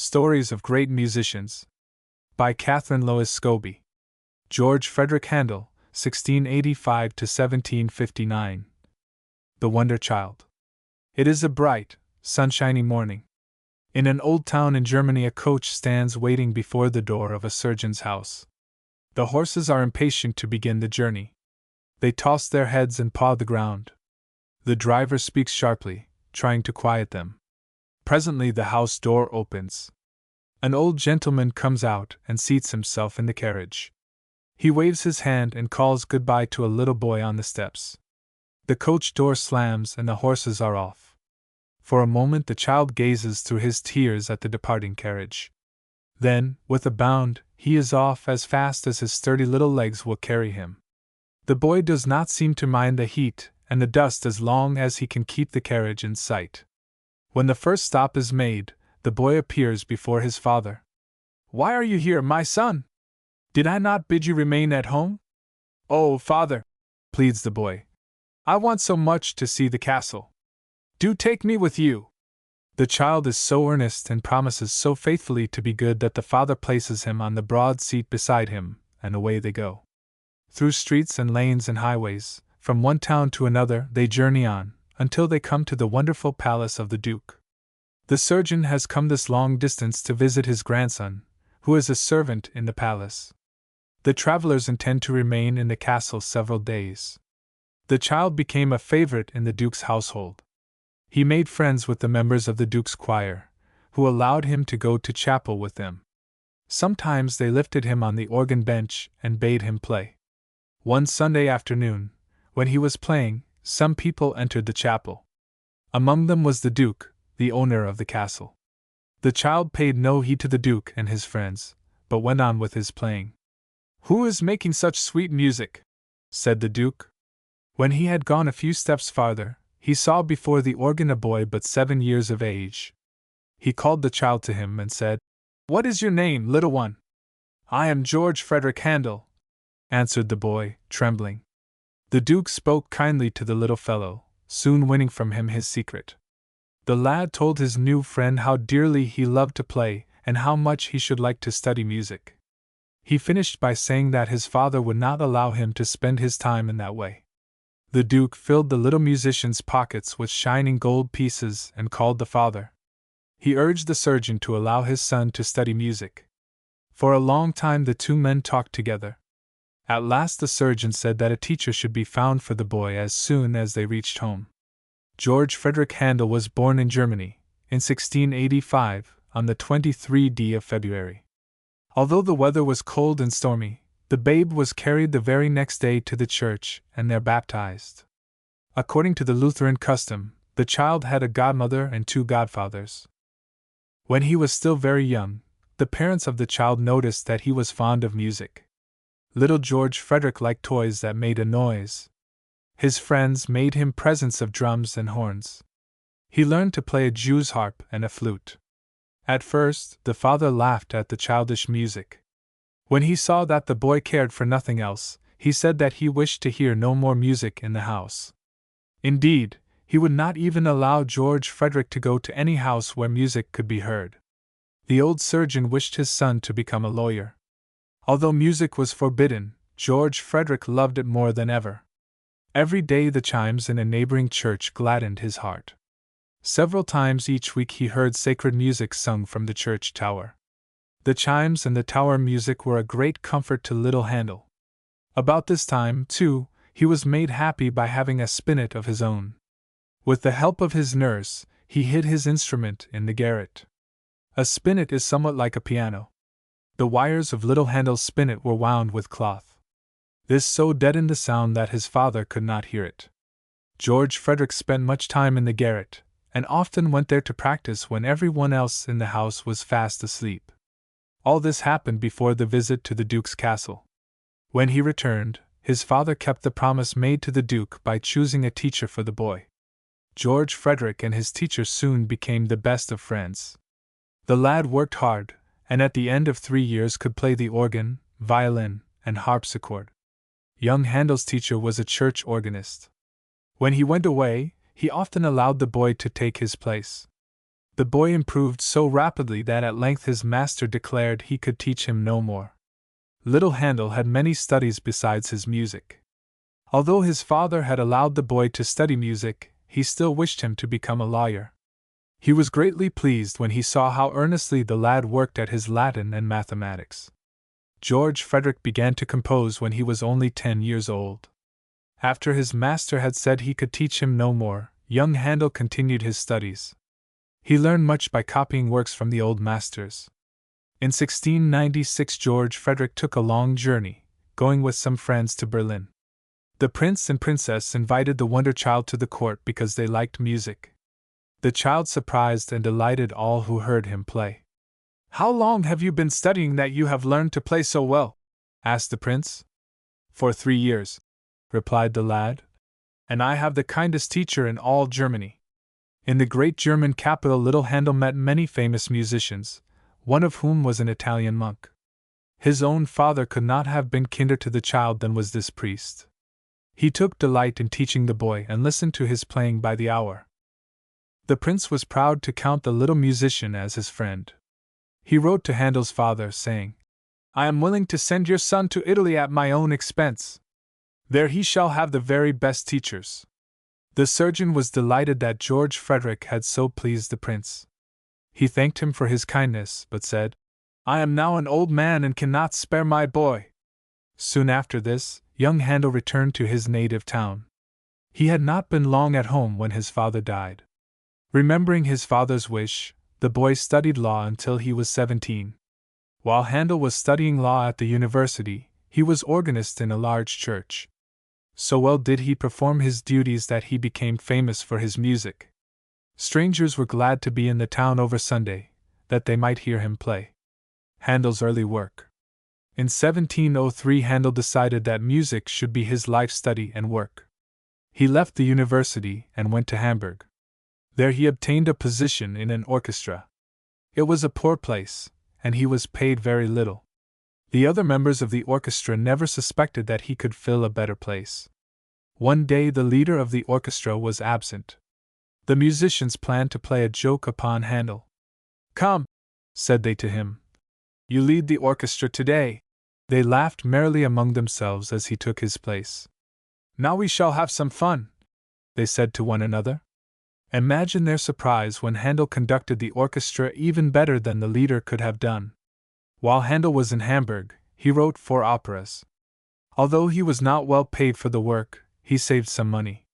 Stories of Great Musicians by Catherine Lois Scobie. George Frederick Handel, 1685 to 1759. The Wonder Child. It is a bright, sunshiny morning. In an old town in Germany, a coach stands waiting before the door of a surgeon's house. The horses are impatient to begin the journey. They toss their heads and paw the ground. The driver speaks sharply, trying to quiet them. Presently the house door opens. An old gentleman comes out and seats himself in the carriage. He waves his hand and calls goodbye to a little boy on the steps. The coach door slams and the horses are off. For a moment the child gazes through his tears at the departing carriage. Then, with a bound, he is off as fast as his sturdy little legs will carry him. The boy does not seem to mind the heat and the dust as long as he can keep the carriage in sight. When the first stop is made, the boy appears before his father. "Why are you here, my son? Did I not bid you remain at home?" "Oh, father," pleads the boy, "I want so much to see the castle. Do take me with you." The child is so earnest and promises so faithfully to be good that the father places him on the broad seat beside him, and away they go. Through streets and lanes and highways, from one town to another, they journey on, until they come to the wonderful palace of the Duke. The surgeon has come this long distance to visit his grandson, who is a servant in the palace. The travelers intend to remain in the castle several days. The child became a favorite in the Duke's household. He made friends with the members of the Duke's choir, who allowed him to go to chapel with them. Sometimes they lifted him on the organ bench and bade him play. One Sunday afternoon, when he was playing, some people entered the chapel. Among them was the Duke, the owner of the castle. The child paid no heed to the Duke and his friends, but went on with his playing. "Who is making such sweet music?" said the Duke. When he had gone a few steps farther, he saw before the organ a boy but 7 years of age. He called the child to him and said, "What is your name, little one?" "I am George Frederick Handel," answered the boy, trembling. The Duke spoke kindly to the little fellow, soon winning from him his secret. The lad told his new friend how dearly he loved to play and how much he should like to study music. He finished by saying that his father would not allow him to spend his time in that way. The Duke filled the little musician's pockets with shining gold pieces and called the father. He urged the surgeon to allow his son to study music. For a long time the two men talked together. At last the surgeon said that a teacher should be found for the boy as soon as they reached home. George Frederick Handel was born in Germany, in 1685, on the 23rd of February. Although the weather was cold and stormy, the babe was carried the very next day to the church and there baptized. According to the Lutheran custom, the child had a godmother and 2 godfathers. When he was still very young, the parents of the child noticed that he was fond of music. Little George Frederick liked toys that made a noise. His friends made him presents of drums and horns. He learned to play a Jew's harp and a flute. At first, the father laughed at the childish music. When he saw that the boy cared for nothing else, he said that he wished to hear no more music in the house. Indeed, he would not even allow George Frederick to go to any house where music could be heard. The old surgeon wished his son to become a lawyer. Although music was forbidden, George Frederick loved it more than ever. Every day the chimes in a neighboring church gladdened his heart. Several times each week he heard sacred music sung from the church tower. The chimes and the tower music were a great comfort to little Handel. About this time, too, he was made happy by having a spinet of his own. With the help of his nurse, he hid his instrument in the garret. A spinet is somewhat like a piano. The wires of little Handel's spinet were wound with cloth. This so deadened the sound that his father could not hear it. George Frederick spent much time in the garret, and often went there to practice when everyone else in the house was fast asleep. All this happened before the visit to the Duke's castle. When he returned, his father kept the promise made to the Duke by choosing a teacher for the boy. George Frederick and his teacher soon became the best of friends. The lad worked hard, and at the end of 3 years could play the organ, violin, and harpsichord. Young Handel's teacher was a church organist. When he went away, he often allowed the boy to take his place. The boy improved so rapidly that at length his master declared he could teach him no more. Little Handel had many studies besides his music. Although his father had allowed the boy to study music, he still wished him to become a lawyer. He was greatly pleased when he saw how earnestly the lad worked at his Latin and mathematics. George Frederick began to compose when he was only 10 years old. After his master had said he could teach him no more, young Handel continued his studies. He learned much by copying works from the old masters. In 1696 George Frederick took a long journey, going with some friends to Berlin. The prince and princess invited the wonder child to the court because they liked music. The child surprised and delighted all who heard him play. "How long have you been studying that you have learned to play so well?" asked the prince. "For 3 years," replied the lad. "And I have the kindest teacher in all Germany." In the great German capital little Handel met many famous musicians, one of whom was an Italian monk. His own father could not have been kinder to the child than was this priest. He took delight in teaching the boy and listened to his playing by the hour. The prince was proud to count the little musician as his friend. He wrote to Handel's father, saying, "I am willing to send your son to Italy at my own expense. There he shall have the very best teachers." The surgeon was delighted that George Frederick had so pleased the prince. He thanked him for his kindness, but said, "I am now an old man and cannot spare my boy." Soon after this, young Handel returned to his native town. He had not been long at home when his father died. Remembering his father's wish, the boy studied law until he was 17. While Handel was studying law at the university, he was organist in a large church. So well did he perform his duties that he became famous for his music. Strangers were glad to be in the town over Sunday, that they might hear him play. Handel's early work. In 1703 Handel decided that music should be his life study and work. He left the university and went to Hamburg. There he obtained a position in an orchestra. It was a poor place, and he was paid very little. The other members of the orchestra never suspected that he could fill a better place. One day the leader of the orchestra was absent. The musicians planned to play a joke upon Handel. "Come," said they to him, "you lead the orchestra today." They laughed merrily among themselves as he took his place. "Now we shall have some fun," they said to one another. Imagine their surprise when Handel conducted the orchestra even better than the leader could have done. While Handel was in Hamburg, he wrote 4 operas. Although he was not well paid for the work, he saved some money.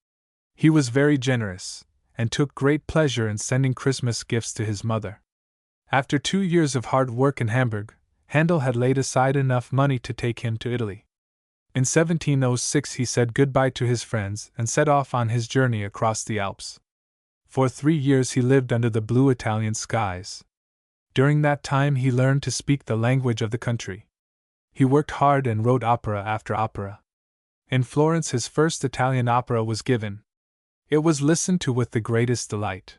He was very generous, and took great pleasure in sending Christmas gifts to his mother. After 2 years of hard work in Hamburg, Handel had laid aside enough money to take him to Italy. In 1706 he said goodbye to his friends and set off on his journey across the Alps. For 3 years he lived under the blue Italian skies. During that time he learned to speak the language of the country. He worked hard and wrote opera after opera. In Florence his first Italian opera was given. It was listened to with the greatest delight.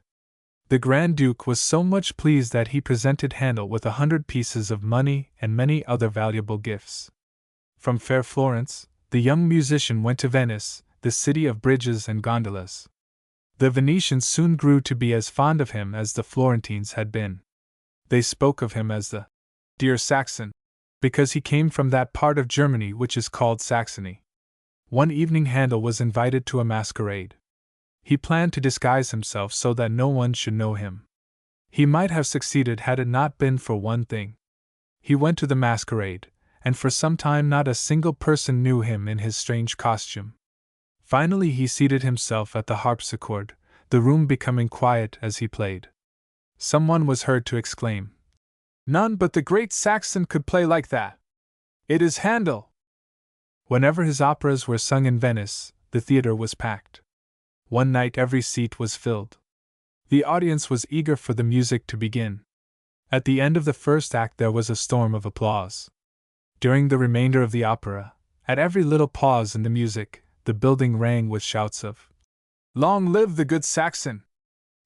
The Grand Duke was so much pleased that he presented Handel with 100 pieces of money and many other valuable gifts. From fair Florence, the young musician went to Venice, the city of bridges and gondolas. The Venetians soon grew to be as fond of him as the Florentines had been. They spoke of him as the dear Saxon, because he came from that part of Germany which is called Saxony. One evening Handel was invited to a masquerade. He planned to disguise himself so that no one should know him. He might have succeeded had it not been for one thing. He went to the masquerade, and for some time not a single person knew him in his strange costume. Finally he seated himself at the harpsichord, the room becoming quiet as he played. Someone was heard to exclaim, "None but the great Saxon could play like that. It is Handel." Whenever his operas were sung in Venice, the theater was packed. One night every seat was filled. The audience was eager for the music to begin. At the end of the first act there was a storm of applause. During the remainder of the opera, at every little pause in the music, the building rang with shouts of "Long live the good Saxon!"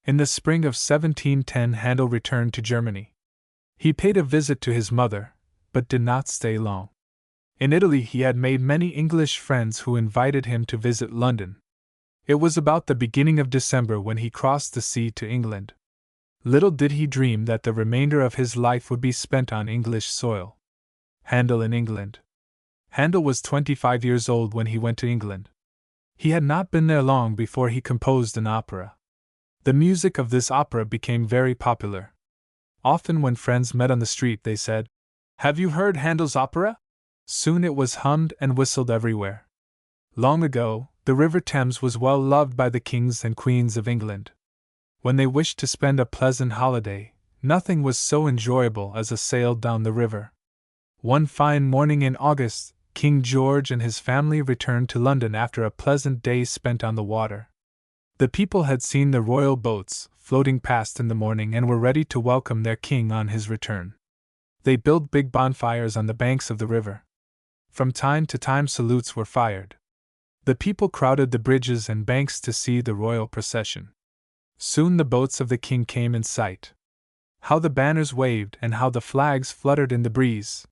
In the spring of 1710 Handel returned to Germany. He paid a visit to his mother, but did not stay long. In Italy he had made many English friends who invited him to visit London. It was about the beginning of December when he crossed the sea to England. Little did he dream that the remainder of his life would be spent on English soil. Handel in England. Handel was 25 years old when he went to England. He had not been there long before he composed an opera. The music of this opera became very popular. Often when friends met on the street they said, "Have you heard Handel's opera?" Soon it was hummed and whistled everywhere. Long ago, the River Thames was well loved by the kings and queens of England. When they wished to spend a pleasant holiday, nothing was so enjoyable as a sail down the river. One fine morning in August, King George and his family returned to London after a pleasant day spent on the water. The people had seen the royal boats floating past in the morning and were ready to welcome their king on his return. They built big bonfires on the banks of the river. From time to time salutes were fired. The people crowded the bridges and banks to see the royal procession. Soon the boats of the king came in sight. How the banners waved and how the flags fluttered in the breeze!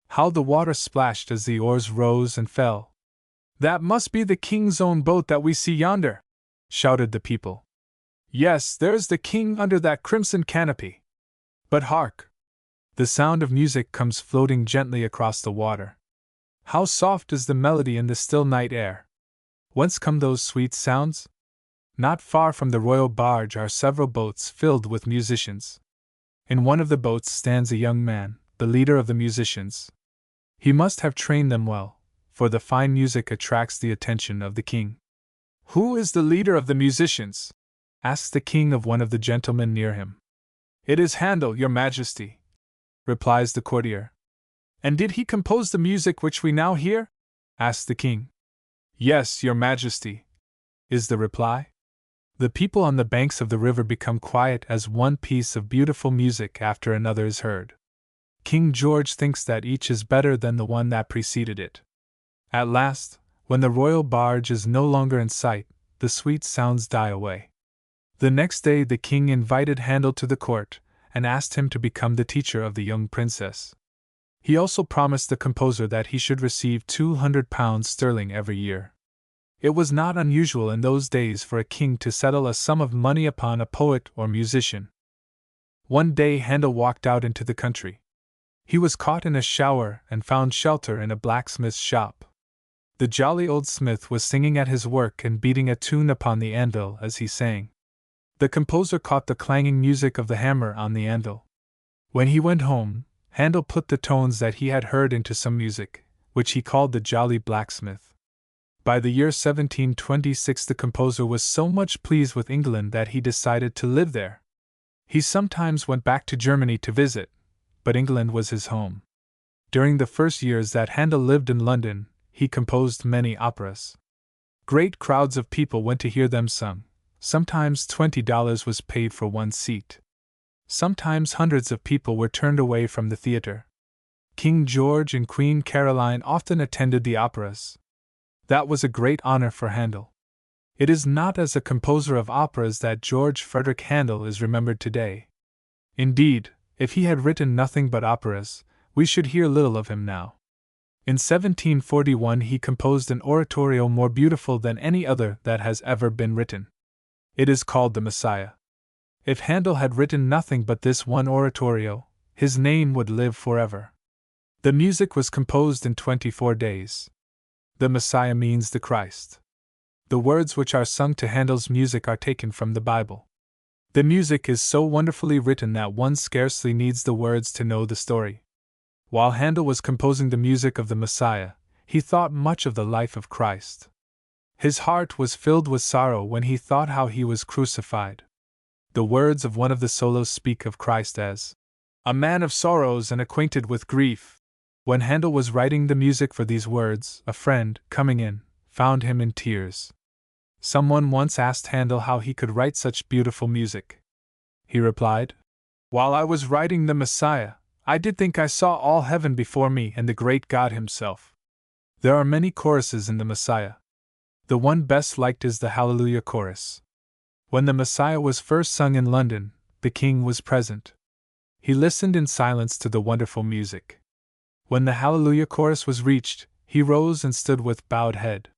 How the water splashed as the oars rose and fell! "That must be the king's own boat that we see yonder!" shouted the people. "Yes, there's the king under that crimson canopy. But hark! The sound of music comes floating gently across the water. How soft is the melody in the still night air! Whence come those sweet sounds?" Not far from the royal barge are several boats filled with musicians. In one of the boats stands a young man, the leader of the musicians. He must have trained them well, for the fine music attracts the attention of the king. "Who is the leader of the musicians?" asks the king of one of the gentlemen near him. "It is Handel, your majesty," replies the courtier. "And did he compose the music which we now hear?" asks the king. "Yes, your majesty," is the reply. The people on the banks of the river become quiet as one piece of beautiful music after another is heard. King George thinks that each is better than the one that preceded it. At last, when the royal barge is no longer in sight, the sweet sounds die away. The next day the king invited Handel to the court, and asked him to become the teacher of the young princess. He also promised the composer that he should receive £200 sterling every year. It was not unusual in those days for a king to settle a sum of money upon a poet or musician. One day Handel walked out into the country. He was caught in a shower and found shelter in a blacksmith's shop. The jolly old smith was singing at his work and beating a tune upon the anvil as he sang. The composer caught the clanging music of the hammer on the anvil. When he went home, Handel put the tones that he had heard into some music, which he called the Jolly Blacksmith. By the year 1726 the composer was so much pleased with England that he decided to live there. He sometimes went back to Germany to visit, but England was his home. During the first years that Handel lived in London, he composed many operas. Great crowds of people went to hear them sung. Sometimes $20 was paid for one seat. Sometimes hundreds of people were turned away from the theater. King George and Queen Caroline often attended the operas. That was a great honor for Handel. It is not as a composer of operas that George Frederick Handel is remembered today. Indeed, if he had written nothing but operas, we should hear little of him now. In 1741 he composed an oratorio more beautiful than any other that has ever been written. It is called the Messiah. If Handel had written nothing but this one oratorio, his name would live forever. The music was composed in 24 days. The Messiah means the Christ. The words which are sung to Handel's music are taken from the Bible. The music is so wonderfully written that one scarcely needs the words to know the story. While Handel was composing the music of the Messiah, he thought much of the life of Christ. His heart was filled with sorrow when he thought how he was crucified. The words of one of the solos speak of Christ as a man of sorrows and acquainted with grief. When Handel was writing the music for these words, a friend, coming in, found him in tears. Someone once asked Handel how he could write such beautiful music. He replied, "While I was writing the Messiah, I did think I saw all heaven before me and the great God himself." There are many choruses in the Messiah. The one best liked is the Hallelujah chorus. When the Messiah was first sung in London, the king was present. He listened in silence to the wonderful music. When the Hallelujah chorus was reached, he rose and stood with bowed head.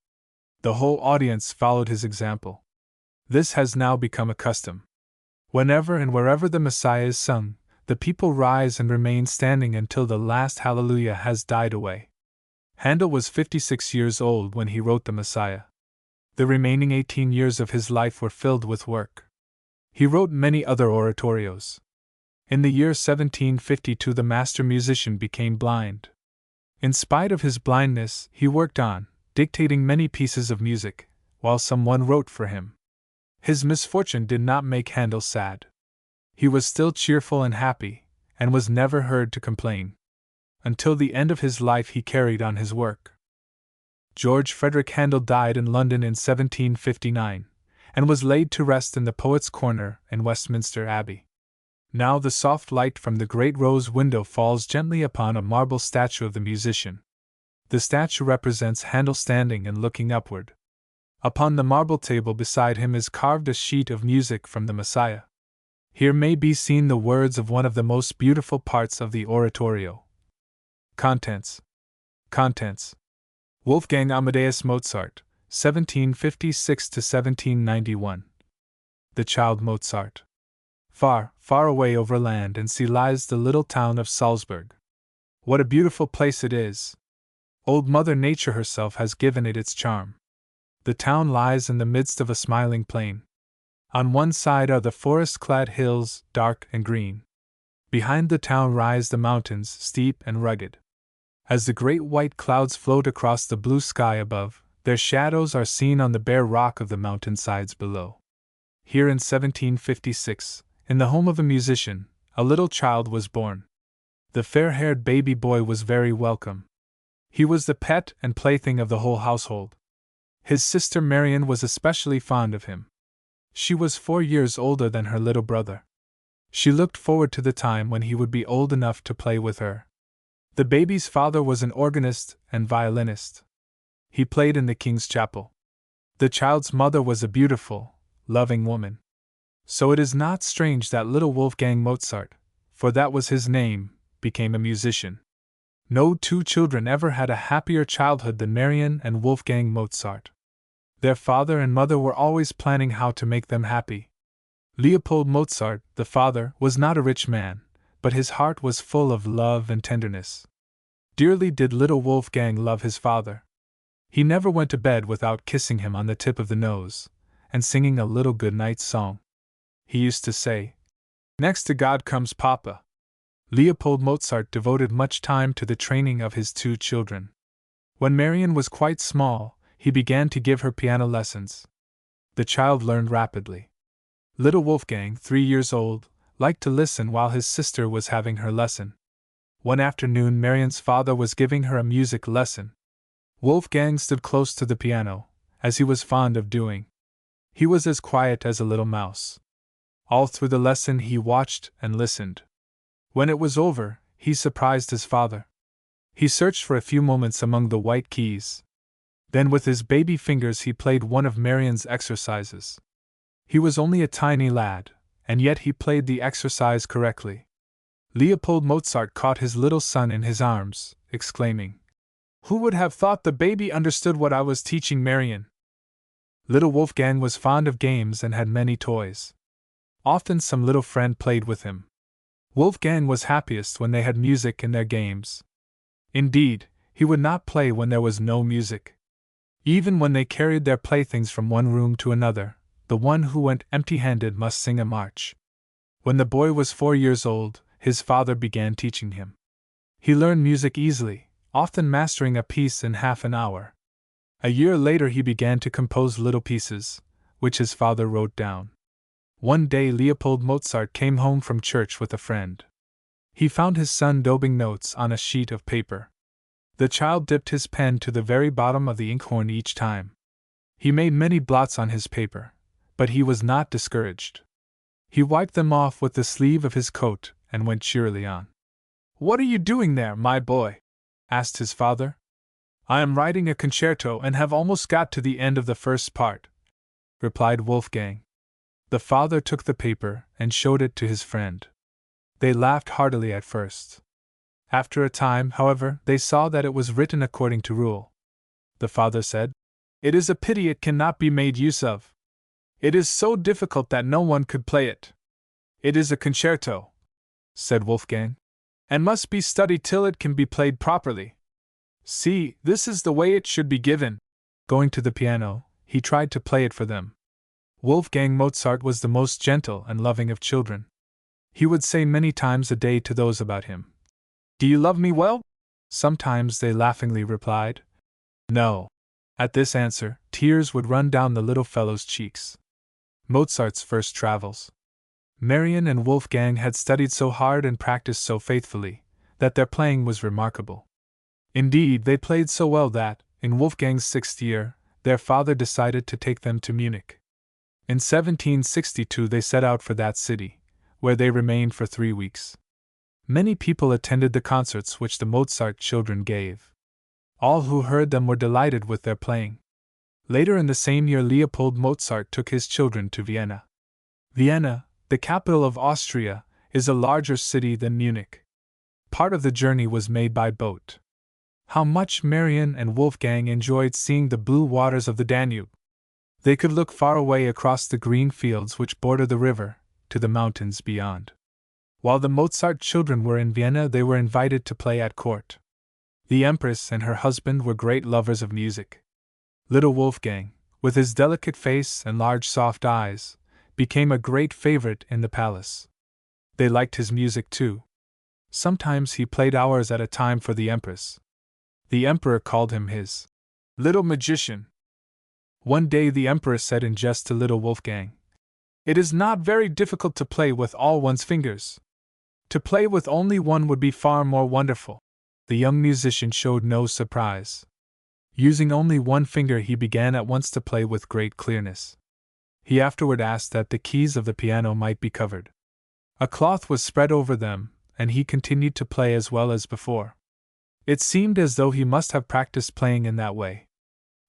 The whole audience followed his example. This has now become a custom. Whenever and wherever the Messiah is sung, the people rise and remain standing until the last Hallelujah has died away. Handel was 56 years old when he wrote the Messiah. The remaining 18 years of his life were filled with work. He wrote many other oratorios. In the year 1752, the master musician became blind. In spite of his blindness, he worked on, dictating many pieces of music, while someone wrote for him. His misfortune did not make Handel sad. He was still cheerful and happy, and was never heard to complain. Until the end of his life he carried on his work. George Frederick Handel died in London in 1759, and was laid to rest in the Poets' Corner in Westminster Abbey. Now the soft light from the great rose window falls gently upon a marble statue of the musician. The statue represents Handel standing and looking upward. Upon the marble table beside him is carved a sheet of music from the Messiah. Here may be seen the words of one of the most beautiful parts of the oratorio. Contents. Wolfgang Amadeus Mozart, 1756 to 1791. The child Mozart. Far, far away over land and sea lies the little town of Salzburg. What a beautiful place it is! Old Mother Nature herself has given it its charm. The town lies in the midst of a smiling plain. On one side are the forest-clad hills, dark and green. Behind the town rise the mountains, steep and rugged. As the great white clouds float across the blue sky above, their shadows are seen on the bare rock of the mountainsides below. Here in 1756, in the home of a musician, a little child was born. The fair-haired baby boy was very welcome. He was the pet and plaything of the whole household. His sister Marion was especially fond of him. She was 4 years older than her little brother. She looked forward to the time when he would be old enough to play with her. The baby's father was an organist and violinist. He played in the King's Chapel. The child's mother was a beautiful, loving woman. So it is not strange that little Wolfgang Mozart, for that was his name, became a musician. No two children ever had a happier childhood than Marion and Wolfgang Mozart. Their father and mother were always planning how to make them happy. Leopold Mozart, the father, was not a rich man, but his heart was full of love and tenderness. Dearly did little Wolfgang love his father. He never went to bed without kissing him on the tip of the nose, and singing a little good-night song. He used to say, "Next to God comes Papa." Leopold Mozart devoted much time to the training of his 2 children. When Marion was quite small, he began to give her piano lessons. The child learned rapidly. Little Wolfgang, 3 years old, liked to listen while his sister was having her lesson. One afternoon Marion's father was giving her a music lesson. Wolfgang stood close to the piano, as he was fond of doing. He was as quiet as a little mouse. All through the lesson he watched and listened. When it was over, he surprised his father. He searched for a few moments among the white keys. Then with his baby fingers he played one of Marion's exercises. He was only a tiny lad, and yet he played the exercise correctly. Leopold Mozart caught his little son in his arms, exclaiming, "Who would have thought the baby understood what I was teaching Marion?" Little Wolfgang was fond of games and had many toys. Often some little friend played with him. Wolfgang was happiest when they had music in their games. Indeed, he would not play when there was no music. Even when they carried their playthings from one room to another, the one who went empty-handed must sing a march. When the boy was 4 years old, his father began teaching him. He learned music easily, often mastering a piece in half an hour. A year later he began to compose little pieces, which his father wrote down. One day Leopold Mozart came home from church with a friend. He found his son daubing notes on a sheet of paper. The child dipped his pen to the very bottom of the inkhorn each time. He made many blots on his paper, but he was not discouraged. He wiped them off with the sleeve of his coat and went cheerily on. "What are you doing there, my boy?" asked his father. "I am writing a concerto and have almost got to the end of the first part," replied Wolfgang. The father took the paper and showed it to his friend. They laughed heartily at first. After a time, however, they saw that it was written according to rule. The father said, "It is a pity it cannot be made use of. It is so difficult that no one could play it." "It is a concerto," said Wolfgang, "and must be studied till it can be played properly. See, this is the way it should be given." Going to the piano, he tried to play it for them. Wolfgang Mozart was the most gentle and loving of children. He would say many times a day to those about him, "Do you love me well?" Sometimes they laughingly replied, "No." At this answer, tears would run down the little fellow's cheeks. Mozart's first travels. Marion and Wolfgang had studied so hard and practiced so faithfully that their playing was remarkable. Indeed, they played so well that, in Wolfgang's 6th year, their father decided to take them to Munich. In 1762 they set out for that city, where they remained for 3 weeks. Many people attended the concerts which the Mozart children gave. All who heard them were delighted with their playing. Later in the same year, Leopold Mozart took his children to Vienna. Vienna, the capital of Austria, is a larger city than Munich. Part of the journey was made by boat. How much Marion and Wolfgang enjoyed seeing the blue waters of the Danube! They could look far away across the green fields which border the river, to the mountains beyond. While the Mozart children were in Vienna, they were invited to play at court. The Empress and her husband were great lovers of music. Little Wolfgang, with his delicate face and large soft eyes, became a great favorite in the palace. They liked his music too. Sometimes he played hours at a time for the Empress. The Emperor called him his little magician. One day the Emperor said in jest to little Wolfgang, "It is not very difficult to play with all one's fingers. To play with only one would be far more wonderful." The young musician showed no surprise. Using only one finger, he began at once to play with great clearness. He afterward asked that the keys of the piano might be covered. A cloth was spread over them, and he continued to play as well as before. It seemed as though he must have practiced playing in that way.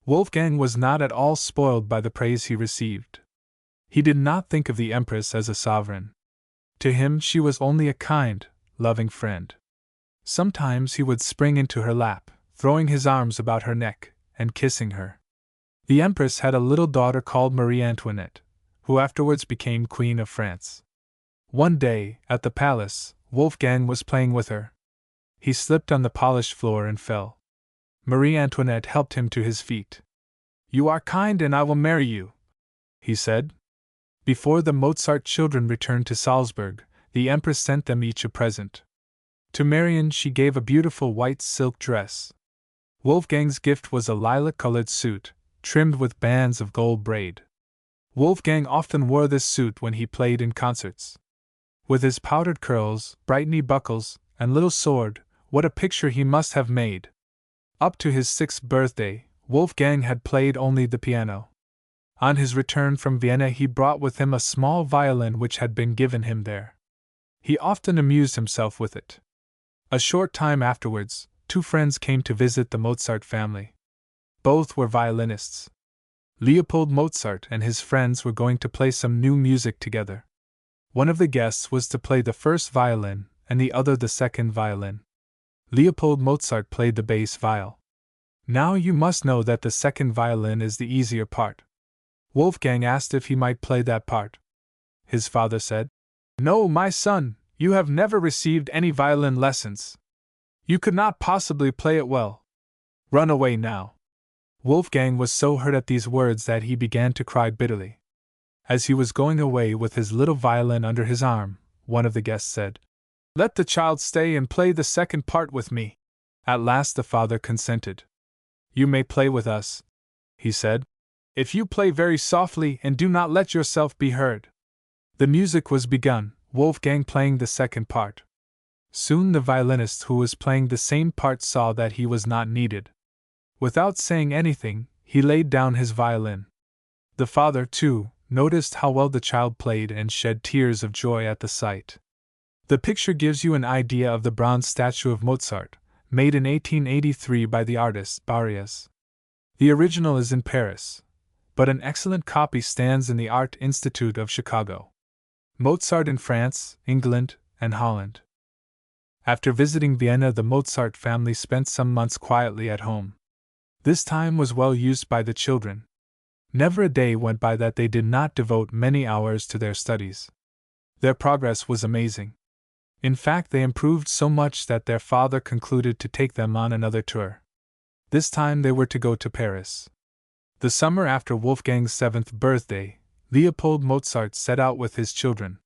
Wolfgang was not at all spoiled by the praise he received. He did not think of the Empress as a sovereign. To him she was only a kind, loving friend. Sometimes he would spring into her lap, throwing his arms about her neck, and kissing her. The Empress had a little daughter called Marie Antoinette, who afterwards became Queen of France. One day, at the palace, Wolfgang was playing with her. He slipped on the polished floor and fell. Marie Antoinette helped him to his feet. "You are kind and I will marry you," he said. Before the Mozart children returned to Salzburg, the Empress sent them each a present. To Marion she gave a beautiful white silk dress. Wolfgang's gift was a lilac-colored suit, trimmed with bands of gold braid. Wolfgang often wore this suit when he played in concerts. With his powdered curls, bright knee buckles, and little sword, what a picture he must have made! Up to his 6th birthday, Wolfgang had played only the piano. On his return from Vienna he brought with him a small violin which had been given him there. He often amused himself with it. A short time afterwards, 2 friends came to visit the Mozart family. Both were violinists. Leopold Mozart and his friends were going to play some new music together. One of the guests was to play the first violin, and the other the second violin. Leopold Mozart played the bass viol. Now you must know that the second violin is the easier part. Wolfgang asked if he might play that part. His father said, "No, my son, you have never received any violin lessons. You could not possibly play it well. Run away now." Wolfgang was so hurt at these words that he began to cry bitterly. As he was going away with his little violin under his arm, one of the guests said, "Let the child stay and play the second part with me." At last the father consented. "You may play with us," he said, "if you play very softly and do not let yourself be heard." The music was begun, Wolfgang playing the second part. Soon the violinist who was playing the same part saw that he was not needed. Without saying anything, he laid down his violin. The father, too, noticed how well the child played and shed tears of joy at the sight. The picture gives you an idea of the bronze statue of Mozart, made in 1883 by the artist Barrias. The original is in Paris, but an excellent copy stands in the Art Institute of Chicago. Mozart in France, England, and Holland. After visiting Vienna, the Mozart family spent some months quietly at home. This time was well used by the children. Never a day went by that they did not devote many hours to their studies. Their progress was amazing. In fact, they improved so much that their father concluded to take them on another tour. This time they were to go to Paris. The summer after Wolfgang's 7th birthday, Leopold Mozart set out with his children.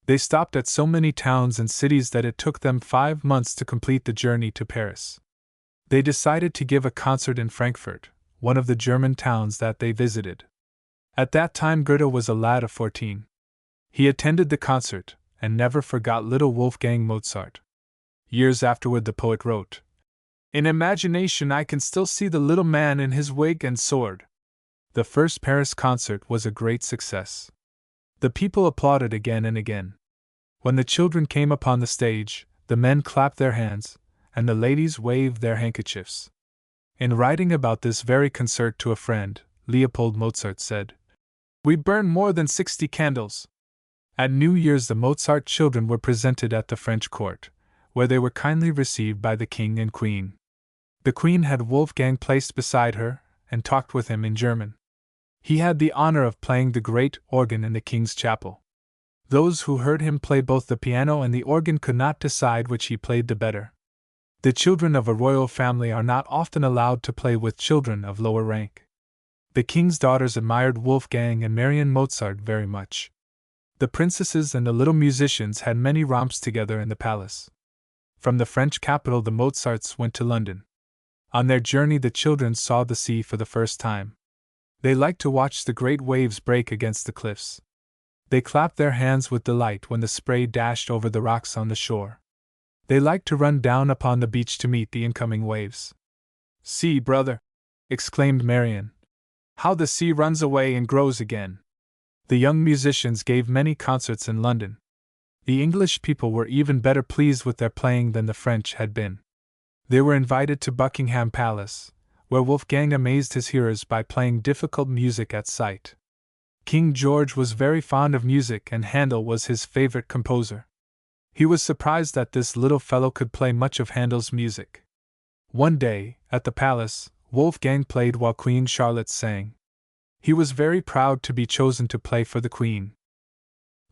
They stopped at so many towns and cities that it took them 5 months to complete the journey to Paris. They decided to give a concert in Frankfurt, one of the German towns that they visited. At that time Goethe was a lad of 14. He attended the concert, and never forgot little Wolfgang Mozart. Years afterward the poet wrote, "In imagination I can still see the little man in his wig and sword." The first Paris concert was a great success. The people applauded again and again. When the children came upon the stage, the men clapped their hands, and the ladies waved their handkerchiefs. In writing about this very concert to a friend, Leopold Mozart said, "We burned more than 60 candles." At New Year's the Mozart children were presented at the French court, where they were kindly received by the king and queen. The queen had Wolfgang placed beside her, and talked with him in German. He had the honor of playing the great organ in the king's chapel. Those who heard him play both the piano and the organ could not decide which he played the better. The children of a royal family are not often allowed to play with children of lower rank. The king's daughters admired Wolfgang and Marion Mozart very much. The princesses and the little musicians had many romps together in the palace. From the French capital the Mozarts went to London. On their journey the children saw the sea for the first time. They liked to watch the great waves break against the cliffs. They clapped their hands with delight when the spray dashed over the rocks on the shore. They liked to run down upon the beach to meet the incoming waves. "See, brother," exclaimed Marion, "how the sea runs away and grows again." The young musicians gave many concerts in London. The English people were even better pleased with their playing than the French had been. They were invited to Buckingham Palace, where Wolfgang amazed his hearers by playing difficult music at sight. King George was very fond of music and Handel was his favorite composer. He was surprised that this little fellow could play much of Handel's music. One day, at the palace, Wolfgang played while Queen Charlotte sang. He was very proud to be chosen to play for the Queen.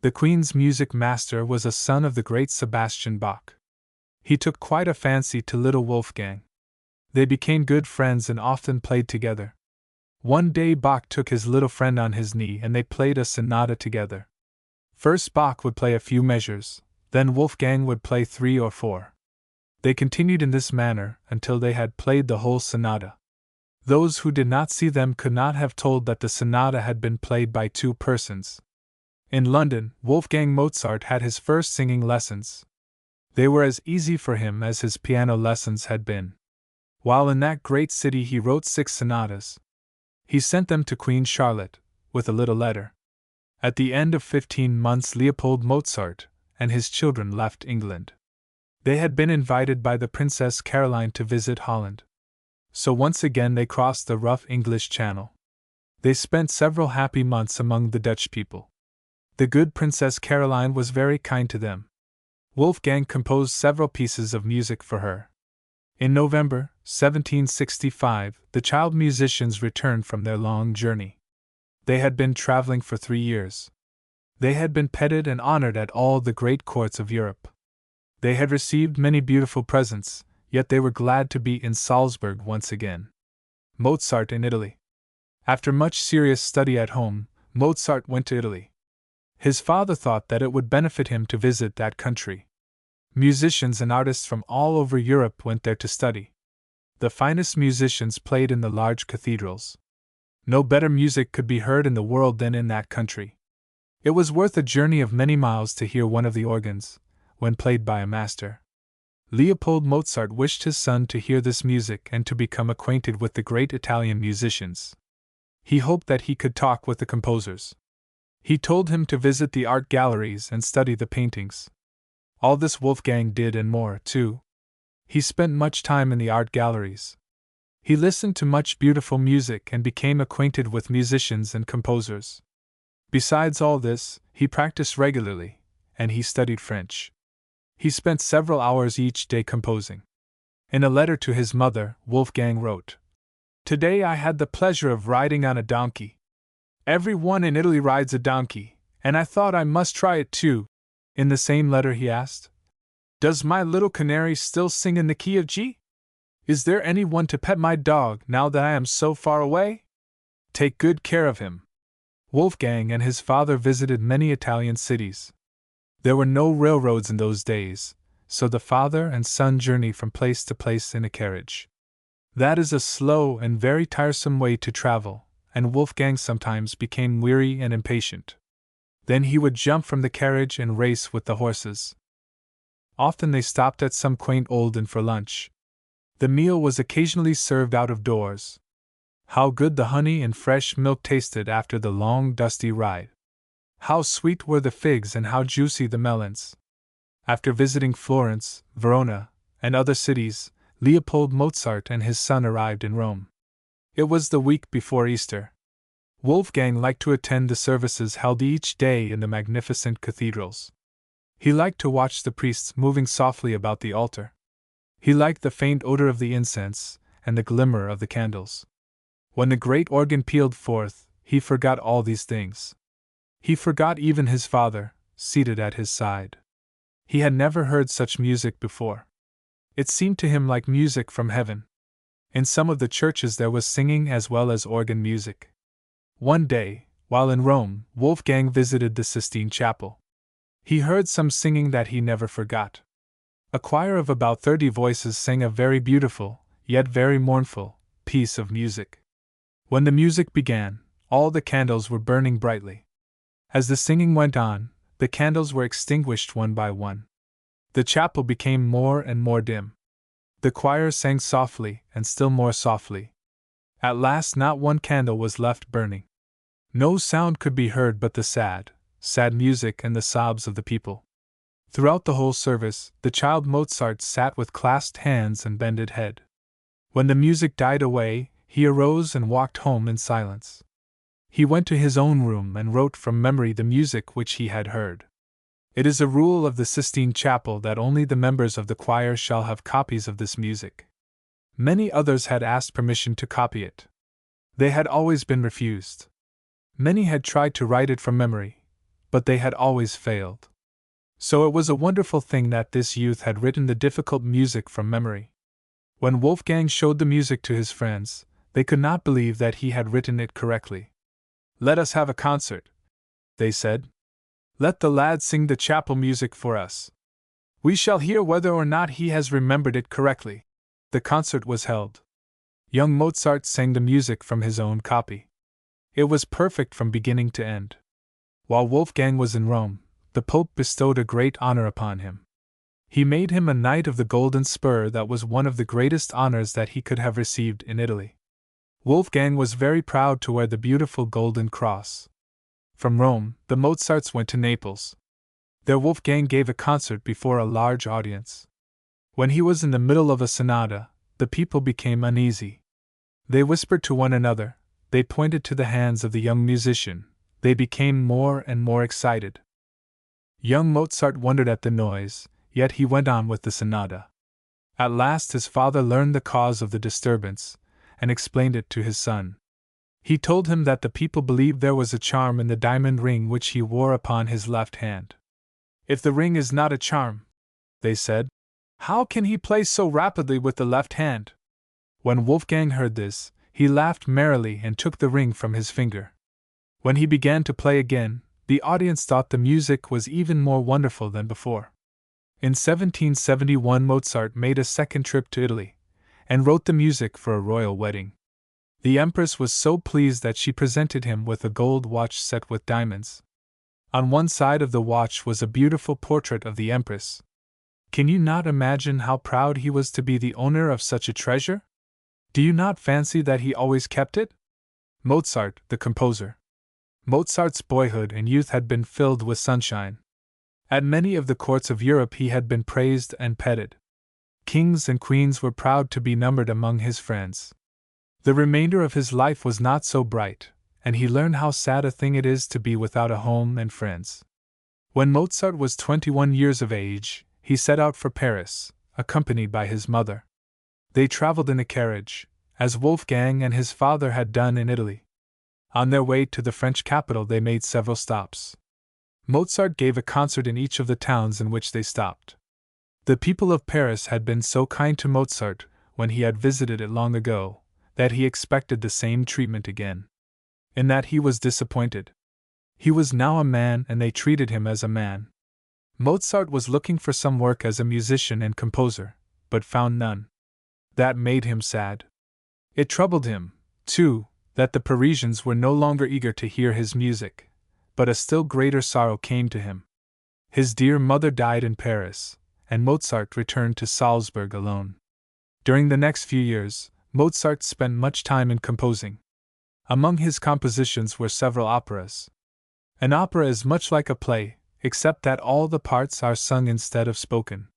The Queen's music master was a son of the great Sebastian Bach. He took quite a fancy to little Wolfgang. They became good friends and often played together. One day Bach took his little friend on his knee and they played a sonata together. First Bach would play a few measures, then Wolfgang would play 3 or 4. They continued in this manner until they had played the whole sonata. Those who did not see them could not have told that the sonata had been played by 2 persons. In London, Wolfgang Mozart had his first singing lessons. They were as easy for him as his piano lessons had been. While in that great city he wrote 6 sonatas. He sent them to Queen Charlotte, with a little letter. At the end of 15 months Leopold Mozart and his children left England. They had been invited by the Princess Caroline to visit Holland. So once again they crossed the rough English Channel. They spent several happy months among the Dutch people. The good Princess Caroline was very kind to them. Wolfgang composed several pieces of music for her. In November 1765, the child musicians returned from their long journey. They had been traveling for 3 years. They had been petted and honored at all the great courts of Europe. They had received many beautiful presents, yet they were glad to be in Salzburg once again. Mozart in Italy. After much serious study at home, Mozart went to Italy. His father thought that it would benefit him to visit that country. Musicians and artists from all over Europe went there to study. The finest musicians played in the large cathedrals. No better music could be heard in the world than in that country. It was worth a journey of many miles to hear one of the organs, when played by a master. Leopold Mozart wished his son to hear this music and to become acquainted with the great Italian musicians. He hoped that he could talk with the composers. He told him to visit the art galleries and study the paintings. All this Wolfgang did and more, too. He spent much time in the art galleries. He listened to much beautiful music and became acquainted with musicians and composers. Besides all this, he practiced regularly, and he studied French. He spent several hours each day composing. In a letter to his mother, Wolfgang wrote, "Today I had the pleasure of riding on a donkey. Every one in Italy rides a donkey, and I thought I must try it too, In the same letter he asked, "Does my little canary still sing in the key of G? Is there any one to pet my dog now that I am so far away? Take good care of him." Wolfgang and his father visited many Italian cities. There were no railroads in those days, so the father and son journeyed from place to place in a carriage. That is a slow and very tiresome way to travel, and Wolfgang sometimes became weary and impatient. Then he would jump from the carriage and race with the horses. Often they stopped at some quaint old inn for lunch. The meal was occasionally served out of doors. How good the honey and fresh milk tasted after the long, dusty ride! How sweet were the figs and how juicy the melons! After visiting Florence, Verona, and other cities, Leopold Mozart and his son arrived in Rome. It was the week before Easter. Wolfgang liked to attend the services held each day in the magnificent cathedrals. He liked to watch the priests moving softly about the altar. He liked the faint odor of the incense and the glimmer of the candles. When the great organ pealed forth, he forgot all these things. He forgot even his father, seated at his side. He had never heard such music before. It seemed to him like music from heaven. In some of the churches there was singing as well as organ music. One day, while in Rome, Wolfgang visited the Sistine Chapel. He heard some singing that he never forgot. A choir of about 30 voices sang a very beautiful, yet very mournful, piece of music. When the music began, all the candles were burning brightly. As the singing went on, the candles were extinguished one by one. The chapel became more and more dim. The choir sang softly and still more softly. At last not one candle was left burning. No sound could be heard but the sad, sad music and the sobs of the people. Throughout the whole service, the child Mozart sat with clasped hands and bended head. When the music died away, he arose and walked home in silence. He went to his own room and wrote from memory the music which he had heard. It is a rule of the Sistine Chapel that only the members of the choir shall have copies of this music. Many others had asked permission to copy it. They had always been refused. Many had tried to write it from memory, but they had always failed. So it was a wonderful thing that this youth had written the difficult music from memory. When Wolfgang showed the music to his friends, they could not believe that he had written it correctly. "Let us have a concert," they said. "Let the lad sing the chapel music for us. We shall hear whether or not he has remembered it correctly." The concert was held. Young Mozart sang the music from his own copy. It was perfect from beginning to end. While Wolfgang was in Rome, the Pope bestowed a great honor upon him. He made him a Knight of the Golden Spur that was one of the greatest honors that he could have received in Italy. Wolfgang was very proud to wear the beautiful golden cross. From Rome, the Mozarts went to Naples. There Wolfgang gave a concert before a large audience. When he was in the middle of a sonata, the people became uneasy. They whispered to one another, they pointed to the hands of the young musician, they became more and more excited. Young Mozart wondered at the noise, yet he went on with the sonata. At last his father learned the cause of the disturbance, and explained it to his son. He told him that the people believed there was a charm in the diamond ring which he wore upon his left hand. "If the ring is not a charm," they said, "how can he play so rapidly with the left hand?" When Wolfgang heard this, he laughed merrily and took the ring from his finger. When he began to play again, the audience thought the music was even more wonderful than before. In 1771 Mozart made a second trip to Italy, and wrote the music for a royal wedding. The Empress was so pleased that she presented him with a gold watch set with diamonds. On one side of the watch was a beautiful portrait of the Empress. Can you not imagine how proud he was to be the owner of such a treasure? Do you not fancy that he always kept it? Mozart, the composer. Mozart's boyhood and youth had been filled with sunshine. At many of the courts of Europe he had been praised and petted. Kings and queens were proud to be numbered among his friends. The remainder of his life was not so bright, and he learned how sad a thing it is to be without a home and friends. When Mozart was 21 years of age, he set out for Paris, accompanied by his mother. They traveled in a carriage, as Wolfgang and his father had done in Italy. On their way to the French capital they made several stops. Mozart gave a concert in each of the towns in which they stopped. The people of Paris had been so kind to Mozart when he had visited it long ago, that he expected the same treatment again. In that he was disappointed. He was now a man and they treated him as a man. Mozart was looking for some work as a musician and composer, but found none. That made him sad. It troubled him, too, that the Parisians were no longer eager to hear his music, but a still greater sorrow came to him. His dear mother died in Paris, and Mozart returned to Salzburg alone. During the next few years, Mozart spent much time in composing. Among his compositions were several operas. An opera is much like a play, except that all the parts are sung instead of spoken.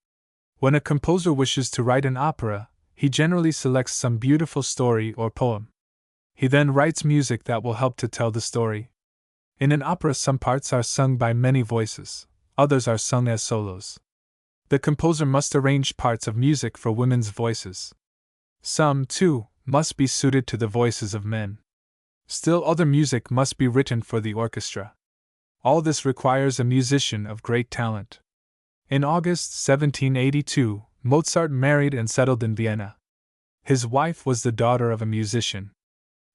When a composer wishes to write an opera, he generally selects some beautiful story or poem. He then writes music that will help to tell the story. In an opera, some parts are sung by many voices, others are sung as solos. The composer must arrange parts of music for women's voices. Some, too, must be suited to the voices of men. Still other music must be written for the orchestra. All this requires a musician of great talent. In August 1782, Mozart married and settled in Vienna. His wife was the daughter of a musician.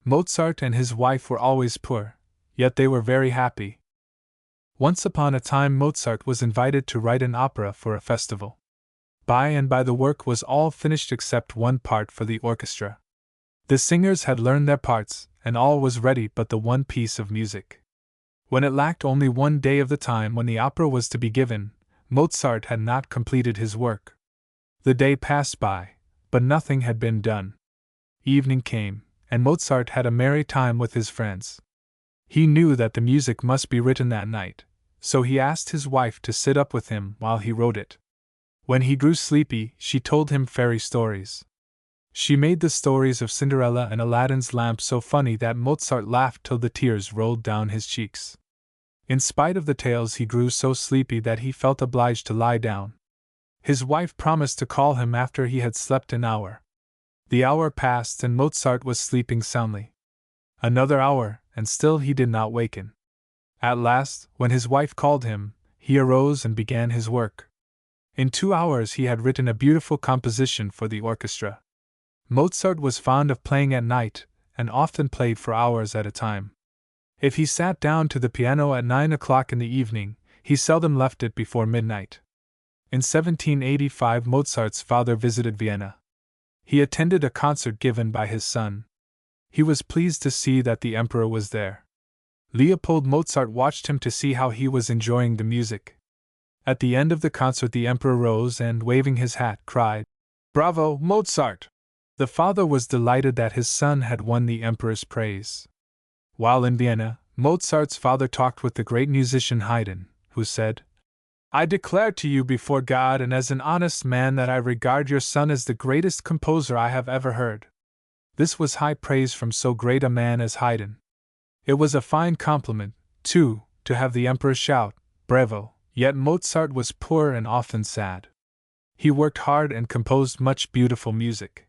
Mozart and his wife were always poor, yet they were very happy. Once upon a time Mozart was invited to write an opera for a festival. By and by the work was all finished except one part for the orchestra. The singers had learned their parts, and all was ready but the one piece of music. When it lacked only one day of the time when the opera was to be given, Mozart had not completed his work. The day passed by, but nothing had been done. Evening came, and Mozart had a merry time with his friends. He knew that the music must be written that night, so he asked his wife to sit up with him while he wrote it. When he grew sleepy, she told him fairy stories. She made the stories of Cinderella and Aladdin's lamp so funny that Mozart laughed till the tears rolled down his cheeks. In spite of the tales, he grew so sleepy that he felt obliged to lie down. His wife promised to call him after he had slept an hour. The hour passed and Mozart was sleeping soundly. Another hour, and still he did not waken. At last, when his wife called him, he arose and began his work. In 2 hours he had written a beautiful composition for the orchestra. Mozart was fond of playing at night, and often played for hours at a time. If he sat down to the piano at 9 o'clock in the evening, he seldom left it before midnight. In 1785 Mozart's father visited Vienna. He attended a concert given by his son. He was pleased to see that the emperor was there. Leopold Mozart watched him to see how he was enjoying the music. At the end of the concert the emperor rose and, waving his hat, cried, "Bravo, Mozart!" The father was delighted that his son had won the emperor's praise. While in Vienna, Mozart's father talked with the great musician Haydn, who said, "I declare to you before God and as an honest man that I regard your son as the greatest composer I have ever heard." This was high praise from so great a man as Haydn. It was a fine compliment, too, to have the emperor shout, "Bravo!" Yet Mozart was poor and often sad. He worked hard and composed much beautiful music.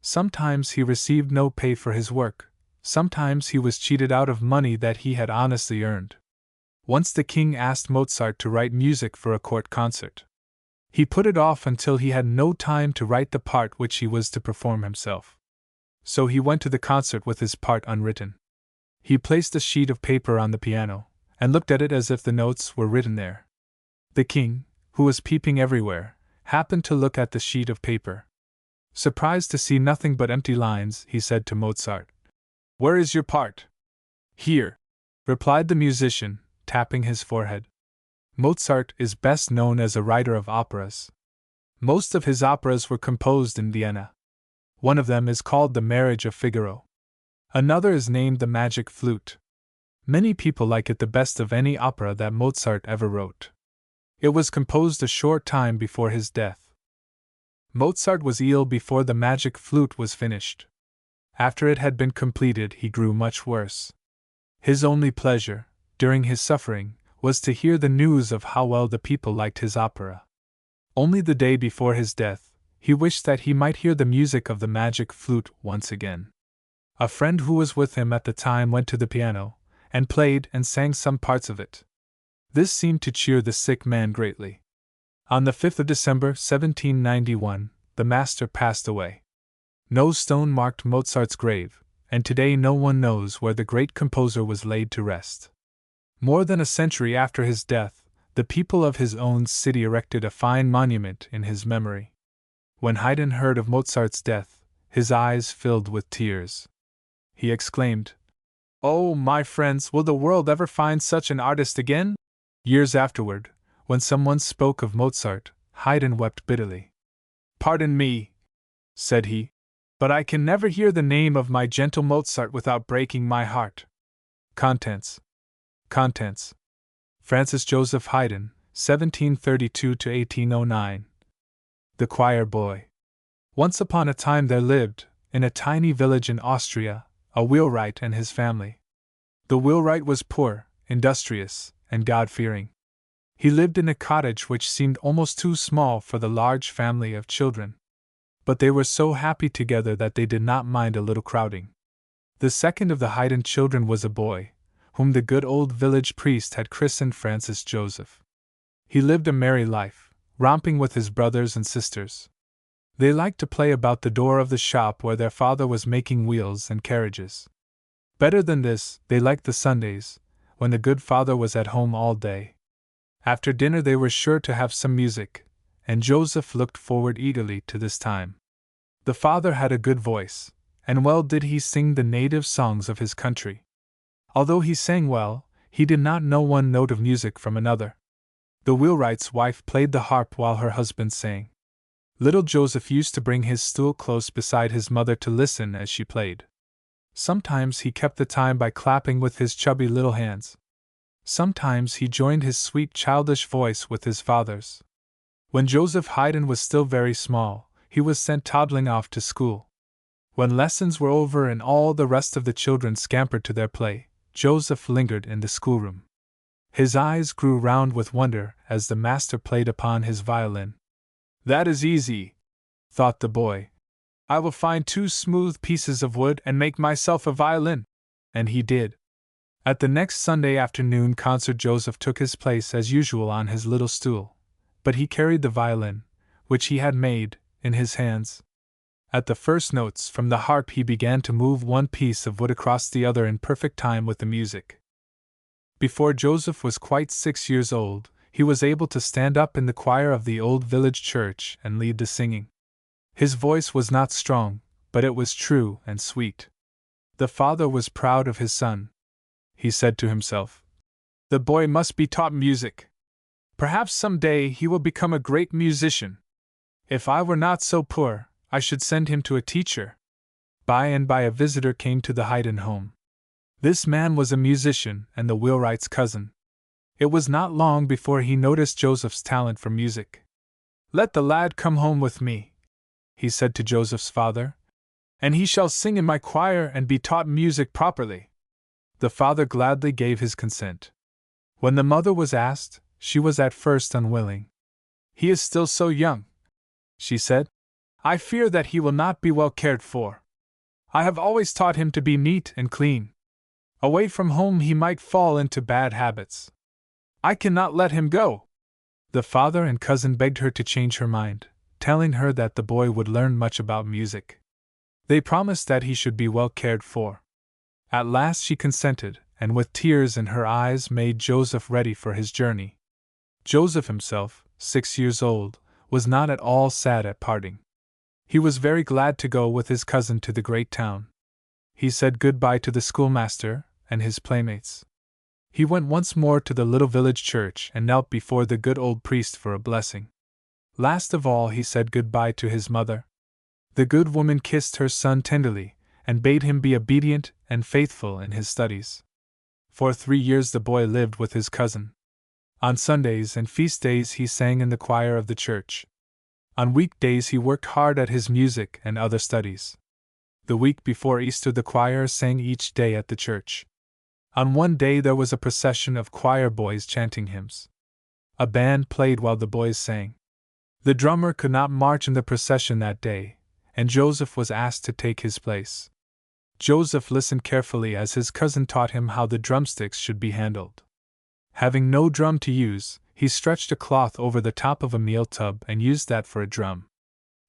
Sometimes he received no pay for his work, sometimes he was cheated out of money that he had honestly earned. Once the king asked Mozart to write music for a court concert. He put it off until he had no time to write the part which he was to perform himself. So he went to the concert with his part unwritten. He placed a sheet of paper on the piano, and looked at it as if the notes were written there. The king, who was peeping everywhere, happened to look at the sheet of paper. Surprised to see nothing but empty lines, he said to Mozart, "Where is your part?" "Here," replied the musician, tapping his forehead. Mozart is best known as a writer of operas. Most of his operas were composed in Vienna. One of them is called The Marriage of Figaro. Another is named The Magic Flute. Many people like it the best of any opera that Mozart ever wrote. It was composed a short time before his death. Mozart was ill before The Magic Flute was finished. After it had been completed, he grew much worse. His only pleasure, during his suffering, was to hear the news of how well the people liked his opera. Only the day before his death, he wished that he might hear the music of The Magic Flute once again. A friend who was with him at the time went to the piano, and played and sang some parts of it. This seemed to cheer the sick man greatly. On the 5th of December, 1791, the master passed away. No stone marked Mozart's grave, and today no one knows where the great composer was laid to rest. More than a century after his death, the people of his own city erected a fine monument in his memory. When Haydn heard of Mozart's death, his eyes filled with tears. He exclaimed, "Oh, my friends, will the world ever find such an artist again?" Years afterward, when someone spoke of Mozart, Haydn wept bitterly. "Pardon me," said he, "but I can never hear the name of my gentle Mozart without breaking my heart." Contents. Francis Joseph Haydn, 1732 to 1809. The Choir Boy. Once upon a time there lived, in a tiny village in Austria, a wheelwright and his family. The wheelwright was poor, industrious, and God-fearing. He lived in a cottage which seemed almost too small for the large family of children. But they were so happy together that they did not mind a little crowding. The second of the Haydn children was a boy, whom the good old village priest had christened Francis Joseph. He lived a merry life, romping with his brothers and sisters. They liked to play about the door of the shop where their father was making wheels and carriages. Better than this, they liked the Sundays, when the good father was at home all day. After dinner they were sure to have some music, and Joseph looked forward eagerly to this time. The father had a good voice, and well did he sing the native songs of his country. Although he sang well, he did not know one note of music from another. The wheelwright's wife played the harp while her husband sang. Little Joseph used to bring his stool close beside his mother to listen as she played. Sometimes he kept the time by clapping with his chubby little hands. Sometimes he joined his sweet childish voice with his father's. When Joseph Haydn was still very small, he was sent toddling off to school. When lessons were over and all the rest of the children scampered to their play, Joseph lingered in the schoolroom. His eyes grew round with wonder as the master played upon his violin. "That is easy," thought the boy. "I will find 2 smooth pieces of wood and make myself a violin." And he did. At the next Sunday afternoon concert Joseph took his place as usual on his little stool, but he carried the violin, which he had made, in his hands. At the first notes from the harp he began to move one piece of wood across the other in perfect time with the music. Before Joseph was quite 6 years old, he was able to stand up in the choir of the old village church and lead the singing. His voice was not strong, but it was true and sweet. The father was proud of his son. He said to himself, "The boy must be taught music. Perhaps some day he will become a great musician. If I were not so poor, I should send him to a teacher." By and by a visitor came to the Haydn home. This man was a musician and the wheelwright's cousin. It was not long before he noticed Joseph's talent for music. "Let the lad come home with me," he said to Joseph's father, "and he shall sing in my choir and be taught music properly." The father gladly gave his consent. When the mother was asked, she was at first unwilling. "He is still so young," she said. "I fear that he will not be well cared for. I have always taught him to be neat and clean. Away from home he might fall into bad habits. I cannot let him go." The father and cousin begged her to change her mind, telling her that the boy would learn much about music. They promised that he should be well cared for. At last she consented, and with tears in her eyes made Joseph ready for his journey. Joseph himself, 6 years old, was not at all sad at parting. He was very glad to go with his cousin to the great town. He said good-bye to the schoolmaster and his playmates. He went once more to the little village church and knelt before the good old priest for a blessing. Last of all he said good-bye to his mother. The good woman kissed her son tenderly, and bade him be obedient and faithful in his studies. For 3 years the boy lived with his cousin. On Sundays and feast days he sang in the choir of the church. On weekdays he worked hard at his music and other studies. The week before Easter the choir sang each day at the church. On one day there was a procession of choir boys chanting hymns. A band played while the boys sang. The drummer could not march in the procession that day, and Joseph was asked to take his place. Joseph listened carefully as his cousin taught him how the drumsticks should be handled. Having no drum to use, he stretched a cloth over the top of a meal tub and used that for a drum.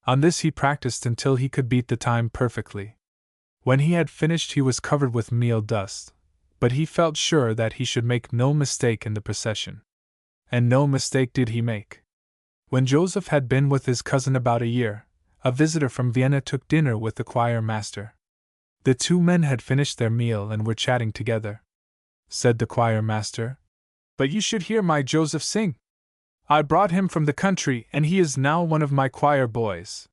On this he practiced until he could beat the time perfectly. When he had finished, he was covered with meal dust, but he felt sure that he should make no mistake in the procession. And no mistake did he make. When Joseph had been with his cousin about a year, a visitor from Vienna took dinner with the choir master. The two men had finished their meal and were chatting together. Said the choir master, "But you should hear my Joseph sing. I brought him from the country, and he is now one of my choir boys.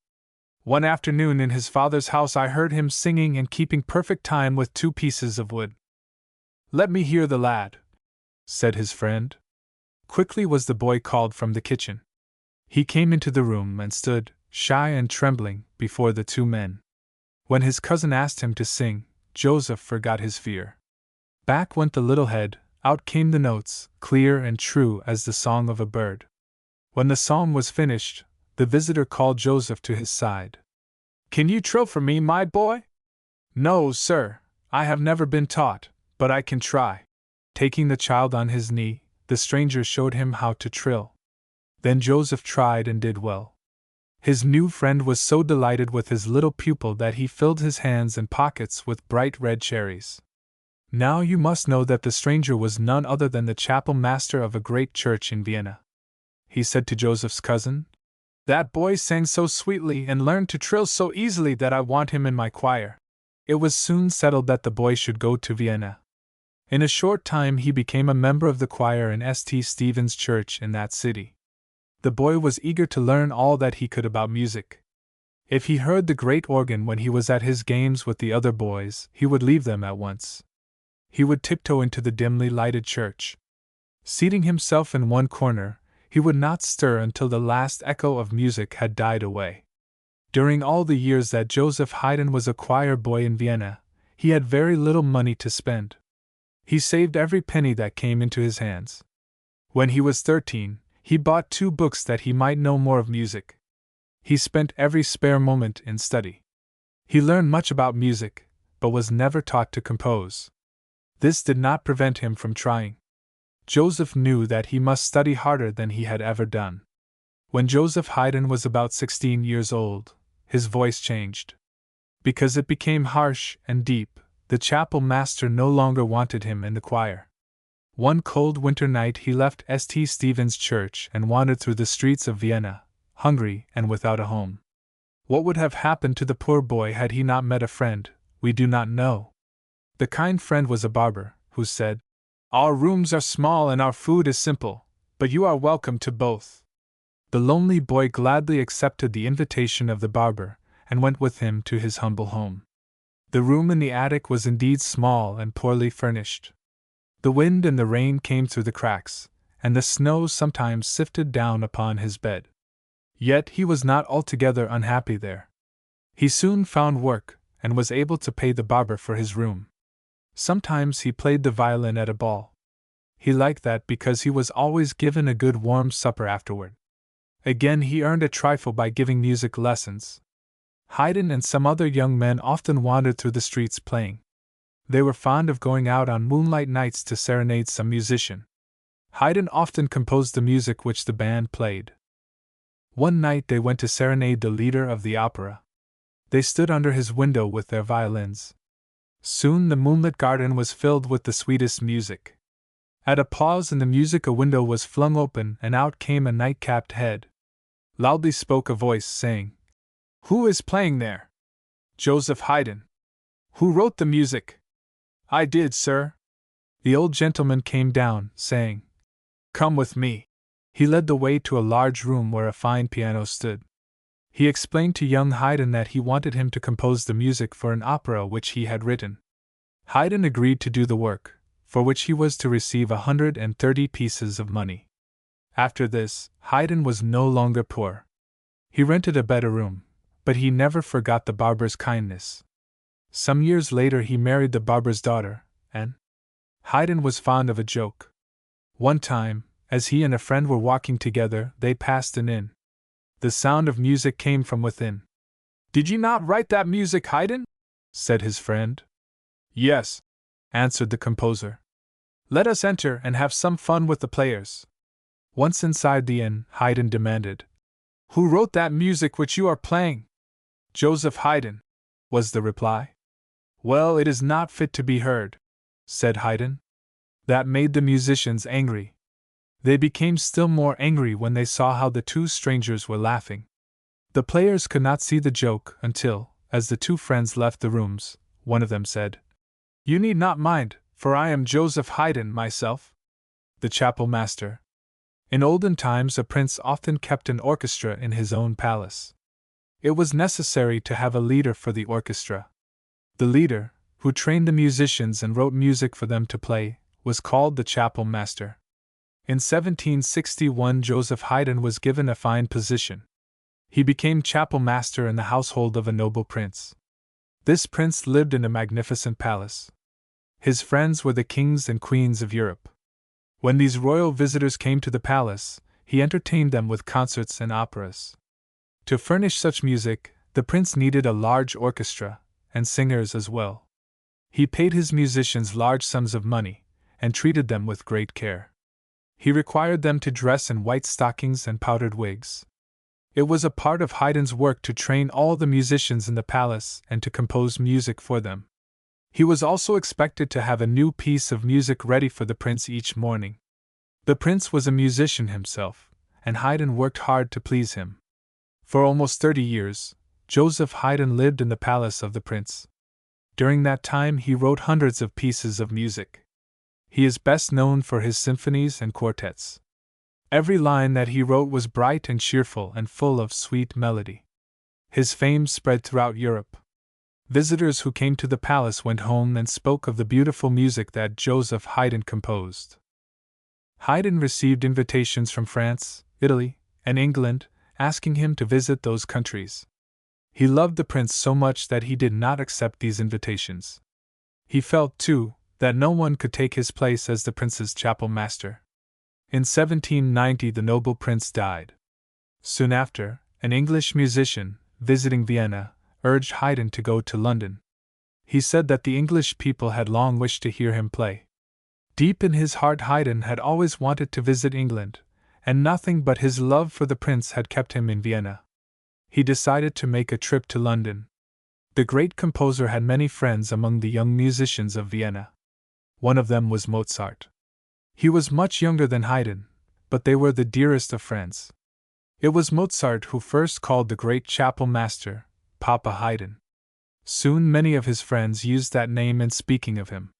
One afternoon in his father's house I heard him singing and keeping perfect time with 2 pieces of wood." "Let me hear the lad," said his friend. Quickly was the boy called from the kitchen. He came into the room and stood, shy and trembling, before the 2 men. When his cousin asked him to sing, Joseph forgot his fear. Back went the little head, out came the notes, clear and true as the song of a bird. When the song was finished, the visitor called Joseph to his side. "Can you trill for me, my boy?" "No, sir, I have never been taught, but I can try." Taking the child on his knee, the stranger showed him how to trill. Then Joseph tried and did well. His new friend was so delighted with his little pupil that he filled his hands and pockets with bright red cherries. Now you must know that the stranger was none other than the chapel master of a great church in Vienna. He said to Joseph's cousin, "That boy sang so sweetly and learned to trill so easily that I want him in my choir." It was soon settled that the boy should go to Vienna. In a short time he became a member of the choir in St. Stephen's Church in that city. The boy was eager to learn all that he could about music. If he heard the great organ when he was at his games with the other boys, he would leave them at once. He would tiptoe into the dimly lighted church. Seating himself in one corner, he would not stir until the last echo of music had died away. During all the years that Joseph Haydn was a choir boy in Vienna, he had very little money to spend. He saved every penny that came into his hands. When he was 13, he bought 2 books that he might know more of music. He spent every spare moment in study. He learned much about music, but was never taught to compose. This did not prevent him from trying. Joseph knew that he must study harder than he had ever done. When Joseph Haydn was about 16 years old, his voice changed. Because it became harsh and deep, the chapel master no longer wanted him in the choir. One cold winter night he left St. Stephen's Church and wandered through the streets of Vienna, hungry and without a home. What would have happened to the poor boy had he not met a friend, we do not know. The kind friend was a barber, who said, "Our rooms are small and our food is simple, but you are welcome to both." The lonely boy gladly accepted the invitation of the barber, and went with him to his humble home. The room in the attic was indeed small and poorly furnished. The wind and the rain came through the cracks, and the snow sometimes sifted down upon his bed. Yet he was not altogether unhappy there. He soon found work, and was able to pay the barber for his room. Sometimes he played the violin at a ball. He liked that because he was always given a good warm supper afterward. Again he earned a trifle by giving music lessons. Haydn and some other young men often wandered through the streets playing. They were fond of going out on moonlight nights to serenade some musician. Haydn often composed the music which the band played. One night they went to serenade the leader of the opera. They stood under his window with their violins. Soon the moonlit garden was filled with the sweetest music. At a pause in the music a window was flung open and out came a night-capped head. Loudly spoke a voice, saying, "Who is playing there?" "Joseph Haydn." "Who wrote the music?" "I did, sir." The old gentleman came down, saying, "Come with me." He led the way to a large room where a fine piano stood. He explained to young Haydn that he wanted him to compose the music for an opera which he had written. Haydn agreed to do the work, for which he was to receive 130 pieces of money. After this, Haydn was no longer poor. He rented a better room, but he never forgot the barber's kindness. Some years later he married the barber's daughter, and Haydn was fond of a joke. One time, as he and a friend were walking together, they passed an inn. The sound of music came from within. "Did you not write that music, Haydn?" said his friend. "Yes," answered the composer. Let us enter and have some fun with the players. Once inside the inn, Haydn demanded, Who wrote that music which you are playing? Joseph Haydn, was the reply. Well, it is not fit to be heard, said Haydn. That made the musicians angry. They became still more angry when they saw how the two strangers were laughing. The players could not see the joke until, as the two friends left the rooms, one of them said, You need not mind, for I am Joseph Haydn myself, the chapel master. In olden times a prince often kept an orchestra in his own palace. It was necessary to have a leader for the orchestra. The leader, who trained the musicians and wrote music for them to play, was called the chapel master. In 1761 Joseph Haydn was given a fine position. He became chapel master in the household of a noble prince. This prince lived in a magnificent palace. His friends were the kings and queens of Europe. When these royal visitors came to the palace, he entertained them with concerts and operas. To furnish such music, the prince needed a large orchestra, and singers as well. He paid his musicians large sums of money, and treated them with great care. He required them to dress in white stockings and powdered wigs. It was a part of Haydn's work to train all the musicians in the palace and to compose music for them. He was also expected to have a new piece of music ready for the prince each morning. The prince was a musician himself, and Haydn worked hard to please him. For almost 30 years, Joseph Haydn lived in the palace of the prince. During that time he wrote hundreds of pieces of music. He is best known for his symphonies and quartets. Every line that he wrote was bright and cheerful and full of sweet melody. His fame spread throughout Europe. Visitors who came to the palace went home and spoke of the beautiful music that Joseph Haydn composed. Haydn received invitations from France, Italy, and England, asking him to visit those countries. He loved the prince so much that he did not accept these invitations. He felt, too, that no one could take his place as the prince's chapel master. In 1790 the noble prince died. Soon after, an English musician, visiting Vienna, urged Haydn to go to London. He said that the English people had long wished to hear him play. Deep in his heart Haydn had always wanted to visit England, and nothing but his love for the prince had kept him in Vienna. He decided to make a trip to London. The great composer had many friends among the young musicians of Vienna. One of them was Mozart. He was much younger than Haydn, but they were the dearest of friends. It was Mozart who first called the great chapel master Papa Haydn. Soon many of his friends used that name in speaking of him.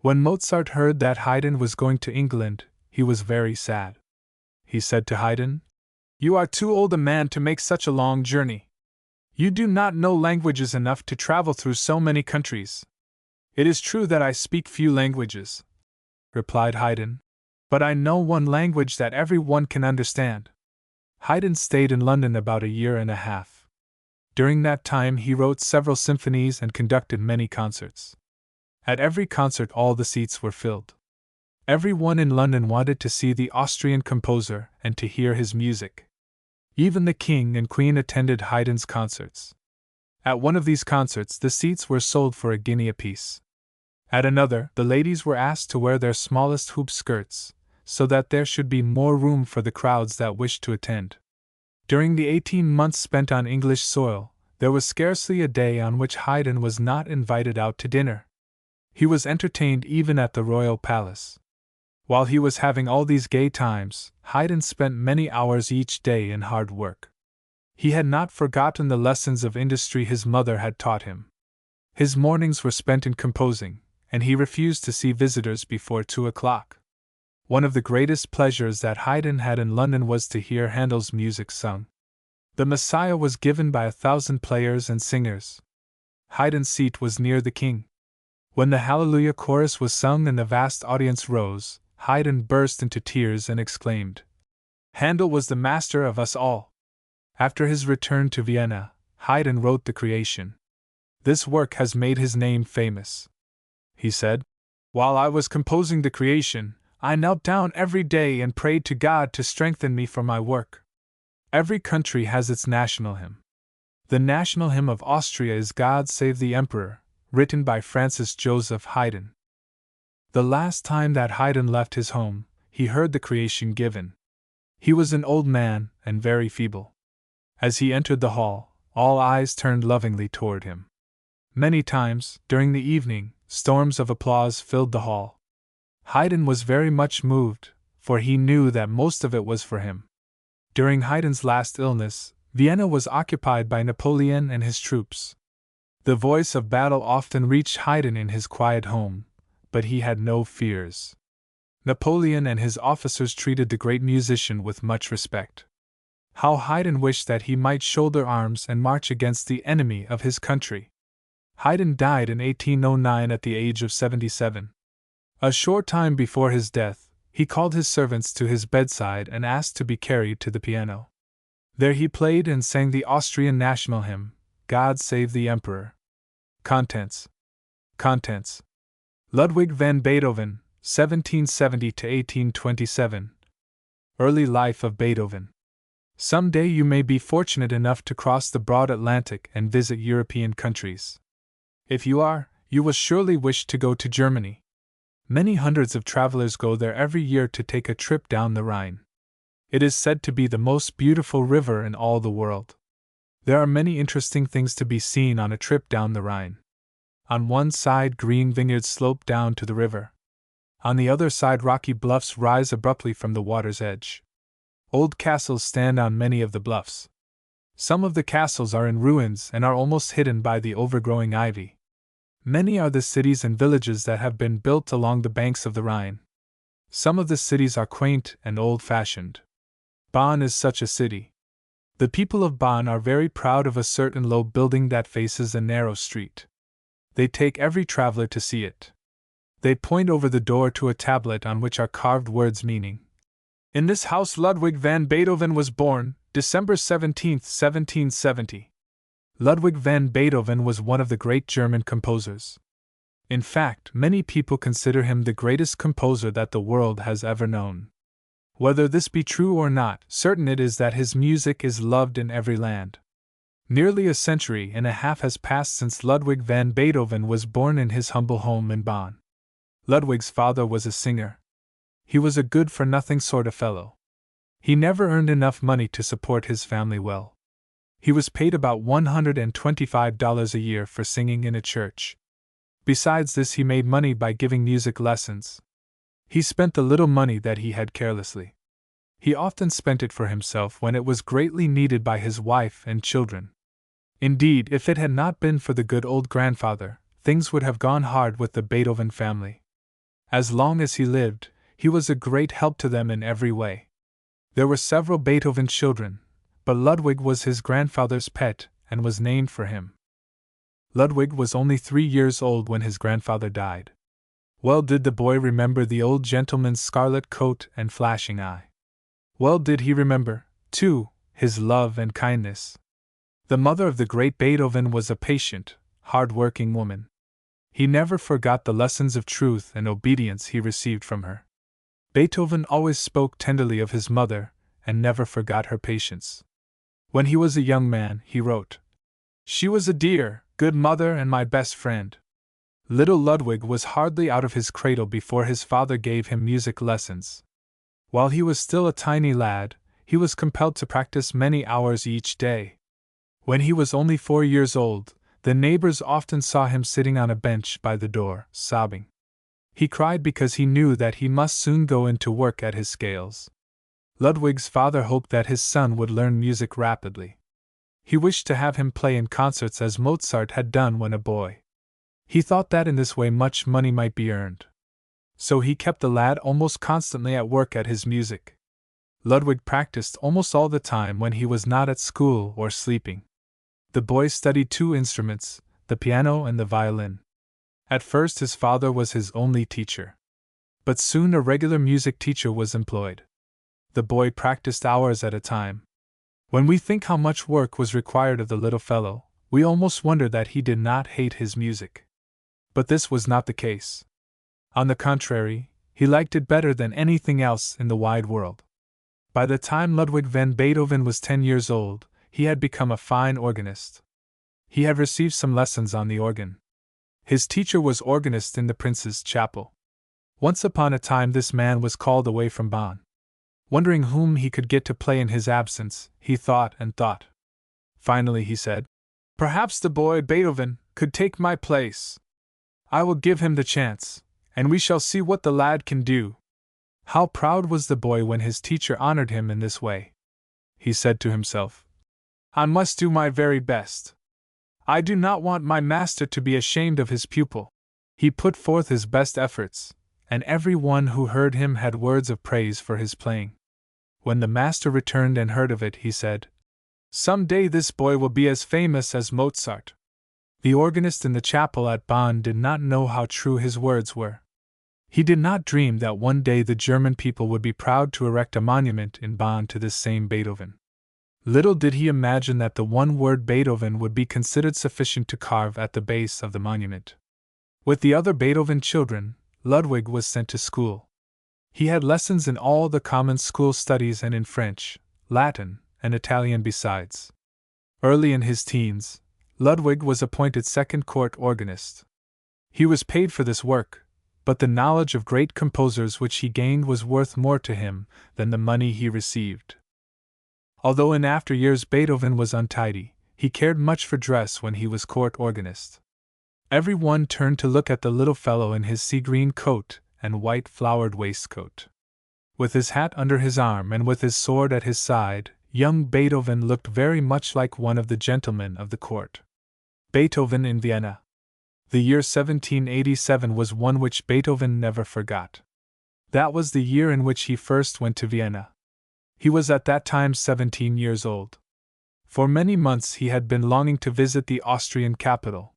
When Mozart heard that Haydn was going to England, he was very sad. He said to Haydn, You are too old a man to make such a long journey. You do not know languages enough to travel through so many countries. It is true that I speak few languages, replied Haydn, but I know one language that every one can understand. Haydn stayed in London about a year and a half. During that time he wrote several symphonies and conducted many concerts. At every concert all the seats were filled. Everyone in London wanted to see the Austrian composer and to hear his music. Even the king and queen attended Haydn's concerts. At one of these concerts the seats were sold for £1 apiece. At another, the ladies were asked to wear their smallest hoop skirts, so that there should be more room for the crowds that wished to attend. During the 18 months spent on English soil, there was scarcely a day on which Haydn was not invited out to dinner. He was entertained even at the royal palace. While he was having all these gay times, Haydn spent many hours each day in hard work. He had not forgotten the lessons of industry his mother had taught him. His mornings were spent in composing, and he refused to see visitors before 2 o'clock. One of the greatest pleasures that Haydn had in London was to hear Handel's music sung. The Messiah was given by 1,000 players and singers. Haydn's seat was near the king. When the Hallelujah chorus was sung and the vast audience rose, Haydn burst into tears and exclaimed, Handel was the master of us all. After his return to Vienna, Haydn wrote the Creation. This work has made his name famous. He said, While I was composing the Creation, I knelt down every day and prayed to God to strengthen me for my work. Every country has its national hymn. The national hymn of Austria is God Save the Emperor, written by Francis Joseph Haydn. The last time that Haydn left his home, he heard the creation given. He was an old man, and very feeble. As he entered the hall, all eyes turned lovingly toward him. Many times, during the evening, storms of applause filled the hall. Haydn was very much moved, for he knew that most of it was for him. During Haydn's last illness, Vienna was occupied by Napoleon and his troops. The voice of battle often reached Haydn in his quiet home, but he had no fears. Napoleon and his officers treated the great musician with much respect. How Haydn wished that he might shoulder arms and march against the enemy of his country. Haydn died in 1809 at the age of 77. A short time before his death, he called his servants to his bedside and asked to be carried to the piano. There he played and sang the Austrian national hymn, God Save the Emperor. Contents. Ludwig van Beethoven, 1770–1827. Early life of Beethoven. Some day you may be fortunate enough to cross the broad Atlantic and visit European countries. If you are, you will surely wish to go to Germany. Many hundreds of travelers go there every year to take a trip down the Rhine. It is said to be the most beautiful river in all the world. There are many interesting things to be seen on a trip down the Rhine. On one side, green vineyards slope down to the river. On the other side, rocky bluffs rise abruptly from the water's edge. Old castles stand on many of the bluffs. Some of the castles are in ruins and are almost hidden by the overgrowing ivy. Many are the cities and villages that have been built along the banks of the Rhine. Some of the cities are quaint and old-fashioned. Bonn is such a city. The people of Bonn are very proud of a certain low building that faces a narrow street. They take every traveler to see it. They point over the door to a tablet on which are carved words meaning, "In this house Ludwig van Beethoven was born, December 17, 1770. Ludwig van Beethoven was one of the great German composers. In fact, many people consider him the greatest composer that the world has ever known. Whether this be true or not, certain it is that his music is loved in every land. Nearly a century and a half has passed since Ludwig van Beethoven was born in his humble home in Bonn. Ludwig's father was a singer. He was a good-for-nothing sort of fellow. He never earned enough money to support his family well. He was paid about $125 a year for singing in a church. Besides this, he made money by giving music lessons. He spent the little money that he had carelessly. He often spent it for himself when it was greatly needed by his wife and children. Indeed, if it had not been for the good old grandfather, things would have gone hard with the Beethoven family. As long as he lived, he was a great help to them in every way. There were several Beethoven children, but Ludwig was his grandfather's pet and was named for him. Ludwig was only 3 years old when his grandfather died. Well did the boy remember the old gentleman's scarlet coat and flashing eye. Well did he remember, too, his love and kindness. The mother of the great Beethoven was a patient, hard-working woman. He never forgot the lessons of truth and obedience he received from her. Beethoven always spoke tenderly of his mother, and never forgot her patience. When he was a young man, he wrote, "She was a dear, good mother and my best friend." Little Ludwig was hardly out of his cradle before his father gave him music lessons. While he was still a tiny lad, he was compelled to practice many hours each day. When he was only 4 years old, the neighbors often saw him sitting on a bench by the door, sobbing. He cried because he knew that he must soon go into work at his scales. Ludwig's father hoped that his son would learn music rapidly. He wished to have him play in concerts as Mozart had done when a boy. He thought that in this way much money might be earned. So he kept the lad almost constantly at work at his music. Ludwig practiced almost all the time when he was not at school or sleeping. The boy studied 2 instruments, the piano and the violin. At first his father was his only teacher. But soon a regular music teacher was employed. The boy practiced hours at a time. When we think how much work was required of the little fellow, we almost wonder that he did not hate his music. But this was not the case. On the contrary, he liked it better than anything else in the wide world. By the time Ludwig van Beethoven was 10 years old, he had become a fine organist. He had received some lessons on the organ. His teacher was organist in the prince's chapel. Once upon a time this man was called away from Bonn. Wondering whom he could get to play in his absence, he thought and thought. Finally he said, "Perhaps the boy Beethoven could take my place. I will give him the chance, and we shall see what the lad can do." How proud was the boy when his teacher honored him in this way. He said to himself, "I must do my very best. I do not want my master to be ashamed of his pupil." He put forth his best efforts, and every one who heard him had words of praise for his playing. When the master returned and heard of it, he said, "Some day this boy will be as famous as Mozart." The organist in the chapel at Bonn did not know how true his words were. He did not dream that one day the German people would be proud to erect a monument in Bonn to this same Beethoven. Little did he imagine that the one word Beethoven would be considered sufficient to carve at the base of the monument. With the other Beethoven children, Ludwig was sent to school. He had lessons in all the common school studies and in French, Latin, and Italian besides. Early in his teens, Ludwig was appointed second court organist. He was paid for this work, but the knowledge of great composers which he gained was worth more to him than the money he received. Although in after years Beethoven was untidy, he cared much for dress when he was court organist. Every one turned to look at the little fellow in his sea-green coat and white flowered waistcoat. With his hat under his arm and with his sword at his side, young Beethoven looked very much like one of the gentlemen of the court. Beethoven in Vienna. The year 1787 was one which Beethoven never forgot. That was the year in which he first went to Vienna. He was at that time 17 years old. For many months he had been longing to visit the Austrian capital.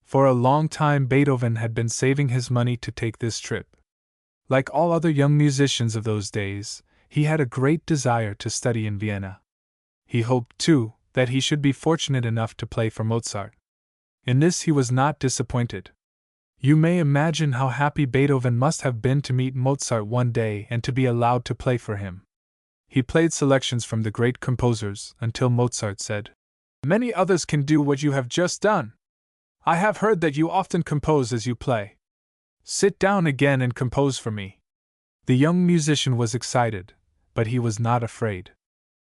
For a long time Beethoven had been saving his money to take this trip. Like all other young musicians of those days, he had a great desire to study in Vienna. He hoped, too, that he should be fortunate enough to play for Mozart. In this he was not disappointed. You may imagine how happy Beethoven must have been to meet Mozart one day and to be allowed to play for him. He played selections from the great composers until Mozart said, "Many others can do what you have just done. I have heard that you often compose as you play. Sit down again and compose for me." The young musician was excited, but he was not afraid.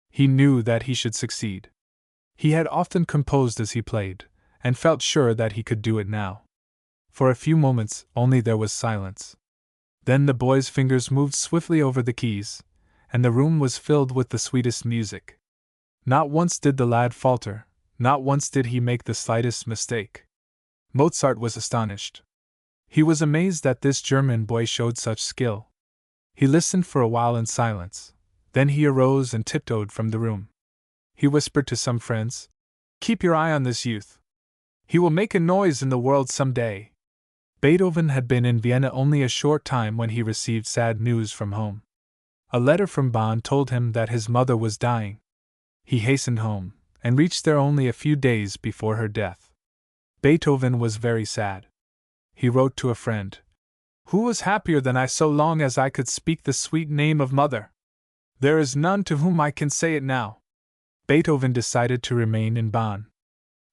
He knew that he should succeed. He had often composed as he played, and felt sure that he could do it now. For a few moments only there was silence. Then the boy's fingers moved swiftly over the keys, and the room was filled with the sweetest music. Not once did the lad falter, not once did he make the slightest mistake. Mozart was astonished. He was amazed that this German boy showed such skill. He listened for a while in silence. Then he arose and tiptoed from the room. He whispered to some friends, "Keep your eye on this youth. He will make a noise in the world some day." Beethoven had been in Vienna only a short time when he received sad news from home. A letter from Bonn told him that his mother was dying. He hastened home, and reached there only a few days before her death. Beethoven was very sad. He wrote to a friend, "Who was happier than I so long as I could speak the sweet name of mother? There is none to whom I can say it now." Beethoven decided to remain in Bonn.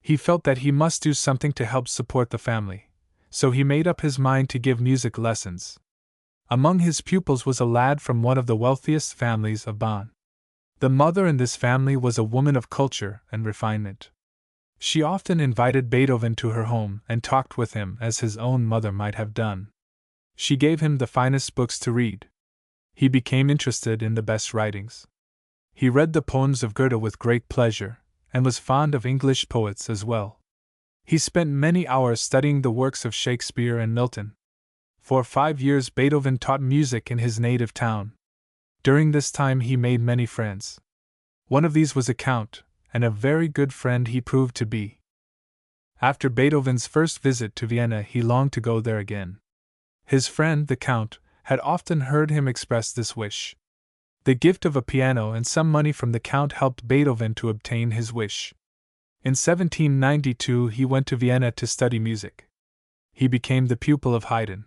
He felt that he must do something to help support the family, so he made up his mind to give music lessons. Among his pupils was a lad from one of the wealthiest families of Bonn. The mother in this family was a woman of culture and refinement. She often invited Beethoven to her home and talked with him as his own mother might have done. She gave him the finest books to read. He became interested in the best writings. He read the poems of Goethe with great pleasure, and was fond of English poets as well. He spent many hours studying the works of Shakespeare and Milton. For 5 years Beethoven taught music in his native town. During this time he made many friends. One of these was a count, and a very good friend he proved to be. After Beethoven's first visit to Vienna he longed to go there again. His friend, the count, had often heard him express this wish. The gift of a piano and some money from the count helped Beethoven to obtain his wish. In 1792 he went to Vienna to study music. He became the pupil of Haydn.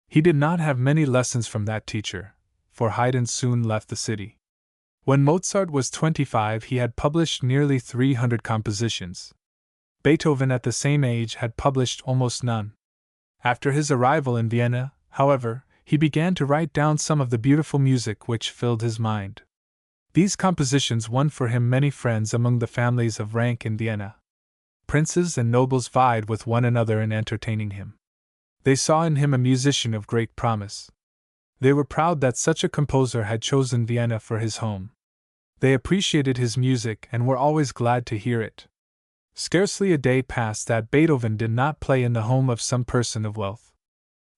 He did not have many lessons from that teacher, for Haydn soon left the city. When Mozart was 25 he had published nearly 300 compositions. Beethoven at the same age had published almost none. After his arrival in Vienna, however, He began to write down some of the beautiful music which filled his mind. These compositions won for him many friends among the families of rank in Vienna. Princes and nobles vied with one another in entertaining him. They saw in him a musician of great promise. They were proud that such a composer had chosen Vienna for his home. They appreciated his music and were always glad to hear it. Scarcely a day passed that Beethoven did not play in the home of some person of wealth.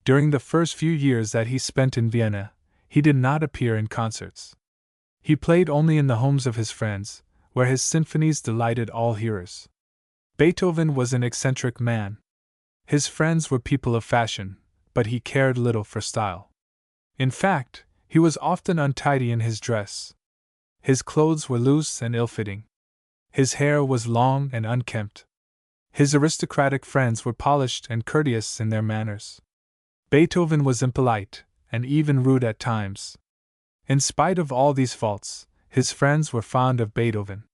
During the first few years that he spent in Vienna, he did not appear in concerts. He played only in the homes of his friends, where his symphonies delighted all hearers. Beethoven was an eccentric man. His friends were people of fashion, but he cared little for style. In fact, he was often untidy in his dress. His clothes were loose and ill-fitting. His hair was long and unkempt. His aristocratic friends were polished and courteous in their manners. Beethoven was impolite, and even rude at times. In spite of all these faults, his friends were fond of Beethoven.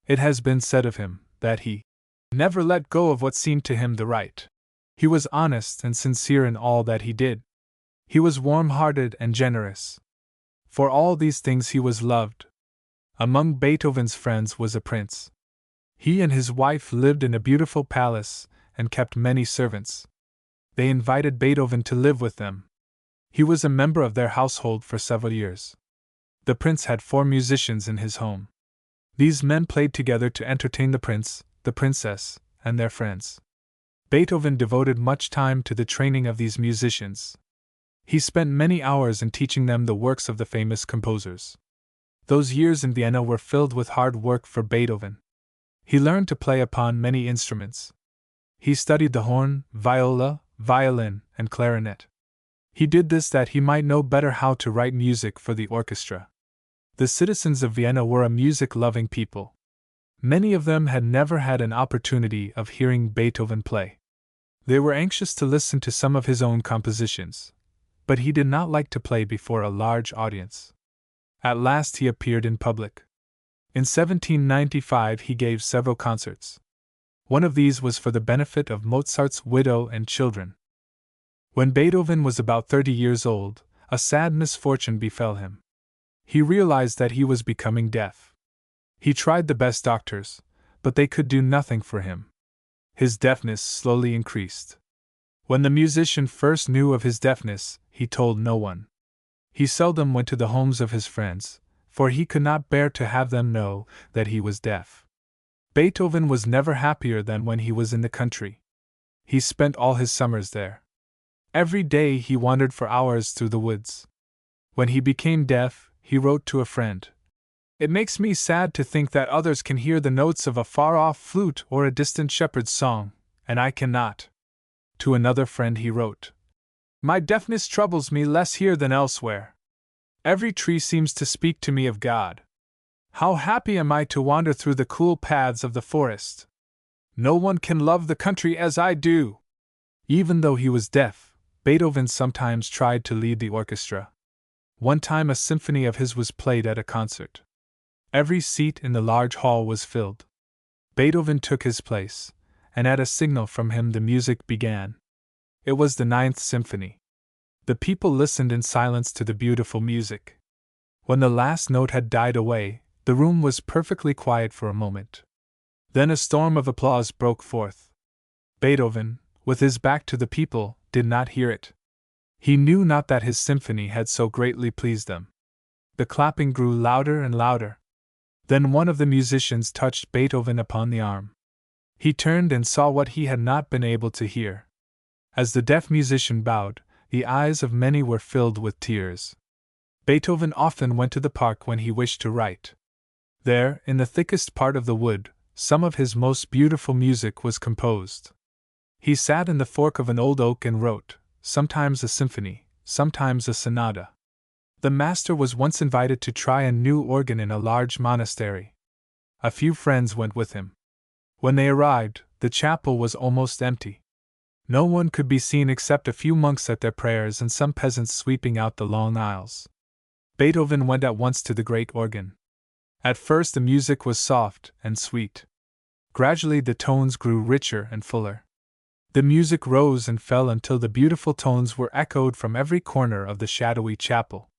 It has been said of him that he never let go of what seemed to him the right. He was honest and sincere in all that he did. He was warm-hearted and generous. For all these things he was loved. Among Beethoven's friends was a prince. He and his wife lived in a beautiful palace and kept many servants. They invited Beethoven to live with them. He was a member of their household for several years. The prince had 4 musicians in his home. These men played together to entertain the prince, the princess, and their friends. Beethoven devoted much time to the training of these musicians. He spent many hours in teaching them the works of the famous composers. Those years in Vienna were filled with hard work for Beethoven. He learned to play upon many instruments. He studied the horn, viola, violin, and clarinet. He did this that he might know better how to write music for the orchestra. The citizens of Vienna were a music-loving people. Many of them had never had an opportunity of hearing Beethoven play. They were anxious to listen to some of his own compositions, but he did not like to play before a large audience. At last he appeared in public. In 1795 he gave several concerts. One of these was for the benefit of Mozart's widow and children. When Beethoven was about 30 years old, a sad misfortune befell him. He realized that he was becoming deaf. He tried the best doctors, but they could do nothing for him. His deafness slowly increased. When the musician first knew of his deafness, he told no one. He seldom went to the homes of his friends, for he could not bear to have them know that he was deaf. Beethoven was never happier than when he was in the country. He spent all his summers there. Every day he wandered for hours through the woods. When he became deaf, he wrote to a friend, "It makes me sad to think that others can hear the notes of a far-off flute or a distant shepherd's song, and I cannot." To another friend he wrote, "My deafness troubles me less here than elsewhere. Every tree seems to speak to me of God. How happy am I to wander through the cool paths of the forest. No one can love the country as I do." Even though he was deaf, Beethoven sometimes tried to lead the orchestra. One time a symphony of his was played at a concert. Every seat in the large hall was filled. Beethoven took his place, and at a signal from him the music began. It was the 9th Symphony. The people listened in silence to the beautiful music. When the last note had died away, the room was perfectly quiet for a moment. Then a storm of applause broke forth. Beethoven, with his back to the people, did not hear it. He knew not that his symphony had so greatly pleased them. The clapping grew louder and louder. Then one of the musicians touched Beethoven upon the arm. He turned and saw what he had not been able to hear. As the deaf musician bowed, the eyes of many were filled with tears. Beethoven often went to the park when he wished to write. There, in the thickest part of the wood, some of his most beautiful music was composed. He sat in the fork of an old oak and wrote, sometimes a symphony, sometimes a sonata. The master was once invited to try a new organ in a large monastery. A few friends went with him. When they arrived, the chapel was almost empty. No one could be seen except a few monks at their prayers and some peasants sweeping out the long aisles. Beethoven went at once to the great organ. At first the music was soft and sweet. Gradually the tones grew richer and fuller. The music rose and fell until the beautiful tones were echoed from every corner of the shadowy chapel.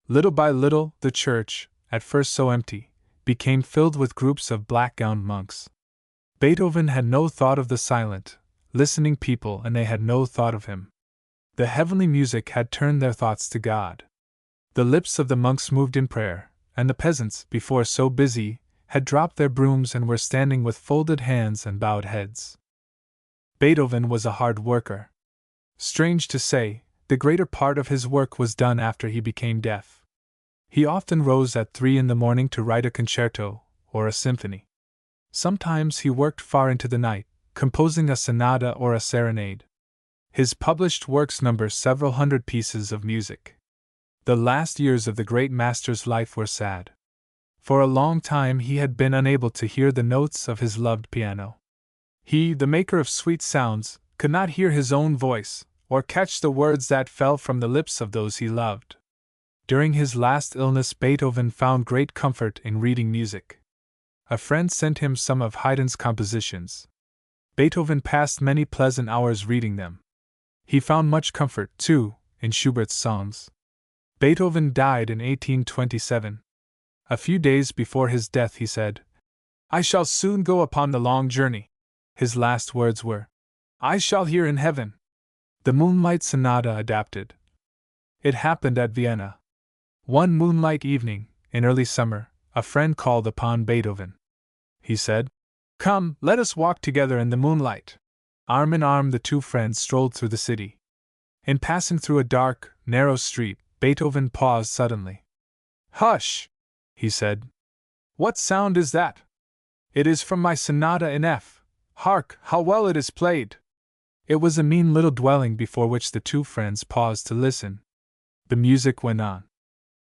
Little by little, the church, at first so empty, became filled with groups of black-gowned monks. Beethoven had no thought of the silent, listening people, and they had no thought of him. The heavenly music had turned their thoughts to God. The lips of the monks moved in prayer, and the peasants, before so busy, had dropped their brooms and were standing with folded hands and bowed heads. Beethoven was a hard worker. Strange to say, the greater part of his work was done after he became deaf. He often rose at 3 in the morning to write a concerto or a symphony. Sometimes he worked far into the night, composing a sonata or a serenade. His published works number several hundred pieces of music. The last years of the great master's life were sad. For a long time he had been unable to hear the notes of his loved piano. He, the maker of sweet sounds, could not hear his own voice, or catch the words that fell from the lips of those he loved. During his last illness, Beethoven found great comfort in reading music. A friend sent him some of Haydn's compositions. Beethoven passed many pleasant hours reading them. He found much comfort, too, in Schubert's songs. Beethoven died in 1827. A few days before his death he said, "I shall soon go upon the long journey." His last words were, "I shall hear in heaven." The Moonlight Sonata adapted. It happened at Vienna. One moonlight evening, in early summer, a friend called upon Beethoven. He said, "Come, let us walk together in the moonlight." Arm in arm the two friends strolled through the city. In passing through a dark, narrow street, Beethoven paused suddenly. "Hush!" he said. "What sound is that?" "It is from my sonata in F. Hark, how well it is played!" It was a mean little dwelling before which the two friends paused to listen. The music went on.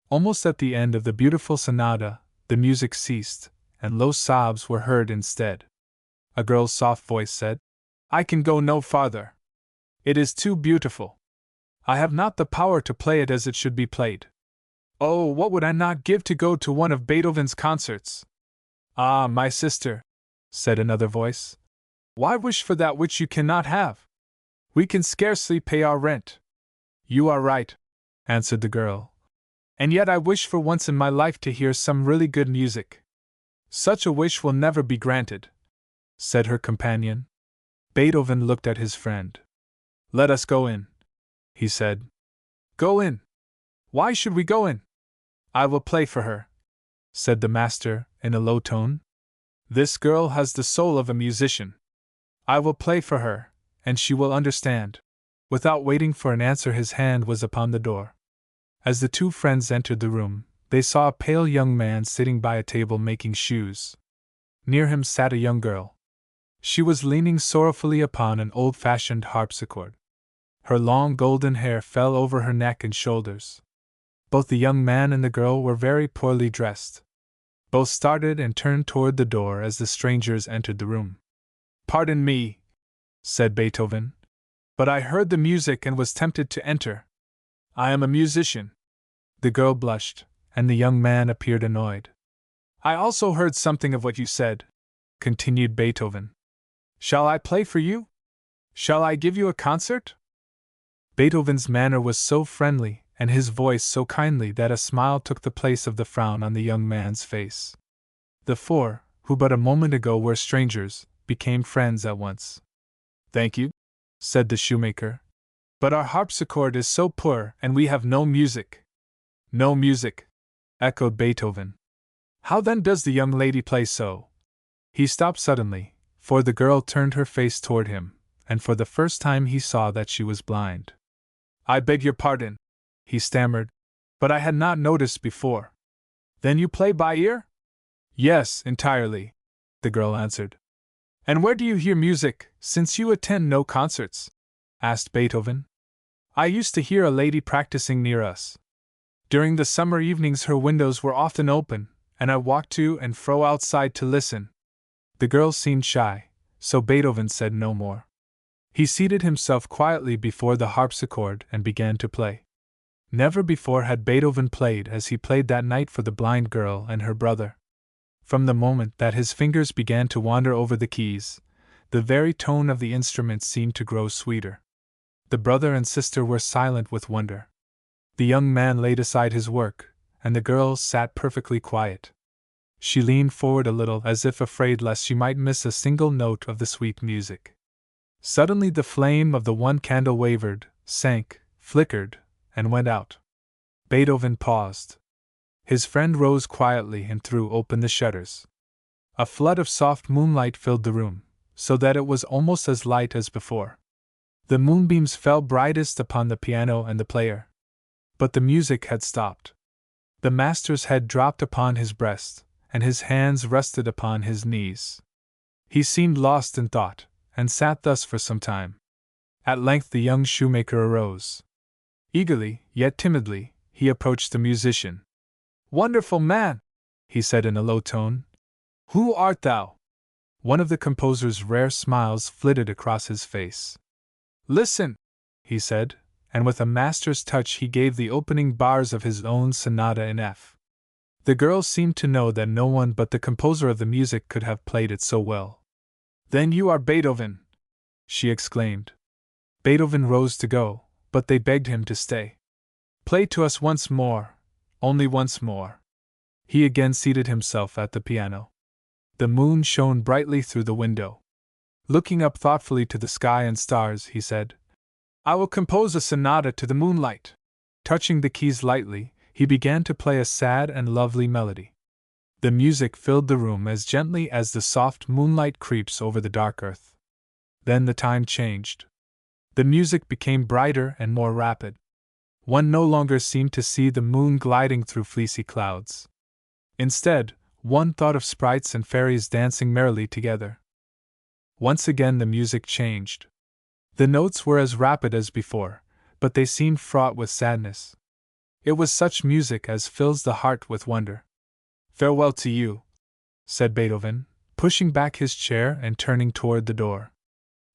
Almost at the end of the beautiful sonata, the music ceased, and low sobs were heard instead. A girl's soft voice said, "I can go no farther. It is too beautiful. I have not the power to play it as it should be played. Oh, what would I not give to go to one of Beethoven's concerts!" "Ah, my sister," said another voice, "why wish for that which you cannot have? We can scarcely pay our rent." "You are right," answered the girl. "And yet I wish for once in my life to hear some really good music." "Such a wish will never be granted," said her companion. Beethoven looked at his friend. "Let us go in," he said. "Go in? Why should we go in?" "I will play for her," said the master, in a low tone. "This girl has the soul of a musician. I will play for her, and she will understand." Without waiting for an answer, his hand was upon the door. As the two friends entered the room, they saw a pale young man sitting by a table making shoes. Near him sat a young girl. She was leaning sorrowfully upon an old-fashioned harpsichord. Her long golden hair fell over her neck and shoulders. Both the young man and the girl were very poorly dressed. Both started and turned toward the door as the strangers entered the room. "Pardon me," said Beethoven, "but I heard the music and was tempted to enter. I am a musician." The girl blushed, and the young man appeared annoyed. "I also heard something of what you said," continued Beethoven. "Shall I play for you? Shall I give you a concert?" Beethoven's manner was so friendly, and his voice so kindly, that a smile took the place of the frown on the young man's face. The four, who but a moment ago were strangers, became friends at once. "Thank you," said the shoemaker, "but our harpsichord is so poor and we have no music." "No music," echoed Beethoven. "How then does the young lady play so?" He stopped suddenly, for the girl turned her face toward him, and for the first time he saw that she was blind. "I beg your pardon," he stammered, "but I had not noticed before." "Then you play by ear?" "Yes, entirely," the girl answered. "And where do you hear music, since you attend no concerts?" asked Beethoven. "I used to hear a lady practicing near us. During the summer evenings her windows were often open, and I walked to and fro outside to listen." The girl seemed shy, so Beethoven said no more. He seated himself quietly before the harpsichord and began to play. Never before had Beethoven played as he played that night for the blind girl and her brother. From the moment that his fingers began to wander over the keys, The very tone of the instrument seemed to grow sweeter. The brother and sister were silent with wonder. The young man laid aside his work, and the girl sat perfectly quiet. She leaned forward a little as if afraid lest she might miss a single note of the sweet music. Suddenly the flame of the one candle wavered, sank, flickered, and went out. Beethoven paused. His friend rose quietly and threw open the shutters. A flood of soft moonlight filled the room, so that it was almost as light as before. The moonbeams fell brightest upon the piano and the player. But the music had stopped. The master's head dropped upon his breast, and his hands rested upon his knees. He seemed lost in thought, and sat thus for some time. At length the young shoemaker arose. Eagerly, yet timidly, he approached the musician. "Wonderful man!" he said in a low tone. "Who art thou?" One of the composer's rare smiles flitted across his face. "Listen," he said, and with a master's touch he gave the opening bars of his own sonata in F. The girl seemed to know that no one but the composer of the music could have played it so well. "Then you are Beethoven!" she exclaimed. Beethoven rose to go, but they begged him to stay. "Play to us once more, only once more." He again seated himself at the piano. The moon shone brightly through the window. Looking up thoughtfully to the sky and stars, he said, "I will compose a sonata to the moonlight." Touching the keys lightly, he began to play a sad and lovely melody. The music filled the room as gently as the soft moonlight creeps over the dark earth. Then the time changed. The music became brighter and more rapid. One no longer seemed to see the moon gliding through fleecy clouds. Instead, one thought of sprites and fairies dancing merrily together. Once again the music changed. The notes were as rapid as before, but they seemed fraught with sadness. It was such music as fills the heart with wonder. "Farewell to you," said Beethoven, pushing back his chair and turning toward the door.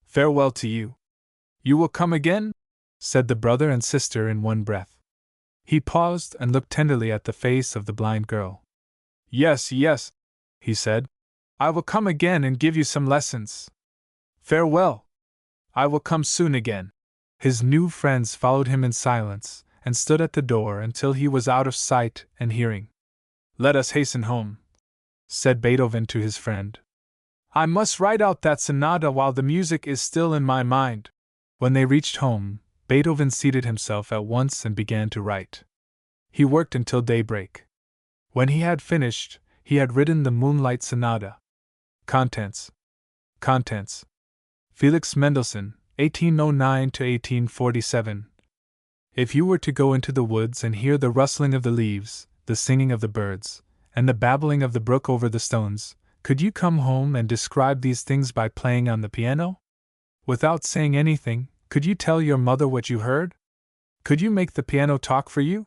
"Farewell to you." "You will come again?" said the brother and sister in one breath. He paused and looked tenderly at the face of the blind girl. "Yes, yes," he said. "I will come again and give you some lessons. Farewell. I will come soon again." His new friends followed him in silence, and stood at the door until he was out of sight and hearing. "Let us hasten home," said Beethoven to his friend. "I must write out that sonata while the music is still in my mind." When they reached home, Beethoven seated himself at once and began to write. He worked until daybreak. When he had finished, he had written the Moonlight Sonata. Contents. Felix Mendelssohn, 1809 to 1847. If you were to go into the woods and hear the rustling of the leaves, the singing of the birds, and the babbling of the brook over the stones, could you come home and describe these things by playing on the piano? Without saying anything, could you tell your mother what you heard? Could you make the piano talk for you?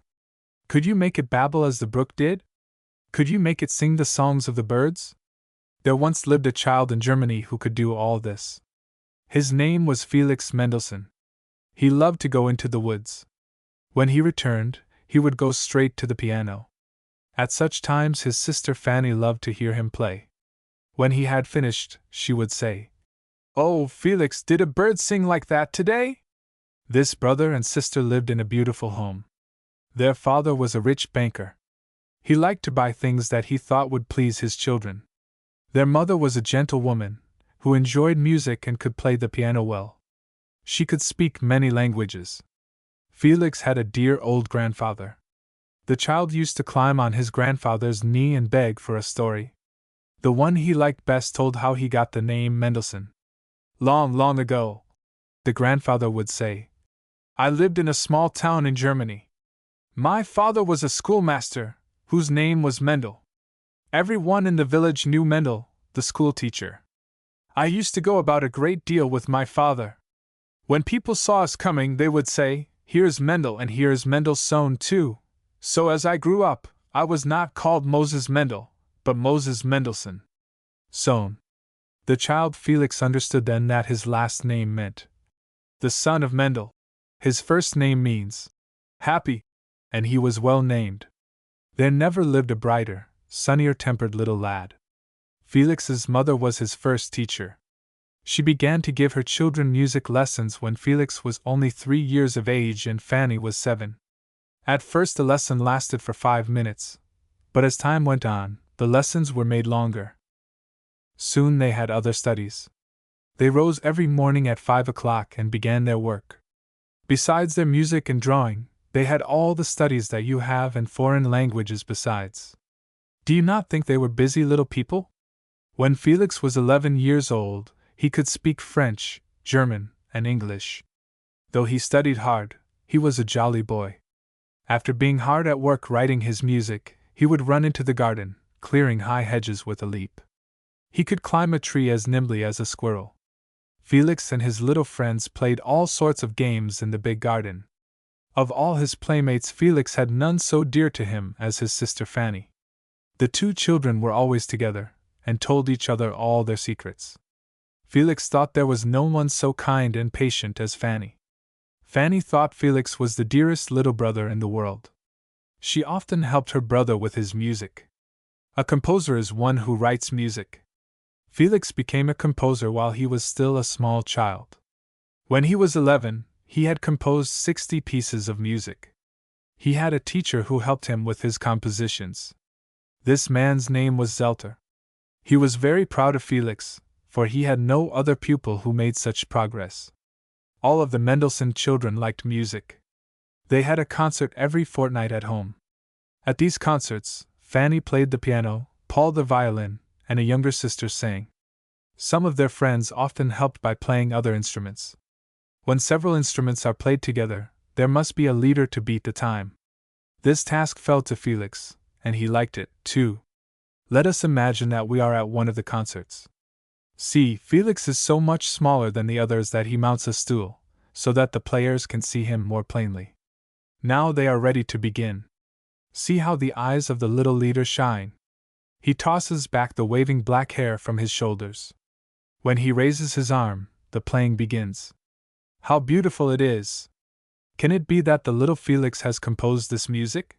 Could you make it babble as the brook did? Could you make it sing the songs of the birds? There once lived a child in Germany who could do all this. His name was Felix Mendelssohn. He loved to go into the woods. When he returned, he would go straight to the piano. At such times his sister Fanny loved to hear him play. When he had finished, she would say, "Oh, Felix, did a bird sing like that today?" This brother and sister lived in a beautiful home. Their father was a rich banker. He liked to buy things that he thought would please his children. Their mother was a gentle woman, who enjoyed music and could play the piano well. She could speak many languages. Felix had a dear old grandfather. The child used to climb on his grandfather's knee and beg for a story. The one he liked best told how he got the name Mendelssohn. "Long, long ago," the grandfather would say, "I lived in a small town in Germany. My father was a schoolmaster, whose name was Mendel. Everyone in the village knew Mendel, the schoolteacher. I used to go about a great deal with my father. When people saw us coming, they would say, 'Here's Mendel, and here's Mendel's son too.' So as I grew up, I was not called Moses Mendel, but Moses Mendelssohn. Son." The child Felix understood then that his last name meant the son of Mendel. His first name means happy, and he was well named. There never lived a brighter, sunnier-tempered little lad. Felix's mother was his first teacher. She began to give her children music lessons when Felix was only 3 years of age and Fanny was 7. At first the lesson lasted for 5 minutes, but as time went on, the lessons were made longer. Soon they had other studies. They rose every morning at 5 o'clock and began their work. Besides their music and drawing, they had all the studies that you have and foreign languages besides. Do you not think they were busy little people? When Felix was 11 years old, he could speak French, German, and English. Though he studied hard, he was a jolly boy. After being hard at work writing his music, he would run into the garden, clearing high hedges with a leap. He could climb a tree as nimbly as a squirrel. Felix and his little friends played all sorts of games in the big garden. Of all his playmates, Felix had none so dear to him as his sister Fanny. The two children were always together, and told each other all their secrets. Felix thought there was no one so kind and patient as Fanny. Fanny thought Felix was the dearest little brother in the world. She often helped her brother with his music. A composer is one who writes music. Felix became a composer while he was still a small child. When he was 11, he had composed 60 pieces of music. He had a teacher who helped him with his compositions. This man's name was Zelter. He was very proud of Felix, for he had no other pupil who made such progress. All of the Mendelssohn children liked music. They had a concert every fortnight at home. At these concerts, Fanny played the piano, Paul the violin, and a younger sister sang. Some of their friends often helped by playing other instruments. When several instruments are played together, there must be a leader to beat the time. This task fell to Felix, and he liked it, too. Let us imagine that we are at one of the concerts. See, Felix is so much smaller than the others that he mounts a stool, so that the players can see him more plainly. Now they are ready to begin. See how the eyes of the little leader shine. He tosses back the waving black hair from his shoulders. When he raises his arm, the playing begins. How beautiful it is! Can it be that the little Felix has composed this music?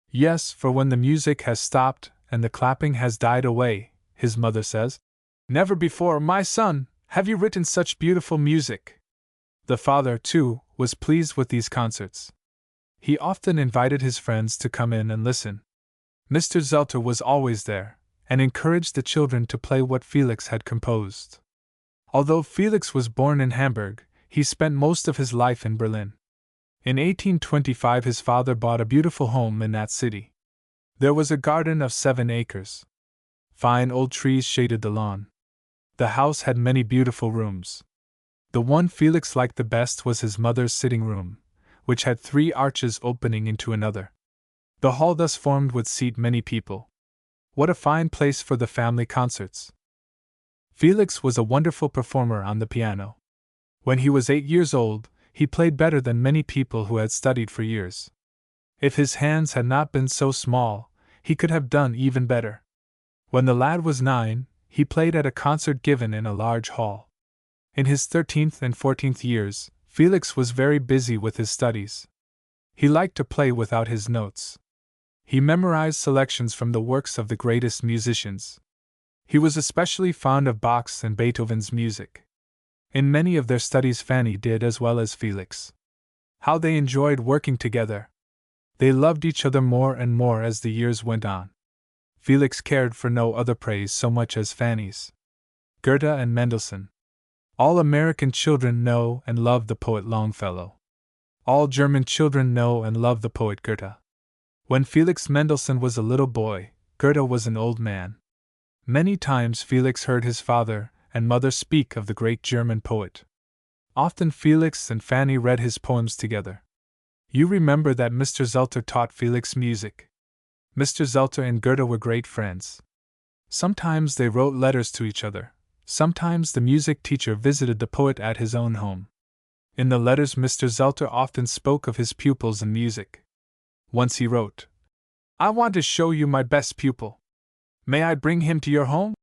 Yes, for when the music has stopped and the clapping has died away, his mother says, "Never before, my son, have you written such beautiful music." The father, too, was pleased with these concerts. He often invited his friends to come in and listen. Mr. Zelter was always there, and encouraged the children to play what Felix had composed. Although Felix was born in Hamburg, he spent most of his life in Berlin. In 1825 his father bought a beautiful home in that city. There was a garden of 7 acres. Fine old trees shaded the lawn. The house had many beautiful rooms. The one Felix liked the best was his mother's sitting room, which had 3 arches opening into another. The hall thus formed would seat many people. What a fine place for the family concerts! Felix was a wonderful performer on the piano. When he was 8 years old, he played better than many people who had studied for years. If his hands had not been so small, he could have done even better. When the lad was 9, he played at a concert given in a large hall. In his 13th and 14th years, Felix was very busy with his studies. He liked to play without his notes. He memorized selections from the works of the greatest musicians. He was especially fond of Bach's and Beethoven's music. In many of their studies Fanny did as well as Felix. How they enjoyed working together! They loved each other more and more as the years went on. Felix cared for no other praise so much as Fanny's. Goethe and Mendelssohn. All American children know and love the poet Longfellow. All German children know and love the poet Goethe. When Felix Mendelssohn was a little boy, Goethe was an old man. Many times Felix heard his father and mother speak of the great German poet. Often Felix and Fanny read his poems together. You remember that Mr. Zelter taught Felix music. Mr. Zelter and Goethe were great friends. Sometimes they wrote letters to each other. Sometimes the music teacher visited the poet at his own home. In the letters Mr. Zelter often spoke of his pupils in music. Once he wrote, "I want to show you my best pupil. May I bring him to your home?"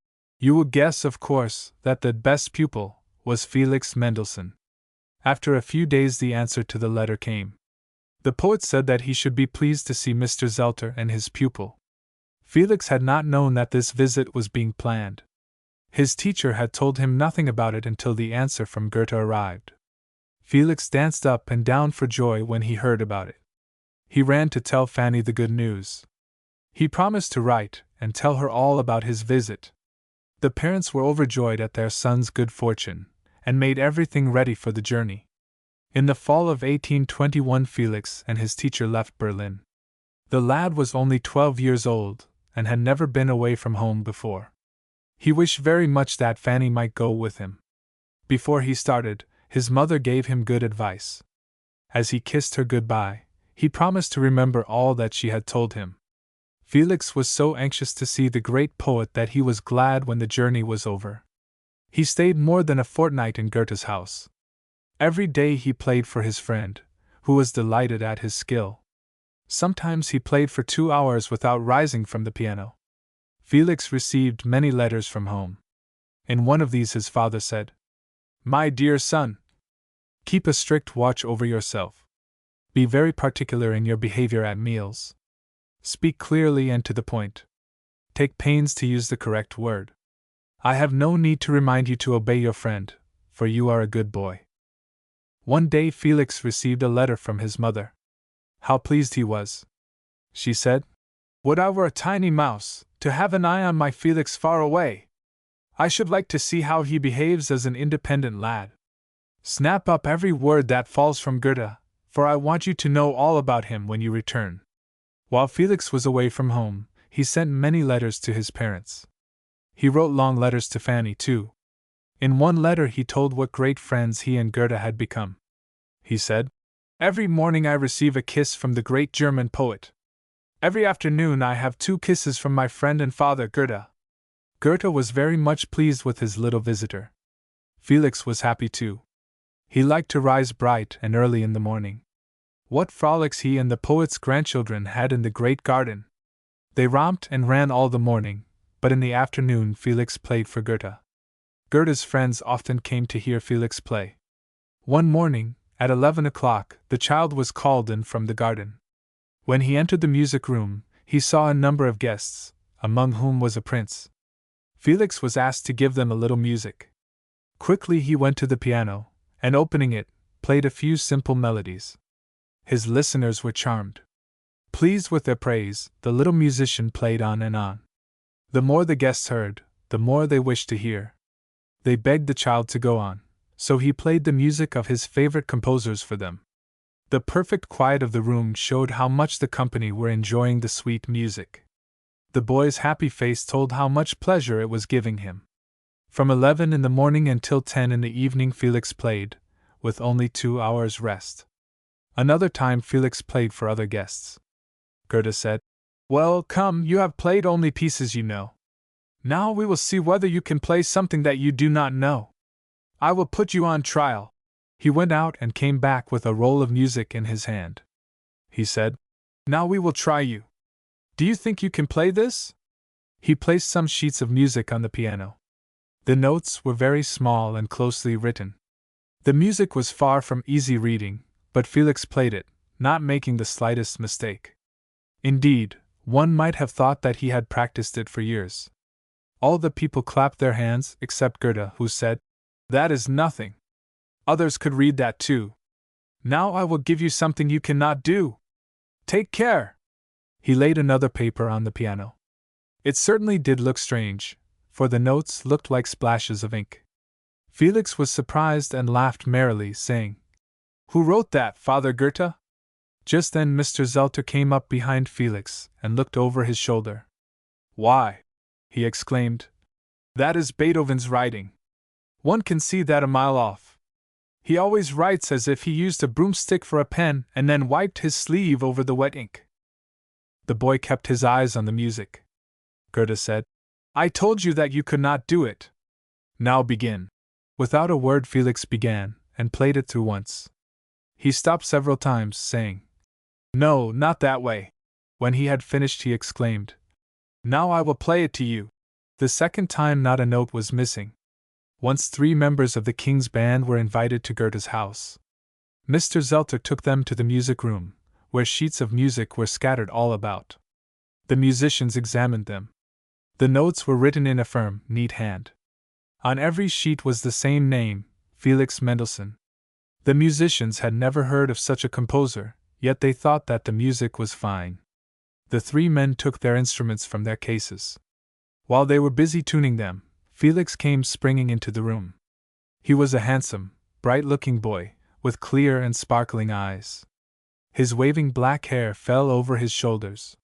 You will guess, of course, that the best pupil was Felix Mendelssohn. After a few days the answer to the letter came. The poet said that he should be pleased to see Mr. Zelter and his pupil. Felix had not known that this visit was being planned. His teacher had told him nothing about it until the answer from Goethe arrived. Felix danced up and down for joy when he heard about it. He ran to tell Fanny the good news. He promised to write and tell her all about his visit. The parents were overjoyed at their son's good fortune, and made everything ready for the journey. In the fall of 1821, Felix and his teacher left Berlin. The lad was only 12 years old, and had never been away from home before. He wished very much that Fanny might go with him. Before he started, his mother gave him good advice. As he kissed her goodbye, he promised to remember all that she had told him. Felix was so anxious to see the great poet that he was glad when the journey was over. He stayed more than a fortnight in Goethe's house. Every day he played for his friend, who was delighted at his skill. Sometimes he played for 2 hours without rising from the piano. Felix received many letters from home. In one of these his father said, "My dear son, keep a strict watch over yourself. Be very particular in your behavior at meals. Speak clearly and to the point. Take pains to use the correct word. I have no need to remind you to obey your friend, for you are a good boy." One day Felix received a letter from his mother. How pleased he was. She said, "Would I were a tiny mouse, to have an eye on my Felix far away! I should like to see how he behaves as an independent lad. Snap up every word that falls from Goethe, for I want you to know all about him when you return." While Felix was away from home, he sent many letters to his parents. He wrote long letters to Fanny, too. In one letter he told what great friends he and Goethe had become. He said, "Every morning I receive a kiss from the great German poet. Every afternoon I have 2 kisses from my friend and father Goethe." Goethe was very much pleased with his little visitor. Felix was happy too. He liked to rise bright and early in the morning. What frolics he and the poet's grandchildren had in the great garden! They romped and ran all the morning, but in the afternoon Felix played for Goethe. Goethe's friends often came to hear Felix play. One morning, at 11 o'clock, the child was called in from the garden. When he entered the music room, he saw a number of guests, among whom was a prince. Felix was asked to give them a little music. Quickly he went to the piano, and opening it, played a few simple melodies. His listeners were charmed. Pleased with their praise, the little musician played on and on. The more the guests heard, the more they wished to hear. They begged the child to go on, so he played the music of his favorite composers for them. The perfect quiet of the room showed how much the company were enjoying the sweet music. The boy's happy face told how much pleasure it was giving him. From 11 in the morning until 10 in the evening Felix played, with only 2 hours' rest. Another time Felix played for other guests. Goethe said, "Well, come, you have played only pieces you know. Now we will see whether you can play something that you do not know. I will put you on trial." He went out and came back with a roll of music in his hand. He said, "Now we will try you. Do you think you can play this?" He placed some sheets of music on the piano. The notes were very small and closely written. The music was far from easy reading, but Felix played it, not making the slightest mistake. Indeed, one might have thought that he had practiced it for years. All the people clapped their hands except Goethe, who said, "That is nothing. Others could read that too. Now I will give you something you cannot do. Take care." He laid another paper on the piano. It certainly did look strange, for the notes looked like splashes of ink. Felix was surprised and laughed merrily, saying, "Who wrote that, Father Goethe?" Just then Mr. Zelter came up behind Felix and looked over his shoulder. "Why," he exclaimed, "that is Beethoven's writing. One can see that a mile off. He always writes as if he used a broomstick for a pen and then wiped his sleeve over the wet ink." The boy kept his eyes on the music. Goethe said, "I told you that you could not do it. Now begin." Without a word Felix began, and played it through once. He stopped several times, saying, "No, not that way." When he had finished he exclaimed, "Now I will play it to you." The second time not a note was missing. Once 3 members of the king's band were invited to Goethe's house. Mr. Zelter took them to the music room, where sheets of music were scattered all about. The musicians examined them. The notes were written in a firm, neat hand. On every sheet was the same name, Felix Mendelssohn. The musicians had never heard of such a composer, yet they thought that the music was fine. The three men took their instruments from their cases. While they were busy tuning them, Felix came springing into the room. He was a handsome, bright-looking boy, with clear and sparkling eyes. His waving black hair fell over his shoulders.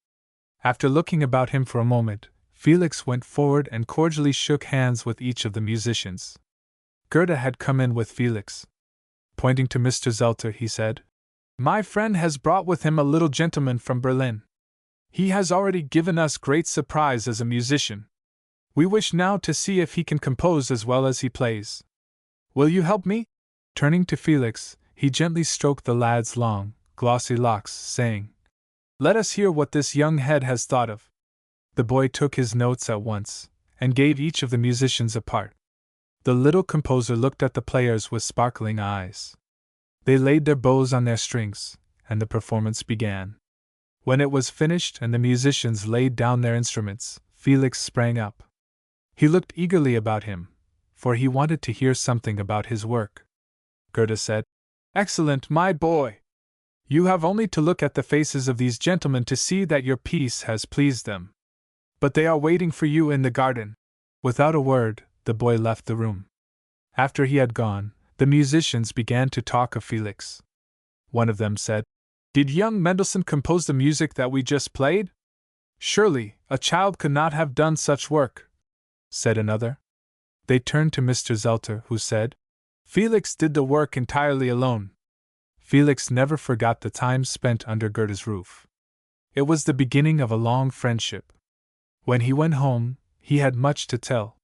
After looking about him for a moment, Felix went forward and cordially shook hands with each of the musicians. Goethe had come in with Felix. Pointing to Mr. Zelter, he said, "My friend has brought with him a little gentleman from Berlin. He has already given us great surprise as a musician. We wish now to see if he can compose as well as he plays. Will you help me?" Turning to Felix, he gently stroked the lad's long, glossy locks, saying, "Let us hear what this young head has thought of." The boy took his notes at once, and gave each of the musicians a part. The little composer looked at the players with sparkling eyes. They laid their bows on their strings, and the performance began. When it was finished and the musicians laid down their instruments, Felix sprang up. He looked eagerly about him, for he wanted to hear something about his work. Goethe said, "Excellent, my boy! You have only to look at the faces of these gentlemen to see that your piece has pleased them. But they are waiting for you in the garden." Without a word, the boy left the room. After he had gone, the musicians began to talk of Felix. One of them said, "Did young Mendelssohn compose the music that we just played?" "Surely, a child could not have done such work," said another. They turned to Mr. Zelter, who said, "Felix did the work entirely alone." Felix never forgot the time spent under Goethe's roof. It was the beginning of a long friendship. When he went home, he had much to tell.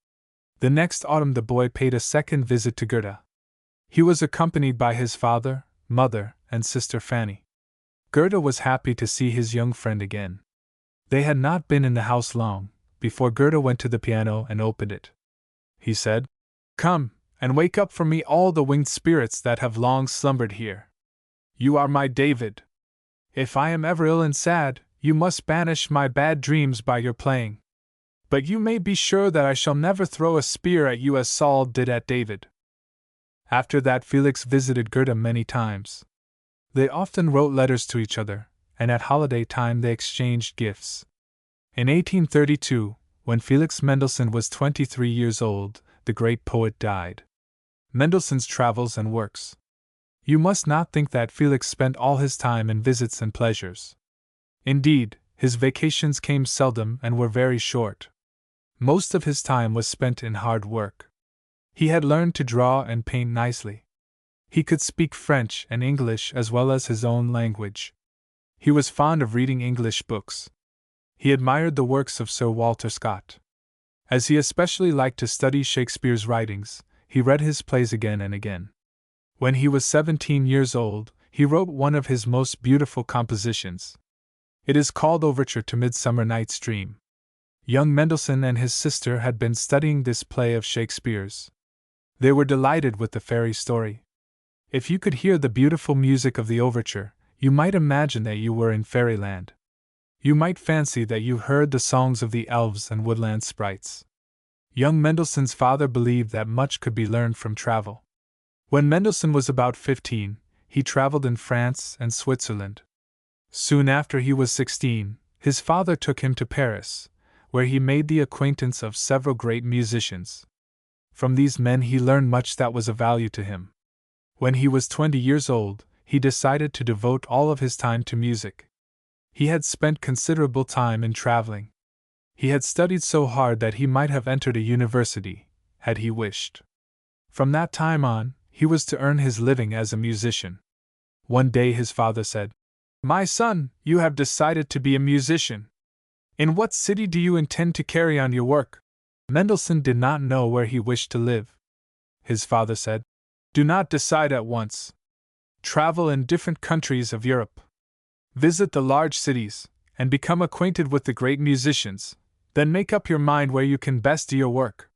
The next autumn the boy paid a second visit to Goethe. He was accompanied by his father, mother, and sister Fanny. Goethe was happy to see his young friend again. They had not been in the house long, before Goethe went to the piano and opened it. He said, "Come, and wake up for me all the winged spirits that have long slumbered here. You are my David. If I am ever ill and sad, you must banish my bad dreams by your playing. But you may be sure that I shall never throw a spear at you as Saul did at David." After that, Felix visited Goethe many times. They often wrote letters to each other, and at holiday time they exchanged gifts. In 1832, when Felix Mendelssohn was 23 years old, the great poet died. Mendelssohn's Travels and Works. You must not think that Felix spent all his time in visits and pleasures. Indeed, his vacations came seldom and were very short. Most of his time was spent in hard work. He had learned to draw and paint nicely. He could speak French and English as well as his own language. He was fond of reading English books. He admired the works of Sir Walter Scott. As he especially liked to study Shakespeare's writings, he read his plays again and again. When he was 17 years old, he wrote one of his most beautiful compositions. It is called Overture to Midsummer Night's Dream. Young Mendelssohn and his sister had been studying this play of Shakespeare's. They were delighted with the fairy story. If you could hear the beautiful music of the overture, you might imagine that you were in fairyland. You might fancy that you heard the songs of the elves and woodland sprites. Young Mendelssohn's father believed that much could be learned from travel. When Mendelssohn was about 15, he traveled in France and Switzerland. Soon after he was 16, his father took him to Paris, where he made the acquaintance of several great musicians. From these men he learned much that was of value to him. When he was 20 years old, he decided to devote all of his time to music. He had spent considerable time in traveling. He had studied so hard that he might have entered a university, had he wished. From that time on, he was to earn his living as a musician. One day his father said, "My son, you have decided to be a musician. In what city do you intend to carry on your work?" Mendelssohn did not know where he wished to live. His father said, "Do not decide at once. Travel in different countries of Europe. Visit the large cities, and become acquainted with the great musicians, then make up your mind where you can best do your work."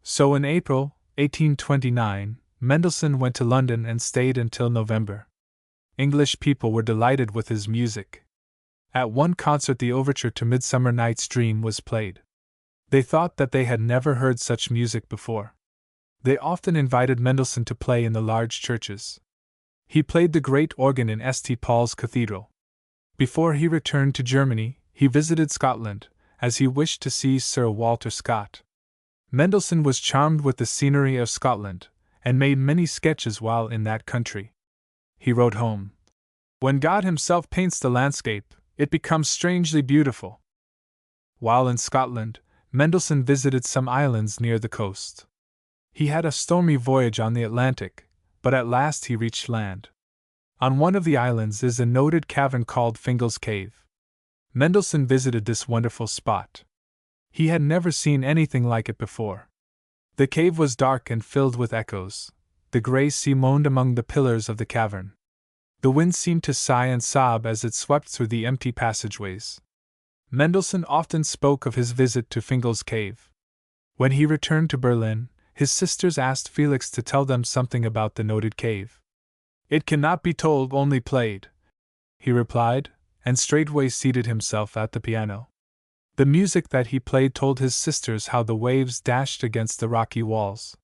So in April, 1829, Mendelssohn went to London and stayed until November. English people were delighted with his music. At one concert the overture to Midsummer Night's Dream was played. They thought that they had never heard such music before. They often invited Mendelssohn to play in the large churches. He played the great organ in St. Paul's Cathedral. Before he returned to Germany, he visited Scotland, as he wished to see Sir Walter Scott. Mendelssohn was charmed with the scenery of Scotland, and made many sketches while in that country. He wrote home, "When God himself paints the landscape, it becomes strangely beautiful." While in Scotland, Mendelssohn visited some islands near the coast. He had a stormy voyage on the Atlantic, but at last he reached land. On one of the islands is a noted cavern called Fingal's Cave. Mendelssohn visited this wonderful spot. He had never seen anything like it before. The cave was dark and filled with echoes. The grey sea moaned among the pillars of the cavern. The wind seemed to sigh and sob as it swept through the empty passageways. Mendelssohn often spoke of his visit to Fingal's Cave. When he returned to Berlin, his sisters asked Felix to tell them something about the noted cave. "It cannot be told, only played," he replied, and straightway seated himself at the piano. The music that he played told his sisters how the waves dashed against the rocky walls.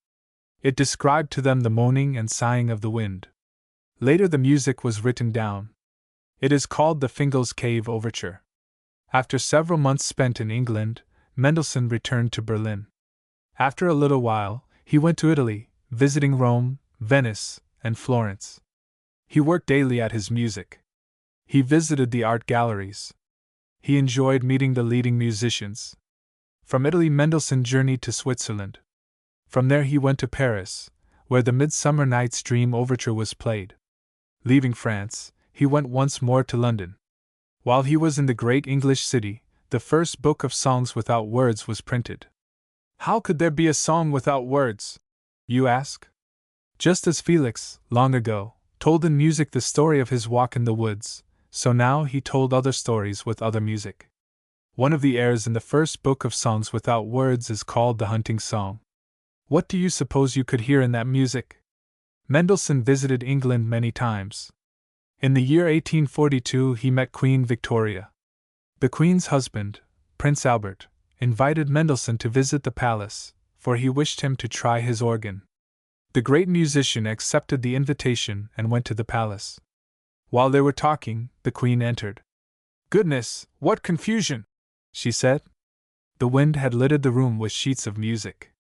It described to them the moaning and sighing of the wind. Later the music was written down. It is called the Fingal's Cave Overture. After several months spent in England, Mendelssohn returned to Berlin. After a little while, he went to Italy, visiting Rome, Venice, and Florence. He worked daily at his music. He visited the art galleries. He enjoyed meeting the leading musicians. From Italy, Mendelssohn journeyed to Switzerland. From there he went to Paris, where the Midsummer Night's Dream Overture was played. Leaving France, he went once more to London. While he was in the great English city, the first book of songs without words was printed. How could there be a song without words, you ask? Just as Felix, long ago, told in music the story of his walk in the woods, so now he told other stories with other music. One of the airs in the first book of songs without words is called the Hunting Song. What do you suppose you could hear in that music? Mendelssohn visited England many times. In the year 1842 he met Queen Victoria. The Queen's husband, Prince Albert, invited Mendelssohn to visit the palace, for he wished him to try his organ. The great musician accepted the invitation and went to the palace. While they were talking, the Queen entered. "Goodness, what confusion!" she said. The wind had littered the room with sheets of music.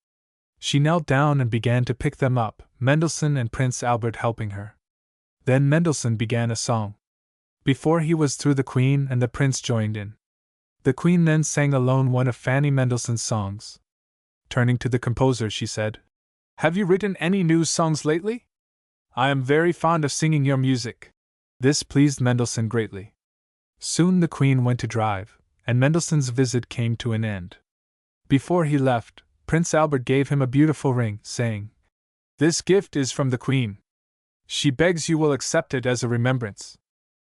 She knelt down and began to pick them up, Mendelssohn and Prince Albert helping her. Then Mendelssohn began a song. Before he was through, the Queen and the Prince joined in. The Queen then sang alone one of Fanny Mendelssohn's songs. Turning to the composer, she said, "Have you written any new songs lately? I am very fond of singing your music." This pleased Mendelssohn greatly. Soon the Queen went to drive, and Mendelssohn's visit came to an end. Before he left, Prince Albert gave him a beautiful ring, saying, "This gift is from the Queen. She begs you will accept it as a remembrance."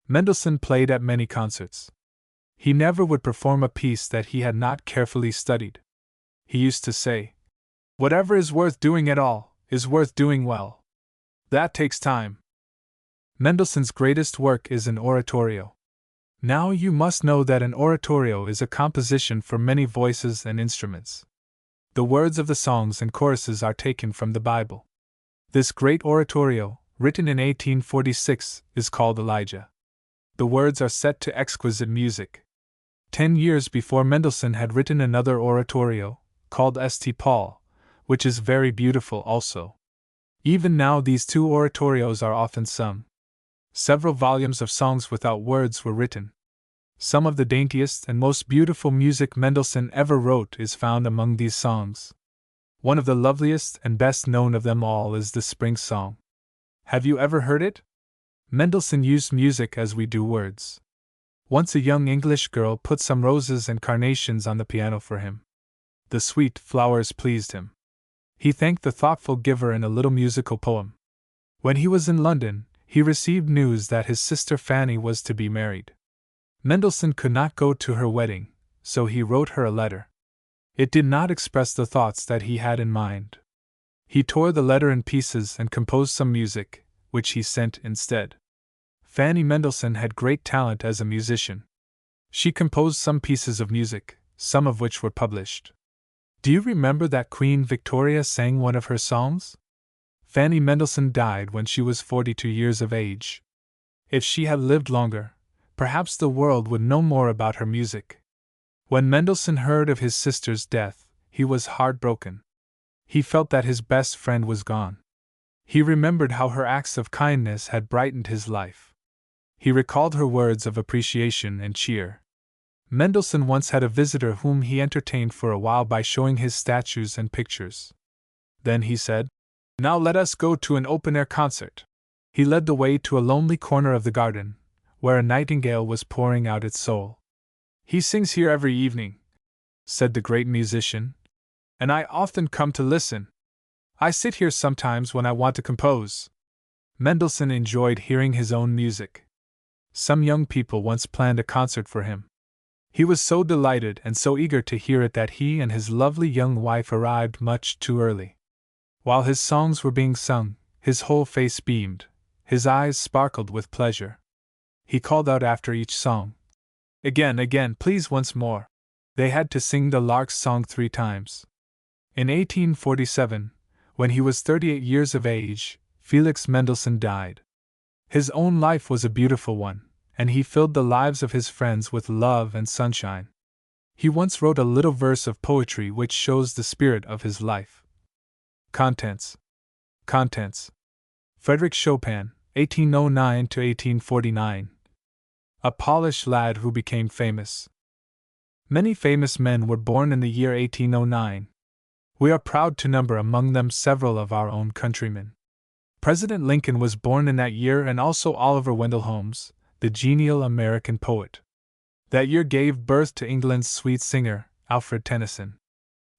Mendelssohn played at many concerts. He never would perform a piece that he had not carefully studied. He used to say, "Whatever is worth doing at all, is worth doing well. That takes time." Mendelssohn's greatest work is an oratorio. Now you must know that an oratorio is a composition for many voices and instruments. The words of the songs and choruses are taken from the Bible. This great oratorio, written in 1846, is called Elijah. The words are set to exquisite music. 10 years before, Mendelssohn had written another oratorio, called St. Paul, which is very beautiful also. Even now these two oratorios are often sung. Several volumes of songs without words were written. Some of the daintiest and most beautiful music Mendelssohn ever wrote is found among these songs. One of the loveliest and best known of them all is the Spring Song. Have you ever heard it? Mendelssohn used music as we do words. Once a young English girl put some roses and carnations on the piano for him. The sweet flowers pleased him. He thanked the thoughtful giver in a little musical poem. When he was in London, he received news that his sister Fanny was to be married. Mendelssohn could not go to her wedding, so he wrote her a letter. It did not express the thoughts that he had in mind. He tore the letter in pieces and composed some music, which he sent instead. Fanny Mendelssohn had great talent as a musician. She composed some pieces of music, some of which were published. Do you remember that Queen Victoria sang one of her songs? Fanny Mendelssohn died when she was 42 years of age. If she had lived longer, perhaps the world would know more about her music. When Mendelssohn heard of his sister's death, he was heartbroken. He felt that his best friend was gone. He remembered how her acts of kindness had brightened his life. He recalled her words of appreciation and cheer. Mendelssohn once had a visitor whom he entertained for a while by showing his statues and pictures. Then he said, "Now let us go to an open-air concert." He led the way to a lonely corner of the garden, where a nightingale was pouring out its soul. "He sings here every evening," said the great musician, "and I often come to listen. I sit here sometimes when I want to compose." Mendelssohn enjoyed hearing his own music. Some young people once planned a concert for him. He was so delighted and so eager to hear it that he and his lovely young wife arrived much too early. While his songs were being sung, his whole face beamed, his eyes sparkled with pleasure. He called out after each song, "Again, again, please, once more." They had to sing the Lark's Song 3 times. In 1847, when he was 38 years of age, Felix Mendelssohn died. His own life was a beautiful one, and he filled the lives of his friends with love and sunshine. He once wrote a little verse of poetry which shows the spirit of his life. Contents. Frédéric Chopin, 1809 to 1849. A Polish lad who became famous. Many famous men were born in the year 1809. We are proud to number among them several of our own countrymen. President Lincoln was born in that year, and also Oliver Wendell Holmes, the genial American poet. That year gave birth to England's sweet singer, Alfred Tennyson.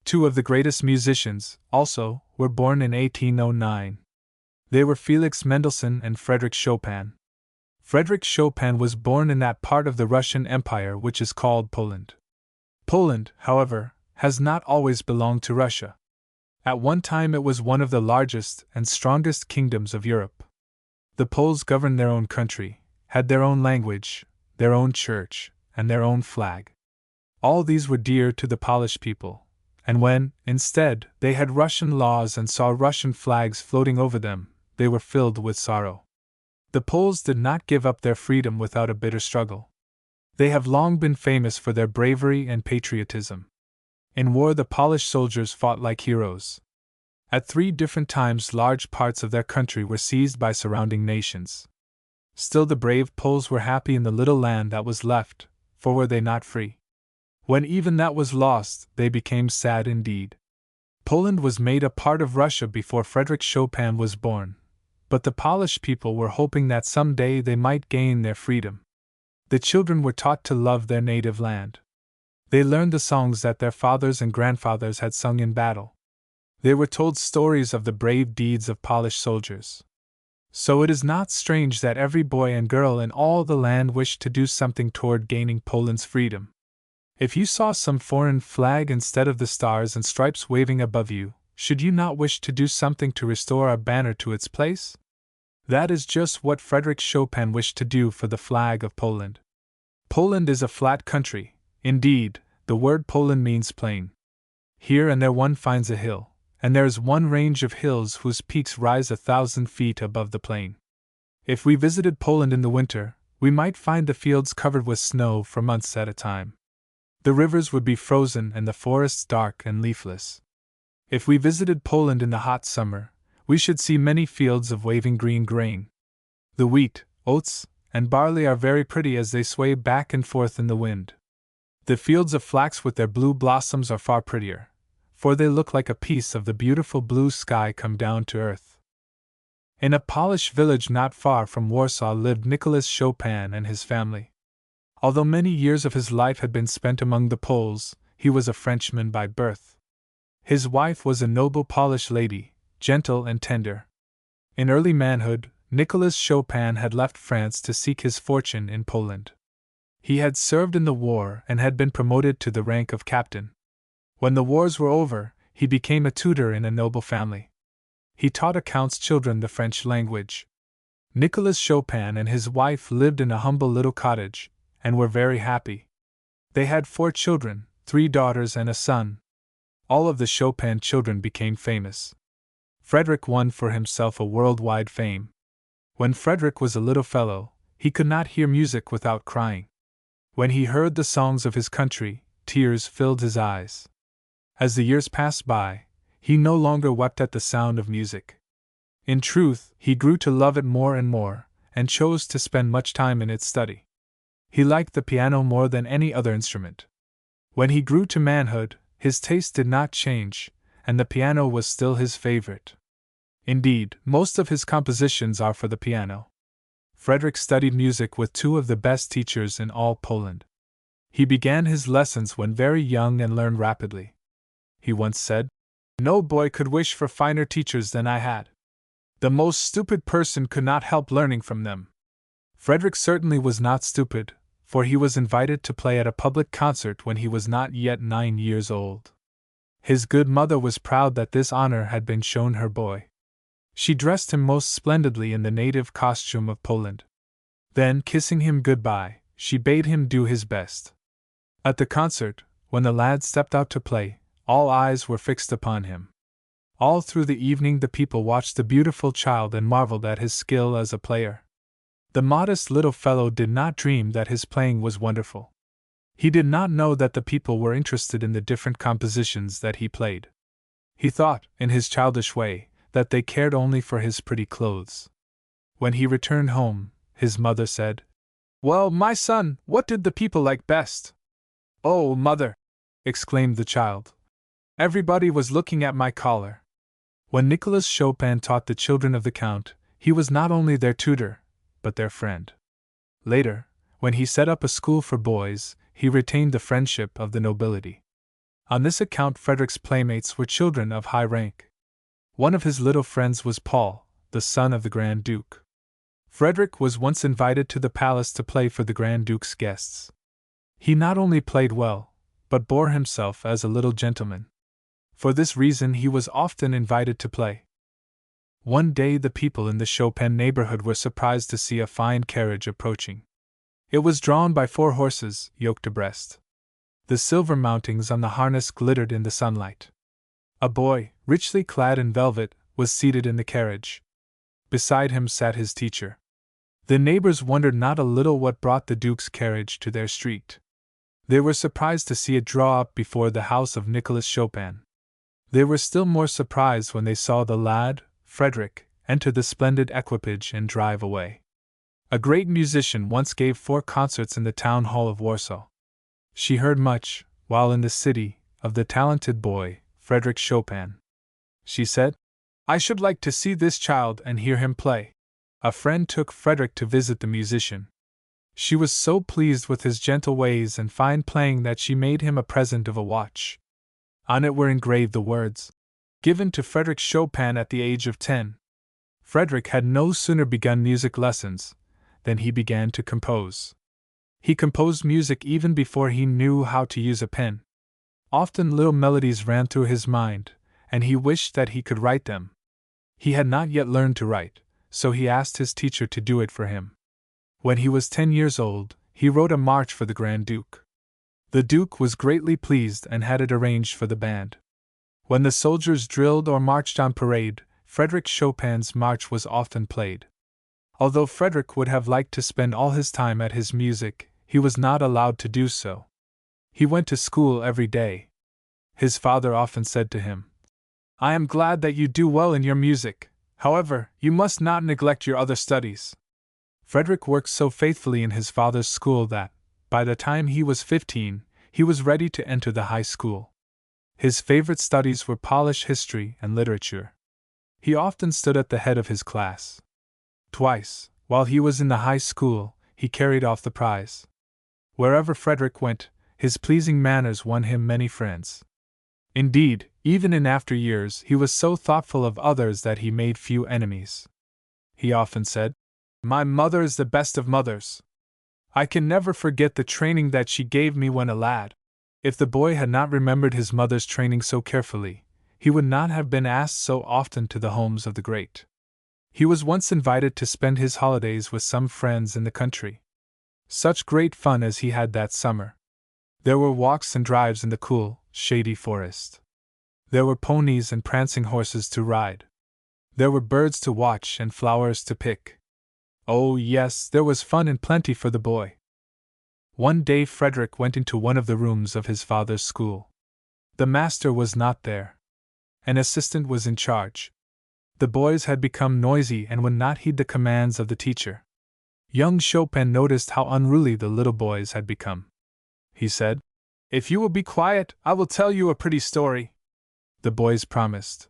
Two of the greatest musicians, also, were born in 1809. They were Felix Mendelssohn and Frédéric Chopin. Frédéric Chopin was born in that part of the Russian Empire which is called Poland. Poland, however, has not always belonged to Russia. At one time it was one of the largest and strongest kingdoms of Europe. The Poles governed their own country, had their own language, their own church, and their own flag. All these were dear to the Polish people, and when, instead, they had Russian laws and saw Russian flags floating over them, they were filled with sorrow. The Poles did not give up their freedom without a bitter struggle. They have long been famous for their bravery and patriotism. In war, the Polish soldiers fought like heroes. At 3 different times, large parts of their country were seized by surrounding nations. Still, the brave Poles were happy in the little land that was left, for were they not free? When even that was lost, they became sad indeed. Poland was made a part of Russia before Frédéric Chopin was born, but the Polish people were hoping that some day they might gain their freedom. The children were taught to love their native land. They learned the songs that their fathers and grandfathers had sung in battle. They were told stories of the brave deeds of Polish soldiers. So it is not strange that every boy and girl in all the land wished to do something toward gaining Poland's freedom. If you saw some foreign flag instead of the stars and stripes waving above you, should you not wish to do something to restore our banner to its place? That is just what Frédéric Chopin wished to do for the flag of Poland. Poland is a flat country. Indeed, the word Poland means plain. Here and there one finds a hill, and there is one range of hills whose peaks rise 1,000 feet above the plain. If we visited Poland in the winter, we might find the fields covered with snow for months at a time. The rivers would be frozen and the forests dark and leafless. If we visited Poland in the hot summer, we should see many fields of waving green grain. The wheat, oats, and barley are very pretty as they sway back and forth in the wind. The fields of flax with their blue blossoms are far prettier, for they look like a piece of the beautiful blue sky come down to earth. In a Polish village not far from Warsaw lived Nicholas Chopin and his family. Although many years of his life had been spent among the Poles, he was a Frenchman by birth. His wife was a noble Polish lady, gentle and tender. In early manhood, Nicholas Chopin had left France to seek his fortune in Poland. He had served in the war and had been promoted to the rank of captain. When the wars were over, he became a tutor in a noble family. He taught a count's children the French language. Nicholas Chopin and his wife lived in a humble little cottage, and were very happy. They had 4 children, 3 daughters and a son. All of the Chopin children became famous. Frederick won for himself a worldwide fame. When Frederick was a little fellow, he could not hear music without crying. When he heard the songs of his country, tears filled his eyes. As the years passed by, he no longer wept at the sound of music. In truth, he grew to love it more and more, and chose to spend much time in its study. He liked the piano more than any other instrument. When he grew to manhood, his taste did not change, and the piano was still his favorite. Indeed, most of his compositions are for the piano. Frederick studied music with two of the best teachers in all Poland. He began his lessons when very young and learned rapidly. He once said, "No boy could wish for finer teachers than I had. The most stupid person could not help learning from them." Frederick certainly was not stupid, for he was invited to play at a public concert when he was not yet 9 years old. His good mother was proud that this honor had been shown her boy. She dressed him most splendidly in the native costume of Poland. Then, kissing him goodbye, she bade him do his best. At the concert, when the lad stepped out to play, all eyes were fixed upon him. All through the evening the people watched the beautiful child and marveled at his skill as a player. The modest little fellow did not dream that his playing was wonderful. He did not know that the people were interested in the different compositions that he played. He thought, in his childish way, that they cared only for his pretty clothes. When he returned home, his mother said, "Well, my son, what did the people like best?" "Oh, mother!" exclaimed the child. "Everybody was looking at my collar." When Nicholas Chopin taught the children of the Count, he was not only their tutor, but their friend. Later, when he set up a school for boys, he retained the friendship of the nobility. On this account Frederick's playmates were children of high rank. One of his little friends was Paul, the son of the Grand Duke. Frederick was once invited to the palace to play for the Grand Duke's guests. He not only played well, but bore himself as a little gentleman. For this reason he was often invited to play. One day the people in the Chopin neighborhood were surprised to see a fine carriage approaching. It was drawn by 4 horses, yoked abreast. The silver mountings on the harness glittered in the sunlight. A boy, richly clad in velvet, was seated in the carriage. Beside him sat his teacher. The neighbors wondered not a little what brought the Duke's carriage to their street. They were surprised to see it draw up before the house of Nicholas Chopin. They were still more surprised when they saw the lad, Frederick, enter the splendid equipage and drive away. A great musician once gave 4 concerts in the town hall of Warsaw. She heard much, while in the city, of the talented boy, Frederick Chopin. She said, "I should like to see this child and hear him play." A friend took Frederick to visit the musician. She was so pleased with his gentle ways and fine playing that she made him a present of a watch. On it were engraved the words, "Given to Frederick Chopin at the age of 10." Frederick had no sooner begun music lessons than he began to compose. He composed music even before he knew how to use a pen. Often little melodies ran through his mind, and he wished that he could write them. He had not yet learned to write, so he asked his teacher to do it for him. When he was 10 years old, he wrote a march for the Grand Duke. The Duke was greatly pleased and had it arranged for the band. When the soldiers drilled or marched on parade, Frederick Chopin's march was often played. Although Frederick would have liked to spend all his time at his music, he was not allowed to do so. He went to school every day. His father often said to him, "I am glad that you do well in your music. However, you must not neglect your other studies." Frederick worked so faithfully in his father's school that, by the time he was 15, he was ready to enter the high school. His favorite studies were Polish history and literature. He often stood at the head of his class. Twice, while he was in the high school, he carried off the prize. Wherever Frederick went, his pleasing manners won him many friends. Indeed, even in after years, he was so thoughtful of others that he made few enemies. He often said, "My mother is the best of mothers. I can never forget the training that she gave me when a lad." If the boy had not remembered his mother's training so carefully, he would not have been asked so often to the homes of the great. He was once invited to spend his holidays with some friends in the country. Such great fun as he had that summer! There were walks and drives in the cool, shady forest. There were ponies and prancing horses to ride. There were birds to watch and flowers to pick. Oh, yes, there was fun and plenty for the boy. One day Frederick went into one of the rooms of his father's school. The master was not there. An assistant was in charge. The boys had become noisy and would not heed the commands of the teacher. Young Chopin noticed how unruly the little boys had become. He said, "If you will be quiet, I will tell you a pretty story." The boys promised.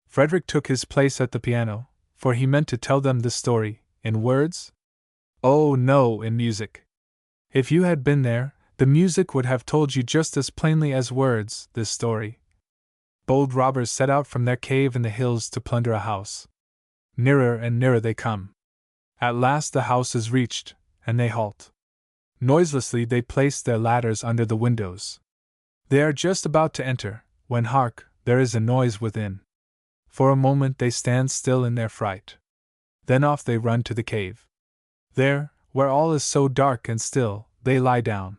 Frederick took his place at the piano, for he meant to tell them the story, in words? Oh, no, in music. If you had been there, the music would have told you just as plainly as words this story. Bold robbers set out from their cave in the hills to plunder a house. Nearer and nearer they come. At last the house is reached, and they halt. Noiselessly they place their ladders under the windows. They are just about to enter, when hark, there is a noise within. For a moment they stand still in their fright. Then off they run to the cave. There, where all is so dark and still, they lie down.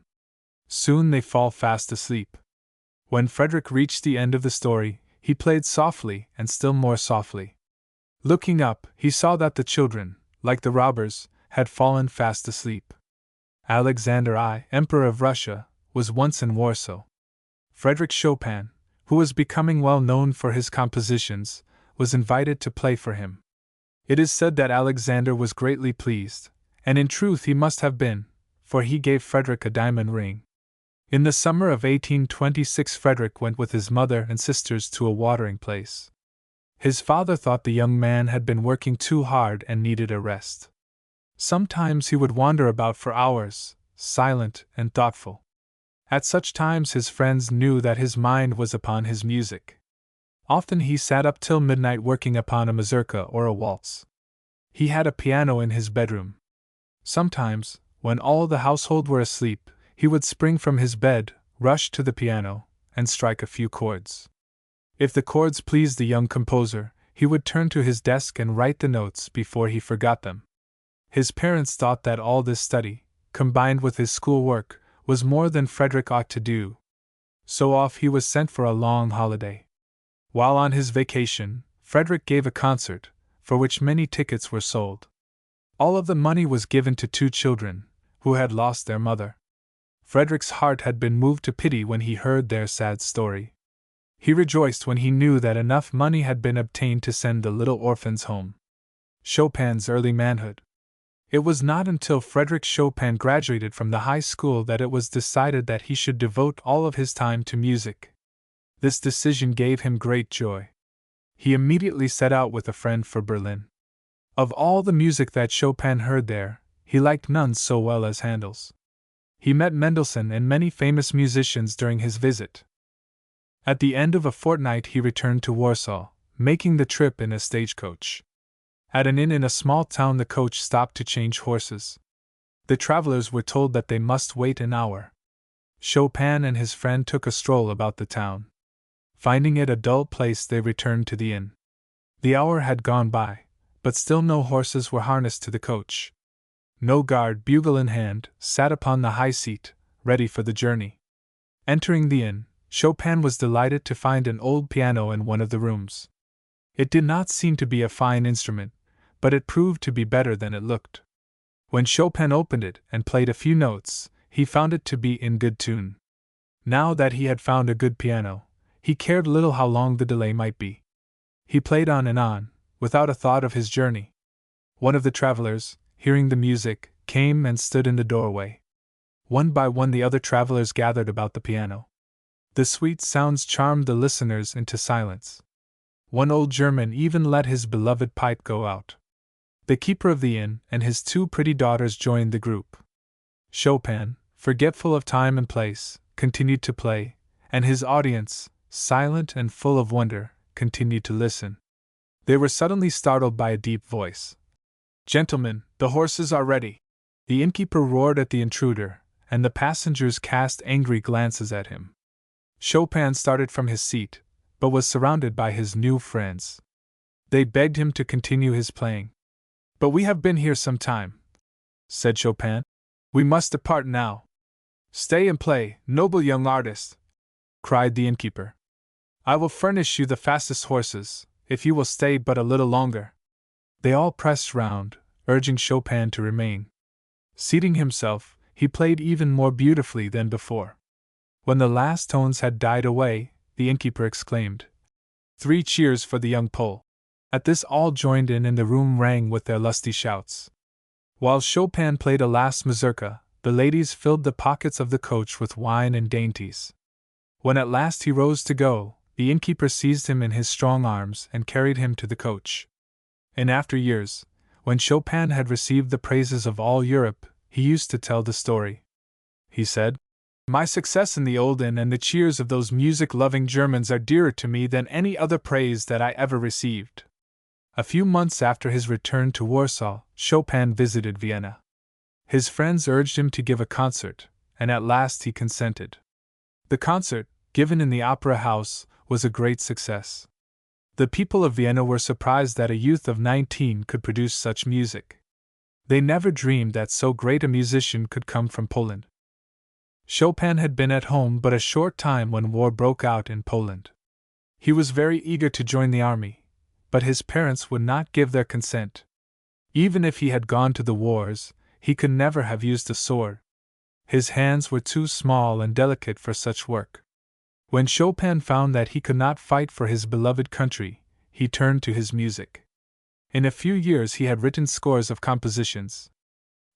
Soon they fall fast asleep. When Frederick reached the end of the story, he played softly and still more softly. Looking up, he saw that the children, like the robbers, had fallen fast asleep. Alexander I, Emperor of Russia, was once in Warsaw. Frederick Chopin, who was becoming well known for his compositions, was invited to play for him. It is said that Alexander was greatly pleased, and in truth he must have been, for he gave Frederick a diamond ring. In the summer of 1826 Frederick went with his mother and sisters to a watering place. His father thought the young man had been working too hard and needed a rest. Sometimes he would wander about for hours, silent and thoughtful. At such times his friends knew that his mind was upon his music. Often he sat up till midnight working upon a mazurka or a waltz. He had a piano in his bedroom. Sometimes, when all the household were asleep, he would spring from his bed, rush to the piano, and strike a few chords. If the chords pleased the young composer, he would turn to his desk and write the notes before he forgot them. His parents thought that all this study, combined with his schoolwork, was more than Frederick ought to do. So off he was sent for a long holiday. While on his vacation, Frederick gave a concert, for which many tickets were sold. All of the money was given to two children, who had lost their mother. Frederick's heart had been moved to pity when he heard their sad story. He rejoiced when he knew that enough money had been obtained to send the little orphans home. Chopin's early manhood. It was not until Frederick Chopin graduated from the high school that it was decided that he should devote all of his time to music. This decision gave him great joy. He immediately set out with a friend for Berlin. Of all the music that Chopin heard there, he liked none so well as Handel's. He met Mendelssohn and many famous musicians during his visit. At the end of a fortnight he returned to Warsaw, making the trip in a stagecoach. At an inn in a small town the coach stopped to change horses. The travelers were told that they must wait an hour. Chopin and his friend took a stroll about the town. Finding it a dull place they returned to the inn. The hour had gone by, but still no horses were harnessed to the coach. No guard, bugle in hand, sat upon the high seat, ready for the journey. Entering the inn, Chopin was delighted to find an old piano in one of the rooms. It did not seem to be a fine instrument, but it proved to be better than it looked. When Chopin opened it and played a few notes, he found it to be in good tune. Now that he had found a good piano, he cared little how long the delay might be. He played on and on, without a thought of his journey. One of the travelers, hearing the music, came and stood in the doorway. One by one the other travelers gathered about the piano. The sweet sounds charmed the listeners into silence. One old German even let his beloved pipe go out. The keeper of the inn and his two pretty daughters joined the group. Chopin, forgetful of time and place, continued to play, and his audience, silent and full of wonder, continued to listen. They were suddenly startled by a deep voice. "Gentlemen, the horses are ready!" The innkeeper roared at the intruder, and the passengers cast angry glances at him. Chopin started from his seat, but was surrounded by his new friends. They begged him to continue his playing. "But we have been here some time," said Chopin. "We must depart now." "Stay and play, noble young artist!" cried the innkeeper. I will furnish you the fastest horses, if you will stay but a little longer. They all pressed round, urging Chopin to remain. Seating himself, he played even more beautifully than before. When the last tones had died away, the innkeeper exclaimed, "3 cheers for the young Pole!" At this all joined in and the room rang with their lusty shouts. While Chopin played a last mazurka, the ladies filled the pockets of the coach with wine and dainties. When at last he rose to go, the innkeeper seized him in his strong arms and carried him to the coach. In after years, when Chopin had received the praises of all Europe, he used to tell the story. He said, "My success in the old inn and the cheers of those music-loving Germans are dearer to me than any other praise that I ever received." A few months after his return to Warsaw, Chopin visited Vienna. His friends urged him to give a concert, and at last he consented. The concert, given in the opera house, was a great success. The people of Vienna were surprised that a youth of 19 could produce such music. They never dreamed that so great a musician could come from Poland. Chopin had been at home but a short time when war broke out in Poland. He was very eager to join the army, but his parents would not give their consent. Even if he had gone to the wars, he could never have used a sword. His hands were too small and delicate for such work. When Chopin found that he could not fight for his beloved country, he turned to his music. In a few years he had written scores of compositions.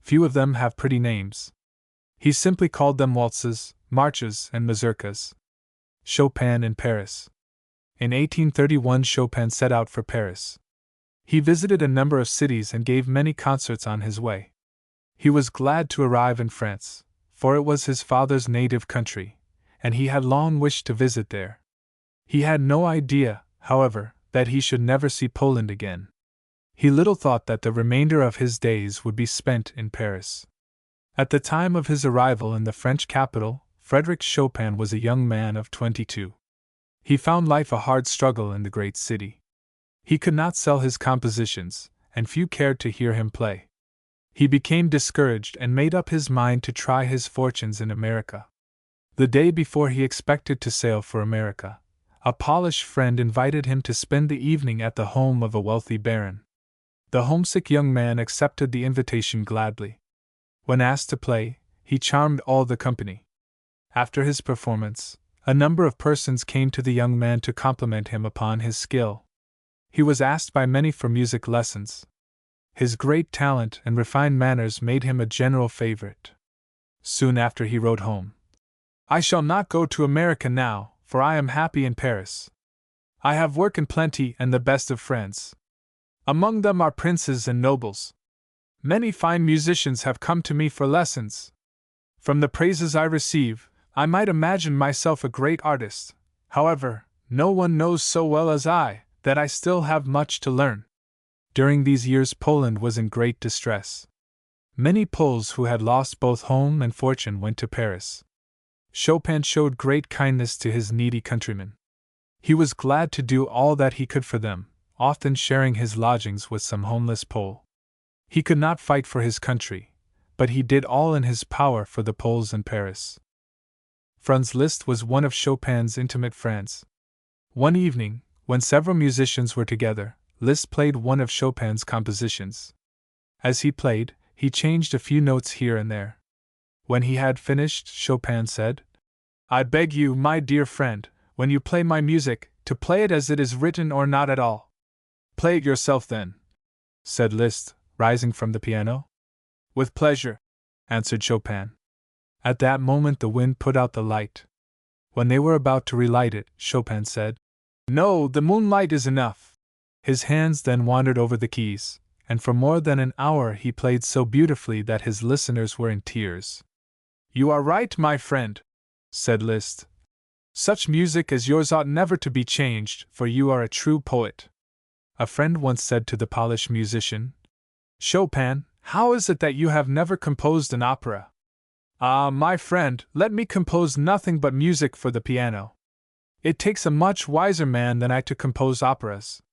Few of them have pretty names. He simply called them waltzes, marches, and mazurkas. Chopin in Paris. In 1831 Chopin set out for Paris. He visited a number of cities and gave many concerts on his way. He was glad to arrive in France, for it was his father's native country, and he had long wished to visit there. He had no idea, however, that he should never see Poland again. He little thought that the remainder of his days would be spent in Paris. At the time of his arrival in the French capital, Frédéric Chopin was a young man of 22. He found life a hard struggle in the great city. He could not sell his compositions, and few cared to hear him play. He became discouraged and made up his mind to try his fortunes in America. The day before he expected to sail for America, a Polish friend invited him to spend the evening at the home of a wealthy baron. The homesick young man accepted the invitation gladly. When asked to play, he charmed all the company. After his performance, a number of persons came to the young man to compliment him upon his skill. He was asked by many for music lessons. His great talent and refined manners made him a general favorite. Soon after he wrote home, "I shall not go to America now, for I am happy in Paris. I have work in plenty and the best of friends. Among them are princes and nobles. Many fine musicians have come to me for lessons. From the praises I receive, I might imagine myself a great artist. However, no one knows so well as I that I still have much to learn." During these years Poland was in great distress. Many Poles who had lost both home and fortune went to Paris. Chopin showed great kindness to his needy countrymen. He was glad to do all that he could for them, often sharing his lodgings with some homeless Pole. He could not fight for his country, but he did all in his power for the Poles in Paris. Franz Liszt was one of Chopin's intimate friends. One evening, when several musicians were together, Liszt played one of Chopin's compositions. As he played, he changed a few notes here and there. When he had finished, Chopin said, "I beg you, my dear friend, when you play my music, to play it as it is written or not at all." "Play it yourself then," said Liszt, rising from the piano. "With pleasure," answered Chopin. At that moment the wind put out the light. When they were about to relight it, Chopin said, "No, the moonlight is enough." His hands then wandered over the keys, and for more than an hour he played so beautifully that his listeners were in tears. "You are right, my friend," said Liszt. "Such music as yours ought never to be changed, for you are a true poet." A friend once said to the Polish musician, "Chopin, how is it that you have never composed an opera?" "Ah, my friend, let me compose nothing but music for the piano. It takes a much wiser man than I to compose operas."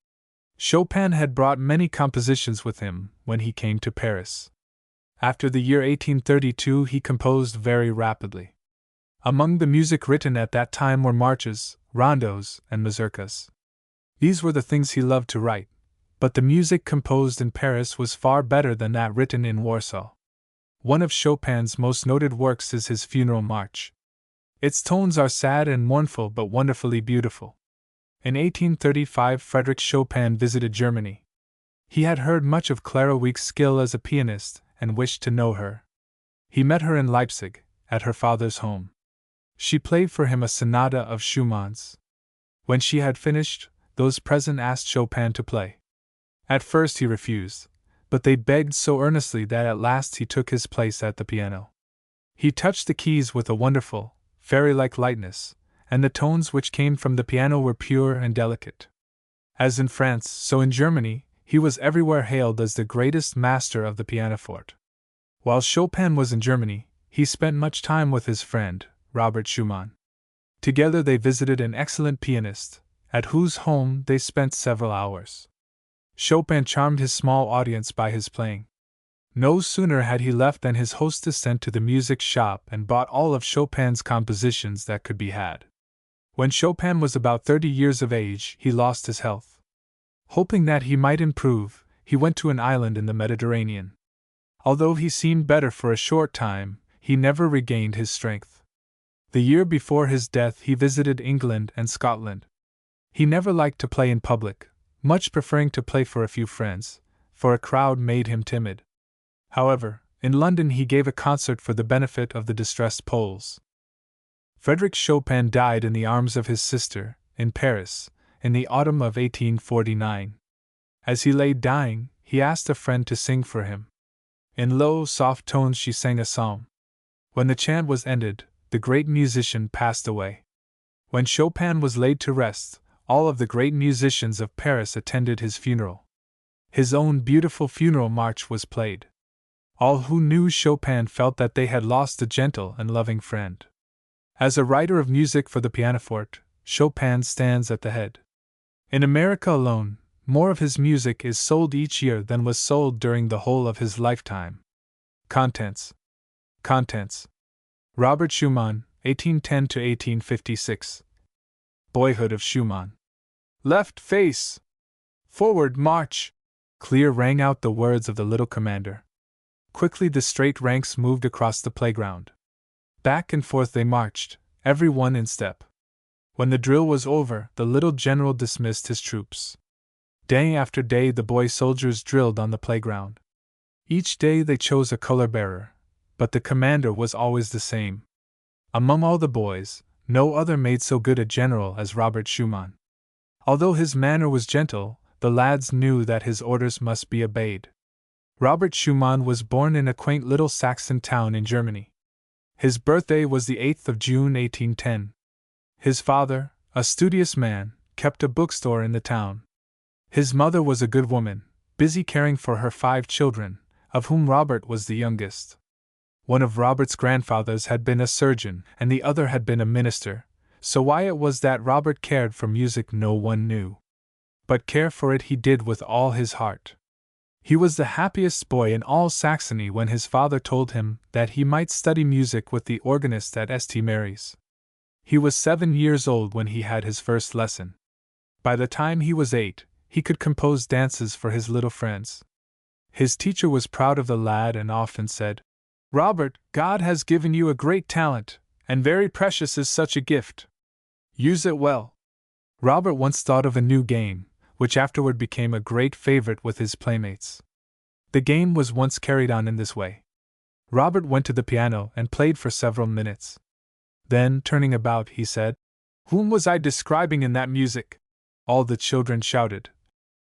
Chopin had brought many compositions with him when he came to Paris. After the year 1832 he composed very rapidly. Among the music written at that time were marches, rondos, and mazurkas. These were the things he loved to write, but the music composed in Paris was far better than that written in Warsaw. One of Chopin's most noted works is his Funeral March. Its tones are sad and mournful but wonderfully beautiful. In 1835, Frédéric Chopin visited Germany. He had heard much of Clara Wieck's skill as a pianist and wished to know her. He met her in Leipzig, at her father's home. She played for him a sonata of Schumann's. When she had finished, those present asked Chopin to play. At first he refused, but they begged so earnestly that at last he took his place at the piano. He touched the keys with a wonderful, fairy-like lightness, and the tones which came from the piano were pure and delicate. As in France, so in Germany, he was everywhere hailed as the greatest master of the pianoforte. While Chopin was in Germany, he spent much time with his friend, Robert Schumann. Together they visited an excellent pianist, at whose home they spent several hours. Chopin charmed his small audience by his playing. No sooner had he left than his hostess sent to the music shop and bought all of Chopin's compositions that could be had. When Chopin was about 30 years of age, he lost his health. Hoping that he might improve, he went to an island in the Mediterranean. Although he seemed better for a short time, he never regained his strength. The year before his death he visited England and Scotland. He never liked to play in public, much preferring to play for a few friends, for a crowd made him timid. However, in London he gave a concert for the benefit of the distressed Poles. Frédéric Chopin died in the arms of his sister, in Paris, in the autumn of 1849. As he lay dying, he asked a friend to sing for him. In low, soft tones she sang a psalm. When the chant was ended, the great musician passed away. When Chopin was laid to rest, all of the great musicians of Paris attended his funeral. His own beautiful funeral march was played. All who knew Chopin felt that they had lost a gentle and loving friend. As a writer of music for the pianoforte, Chopin stands at the head. In America alone, more of his music is sold each year than was sold during the whole of his lifetime. Contents. Robert Schumann, 1810 to 1856. Boyhood of Schumann. Left face! Forward march! Clear rang out the words of the little commander. Quickly the straight ranks moved across the playground. Back and forth they marched, every one in step. When the drill was over, the little general dismissed his troops. Day after day the boy soldiers drilled on the playground. Each day they chose a color bearer, but the commander was always the same. Among all the boys, no other made so good a general as Robert Schumann. Although his manner was gentle, the lads knew that his orders must be obeyed. Robert Schumann was born in a quaint little Saxon town in Germany. His birthday was the 8th of June 1810. His father, a studious man, kept a bookstore in the town. His mother was a good woman, busy caring for her 5 children, of whom Robert was the youngest. One of Robert's grandfathers had been a surgeon and the other had been a minister, so why it was that Robert cared for music no one knew. But care for it he did with all his heart. He was the happiest boy in all Saxony when his father told him that he might study music with the organist at St. Mary's. He was 7 years old when he had his first lesson. By the time he was 8, he could compose dances for his little friends. His teacher was proud of the lad and often said, "Robert, God has given you a great talent, and very precious is such a gift. Use it well." Robert once thought of a new game, which afterward became a great favorite with his playmates. The game was once carried on in this way. Robert went to the piano and played for several minutes. Then, turning about, he said, "Whom was I describing in that music?" All the children shouted,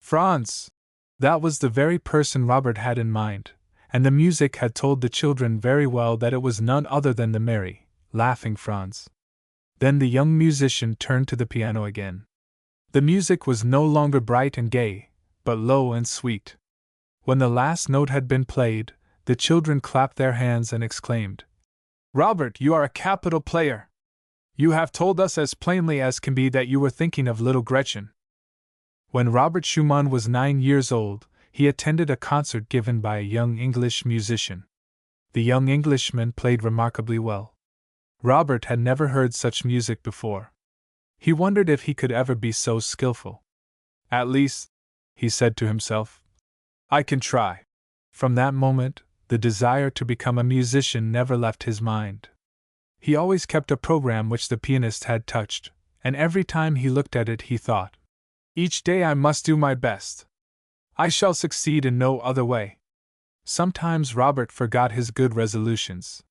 "Franz!" That was the very person Robert had in mind, and the music had told the children very well that it was none other than the merry, laughing Franz. Then the young musician turned to the piano again. The music was no longer bright and gay, but low and sweet. When the last note had been played, the children clapped their hands and exclaimed, "Robert, you are a capital player! You have told us as plainly as can be that you were thinking of little Gretchen." When Robert Schumann was 9 years old, he attended a concert given by a young English musician. The young Englishman played remarkably well. Robert had never heard such music before. He wondered if he could ever be so skillful. At least, he said to himself, I can try. From that moment, the desire to become a musician never left his mind. He always kept a program which the pianist had touched, and every time he looked at it he thought, each day I must do my best. I shall succeed in no other way. Sometimes Robert forgot his good resolutions.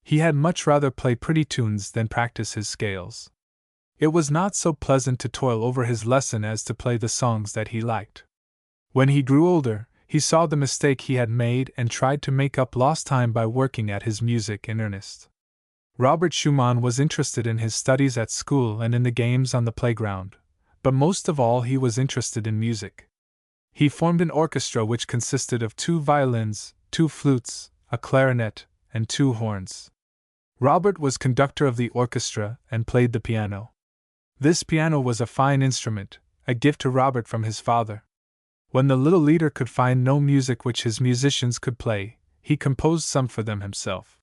He had much rather play pretty tunes than practice his scales. It was not so pleasant to toil over his lesson as to play the songs that he liked. When he grew older, he saw the mistake he had made and tried to make up lost time by working at his music in earnest. Robert Schumann was interested in his studies at school and in the games on the playground, but most of all he was interested in music. He formed an orchestra which consisted of 2 violins, 2 flutes, a clarinet, and 2 horns. Robert was conductor of the orchestra and played the piano. This piano was a fine instrument, a gift to Robert from his father. When the little leader could find no music which his musicians could play, he composed some for them himself.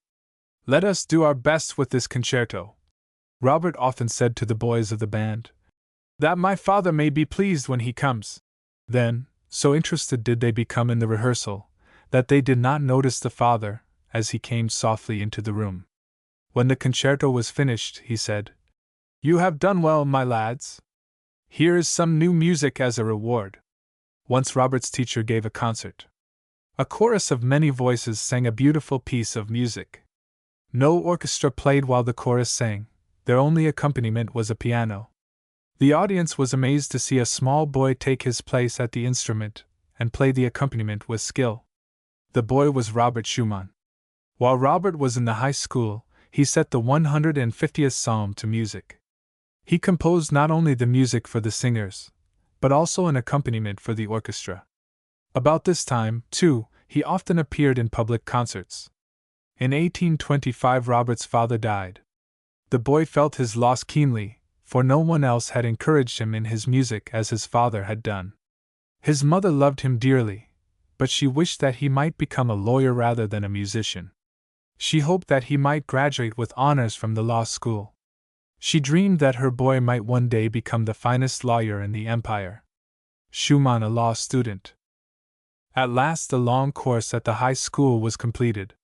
Let us do our best with this concerto, Robert often said to the boys of the band, that my father may be pleased when he comes. Then, so interested did they become in the rehearsal, that they did not notice the father, as he came softly into the room. When the concerto was finished, he said, You have done well, my lads. Here is some new music as a reward. Once Robert's teacher gave a concert. A chorus of many voices sang a beautiful piece of music. No orchestra played while the chorus sang, their only accompaniment was a piano. The audience was amazed to see a small boy take his place at the instrument and play the accompaniment with skill. The boy was Robert Schumann. While Robert was in the high school, he set the 150th Psalm to music. He composed not only the music for the singers, but also an accompaniment for the orchestra. About this time, too, he often appeared in public concerts. In 1825 Robert's father died. The boy felt his loss keenly, for no one else had encouraged him in his music as his father had done. His mother loved him dearly, but she wished that he might become a lawyer rather than a musician. She hoped that he might graduate with honors from the law school. She dreamed that her boy might one day become the finest lawyer in the empire. Schumann, a law student. At last the long course at the high school was completed.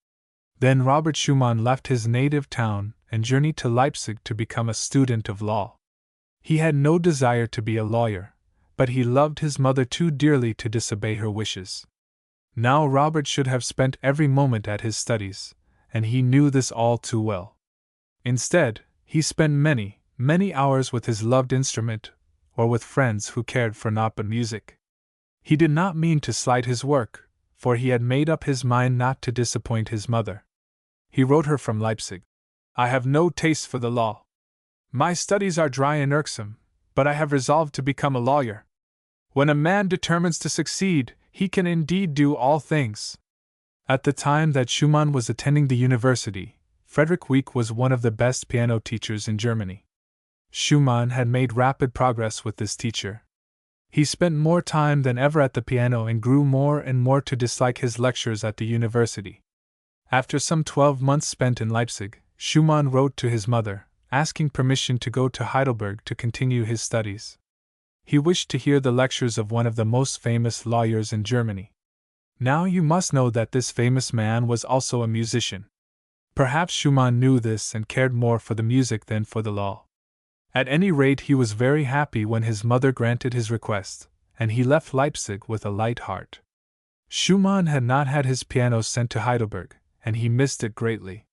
Then Robert Schumann left his native town and journeyed to Leipzig to become a student of law. He had no desire to be a lawyer, but he loved his mother too dearly to disobey her wishes. Now Robert should have spent every moment at his studies, and he knew this all too well. Instead, he spent many, many hours with his loved instrument, or with friends who cared for naught but music. He did not mean to slight his work, for he had made up his mind not to disappoint his mother. He wrote her from Leipzig, I have no taste for the law. My studies are dry and irksome, but I have resolved to become a lawyer. When a man determines to succeed, he can indeed do all things. At the time that Schumann was attending the university, Friedrich Wieck was one of the best piano teachers in Germany. Schumann had made rapid progress with this teacher. He spent more time than ever at the piano and grew more and more to dislike his lectures at the university. After some 12 months spent in Leipzig, Schumann wrote to his mother, asking permission to go to Heidelberg to continue his studies. He wished to hear the lectures of one of the most famous lawyers in Germany. Now you must know that this famous man was also a musician. Perhaps Schumann knew this and cared more for the music than for the law. At any rate, he was very happy when his mother granted his request, and he left Leipzig with a light heart. Schumann had not had his piano sent to Heidelberg, and he missed it greatly.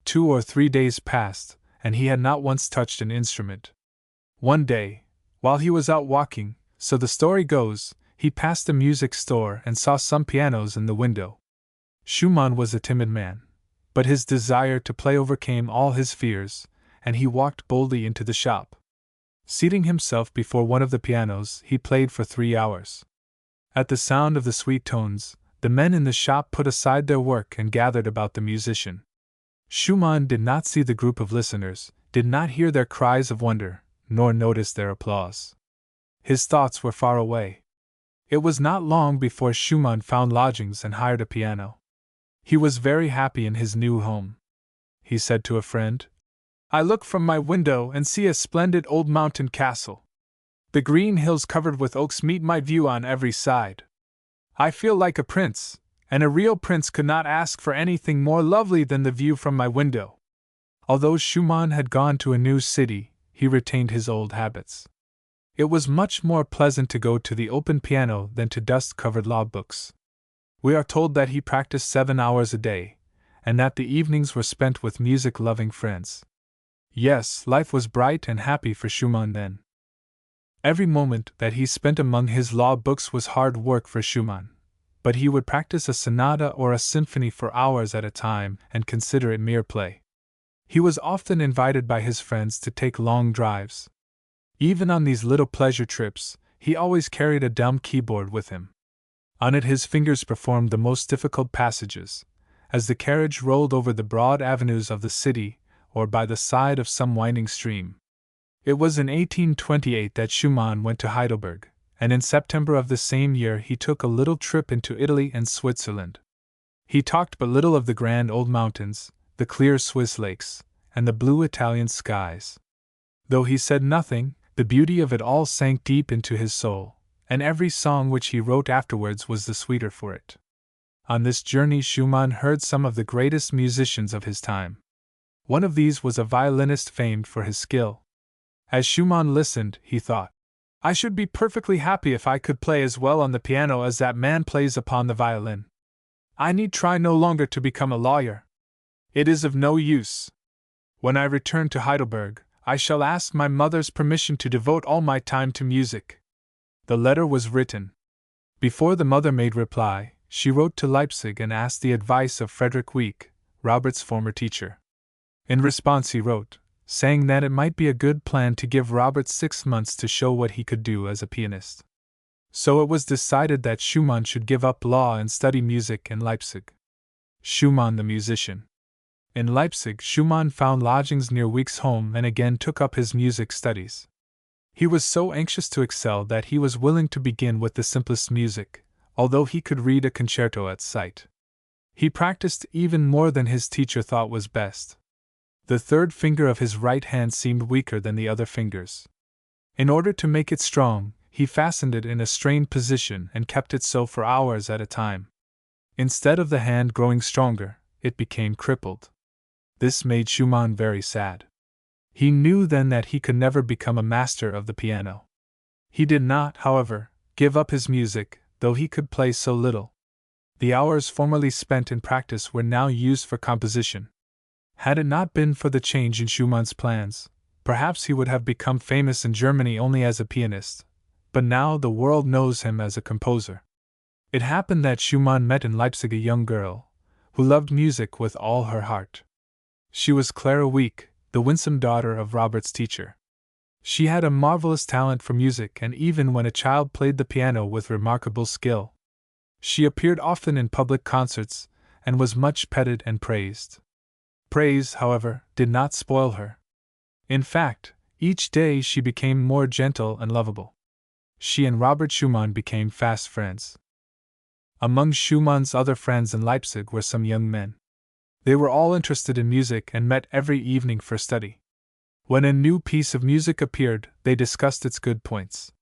2 or 3 days passed, and he had not once touched an instrument. One day, while he was out walking, so the story goes, he passed a music store and saw some pianos in the window. Schumann was a timid man, but his desire to play overcame all his fears, and he walked boldly into the shop. Seating himself before one of the pianos, he played for 3 hours. At the sound of the sweet tones, the men in the shop put aside their work and gathered about the musician. Schumann did not see the group of listeners, did not hear their cries of wonder, nor notice their applause. His thoughts were far away. It was not long before Schumann found lodgings and hired a piano. He was very happy in his new home. He said to a friend, I look from my window and see a splendid old mountain castle. The green hills covered with oaks meet my view on every side. I feel like a prince, and a real prince could not ask for anything more lovely than the view from my window." Although Schumann had gone to a new city, he retained his old habits. It was much more pleasant to go to the open piano than to dust-covered law books. We are told that he practiced 7 hours a day, and that the evenings were spent with music-loving friends. Yes, life was bright and happy for Schumann then. Every moment that he spent among his law books was hard work for Schumann, but he would practice a sonata or a symphony for hours at a time and consider it mere play. He was often invited by his friends to take long drives. Even on these little pleasure trips, he always carried a dumb keyboard with him. On it his fingers performed the most difficult passages, as the carriage rolled over the broad avenues of the city or by the side of some winding stream. It was in 1828 that Schumann went to Heidelberg, and in September of the same year he took a little trip into Italy and Switzerland. He talked but little of the grand old mountains, the clear Swiss lakes, and the blue Italian skies. Though he said nothing, the beauty of it all sank deep into his soul, and every song which he wrote afterwards was the sweeter for it. On this journey Schumann heard some of the greatest musicians of his time. One of these was a violinist famed for his skill. As Schumann listened, he thought, "I should be perfectly happy if I could play as well on the piano as that man plays upon the violin. I need try no longer to become a lawyer. It is of no use. When I return to Heidelberg, I shall ask my mother's permission to devote all my time to music." The letter was written. Before the mother made reply, she wrote to Leipzig and asked the advice of Frederick Wieck, Robert's former teacher. In response he wrote, saying that it might be a good plan to give Robert 6 months to show what he could do as a pianist. So it was decided that Schumann should give up law and study music in Leipzig. Schumann the musician. In Leipzig, Schumann found lodgings near Wieck's home and again took up his music studies. He was so anxious to excel that he was willing to begin with the simplest music, although he could read a concerto at sight. He practiced even more than his teacher thought was best. The third finger of his right hand seemed weaker than the other fingers. In order to make it strong, he fastened it in a strained position and kept it so for hours at a time. Instead of the hand growing stronger, it became crippled. This made Schumann very sad. He knew then that he could never become a master of the piano. He did not, however, give up his music, though he could play so little. The hours formerly spent in practice were now used for composition. Had it not been for the change in Schumann's plans, perhaps he would have become famous in Germany only as a pianist, but now the world knows him as a composer. It happened that Schumann met in Leipzig a young girl, who loved music with all her heart. She was Clara Wieck, the winsome daughter of Robert's teacher. She had a marvelous talent for music and even when a child played the piano with remarkable skill. She appeared often in public concerts and was much petted and praised. Praise, however, did not spoil her. In fact, each day she became more gentle and lovable. She and Robert Schumann became fast friends. Among Schumann's other friends in Leipzig were some young men. They were all interested in music and met every evening for study. When a new piece of music appeared, they discussed its good points.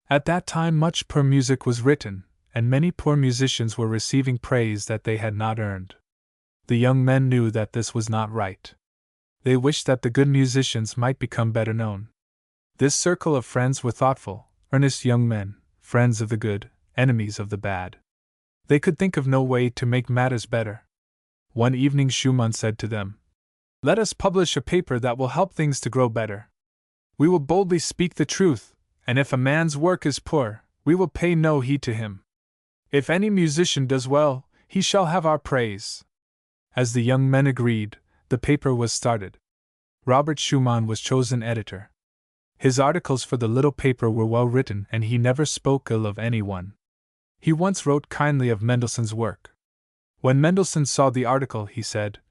At that time much poor music was written, and many poor musicians were receiving praise that they had not earned. The young men knew that this was not right. They wished that the good musicians might become better known. This circle of friends were thoughtful, earnest young men, friends of the good, enemies of the bad. They could think of no way to make matters better. One evening Schumann said to them, "Let us publish a paper that will help things to grow better. We will boldly speak the truth, and if a man's work is poor, we will pay no heed to him. If any musician does well, he shall have our praise." As the young men agreed, the paper was started. Robert Schumann was chosen editor. His articles for the little paper were well written and he never spoke ill of anyone. He once wrote kindly of Mendelssohn's work. When Mendelssohn saw the article, he said,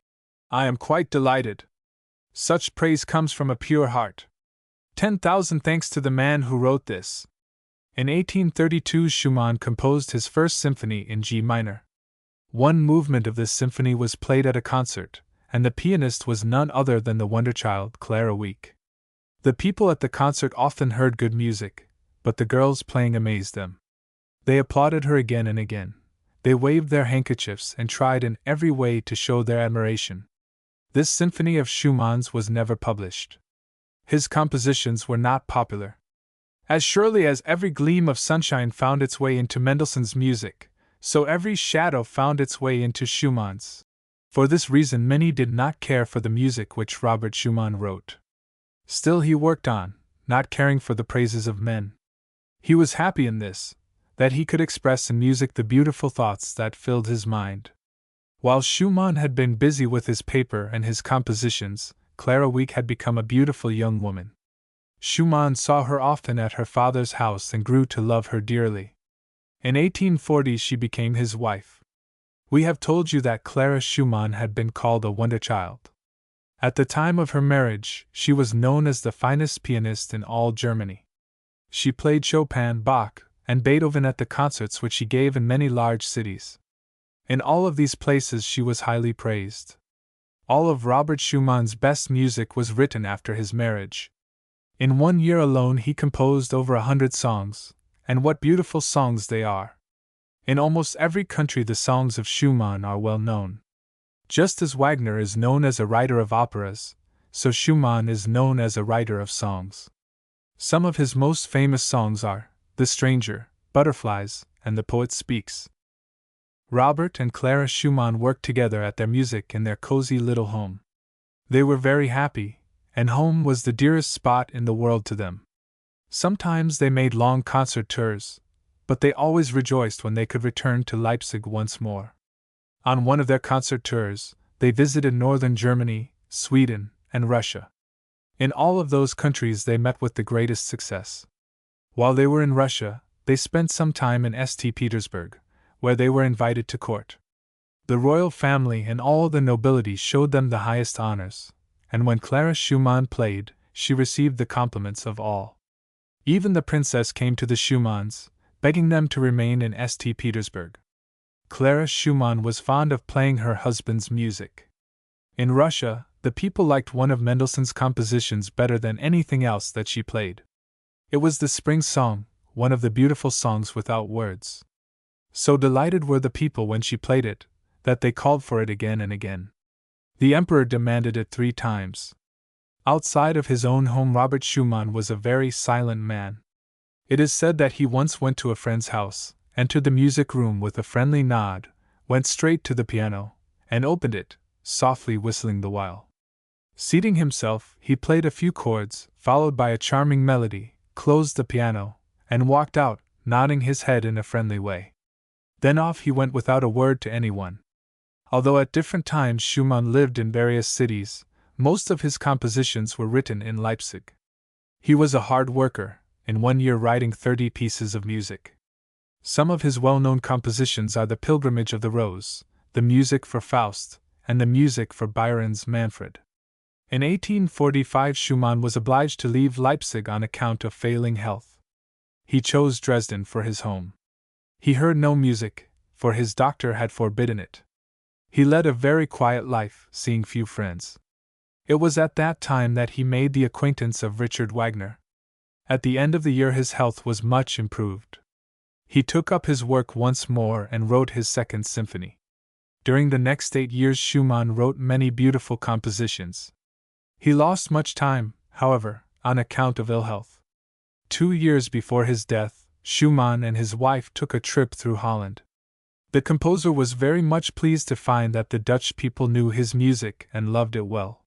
"I am quite delighted. Such praise comes from a pure heart. 10,000 thanks to the man who wrote this." In 1832 Schumann composed his first symphony in G minor. One movement of this symphony was played at a concert, and the pianist was none other than the wonder child, Clara Wieck. The people at the concert often heard good music, but the girl's playing amazed them. They applauded her again and again. They waved their handkerchiefs and tried in every way to show their admiration. This symphony of Schumann's was never published. His compositions were not popular. As surely as every gleam of sunshine found its way into Mendelssohn's music, so every shadow found its way into Schumann's. For this reason, many did not care for the music which Robert Schumann wrote. Still, he worked on, not caring for the praises of men. He was happy in this, that he could express in music the beautiful thoughts that filled his mind. While Schumann had been busy with his paper and his compositions, Clara Wieck had become a beautiful young woman. Schumann saw her often at her father's house and grew to love her dearly. In 1840 she became his wife. We have told you that Clara Schumann had been called a wonder child. At the time of her marriage, she was known as the finest pianist in all Germany. She played Chopin, Bach, and Beethoven at the concerts which she gave in many large cities. In all of these places she was highly praised. All of Robert Schumann's best music was written after his marriage. In 1 year alone he composed over 100 songs, and what beautiful songs they are! In almost every country the songs of Schumann are well known. Just as Wagner is known as a writer of operas, so Schumann is known as a writer of songs. Some of his most famous songs are The Stranger, Butterflies, and The Poet Speaks. Robert and Clara Schumann worked together at their music in their cozy little home. They were very happy, and home was the dearest spot in the world to them. Sometimes they made long concert tours, but they always rejoiced when they could return to Leipzig once more. On one of their concert tours, they visited northern Germany, Sweden, and Russia. In all of those countries they met with the greatest success. While they were in Russia, they spent some time in St. Petersburg, where they were invited to court. The royal family and all the nobility showed them the highest honors, and when Clara Schumann played, she received the compliments of all. Even the princess came to the Schumanns, begging them to remain in St. Petersburg. Clara Schumann was fond of playing her husband's music. In Russia, the people liked one of Mendelssohn's compositions better than anything else that she played. It was the Spring Song, one of the beautiful songs without words. So delighted were the people when she played it, that they called for it again and again. The emperor demanded it 3 times. Outside of his own home, Robert Schumann was a very silent man. It is said that he once went to a friend's house, entered the music room with a friendly nod, went straight to the piano, and opened it, softly whistling the while. Seating himself, he played a few chords, followed by a charming melody, closed the piano, and walked out, nodding his head in a friendly way. Then off he went without a word to anyone. Although at different times Schumann lived in various cities, most of his compositions were written in Leipzig. He was a hard worker, in 1 year writing 30 pieces of music. Some of his well-known compositions are The Pilgrimage of the Rose, the music for Faust, and the music for Byron's Manfred. In 1845 Schumann was obliged to leave Leipzig on account of failing health. He chose Dresden for his home. He heard no music, for his doctor had forbidden it. He led a very quiet life, seeing few friends. It was at that time that he made the acquaintance of Richard Wagner. At the end of the year his health was much improved. He took up his work once more and wrote his second symphony. During the next 8 years Schumann wrote many beautiful compositions. He lost much time, however, on account of ill health. 2 years before his death, Schumann and his wife took a trip through Holland. The composer was very much pleased to find that the Dutch people knew his music and loved it well.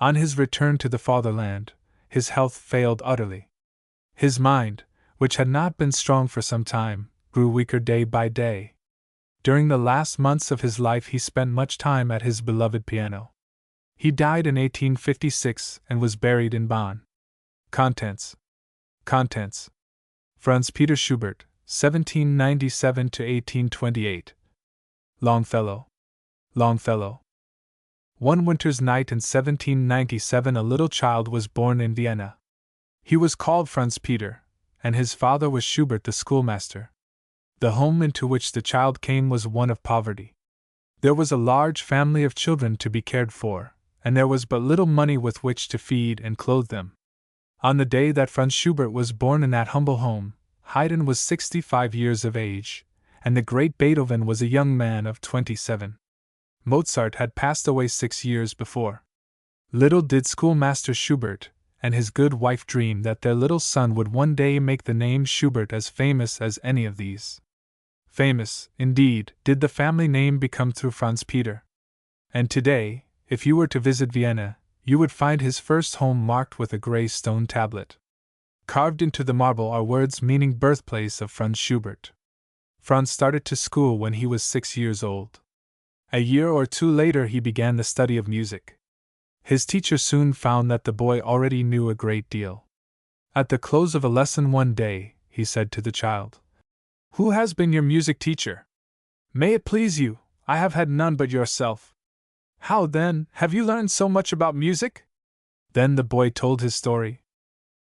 On his return to the fatherland, his health failed utterly. His mind, which had not been strong for some time, grew weaker day by day. During the last months of his life he spent much time at his beloved piano. He died in 1856 and was buried in Bonn. Contents. Franz Peter Schubert, 1797–1828. Longfellow. One winter's night in 1797 a little child was born in Vienna. He was called Franz Peter, and his father was Schubert the schoolmaster. The home into which the child came was one of poverty. There was a large family of children to be cared for, and there was but little money with which to feed and clothe them. On the day that Franz Schubert was born in that humble home, Haydn was 65 years of age, and the great Beethoven was a young man of 27. Mozart had passed away 6 years before. Little did schoolmaster Schubert and his good wife dream that their little son would one day make the name Schubert as famous as any of these. Famous, indeed, did the family name become through Franz Peter. And today, if you were to visit Vienna, you would find his first home marked with a gray stone tablet. Carved into the marble are words meaning birthplace of Franz Schubert. Franz started to school when he was 6 years old. A year or two later he began the study of music. His teacher soon found that the boy already knew a great deal. At the close of a lesson one day, he said to the child, "Who has been your music teacher?" "May it please you, I have had none but yourself." "How, then, have you learned so much about music?" Then the boy told his story.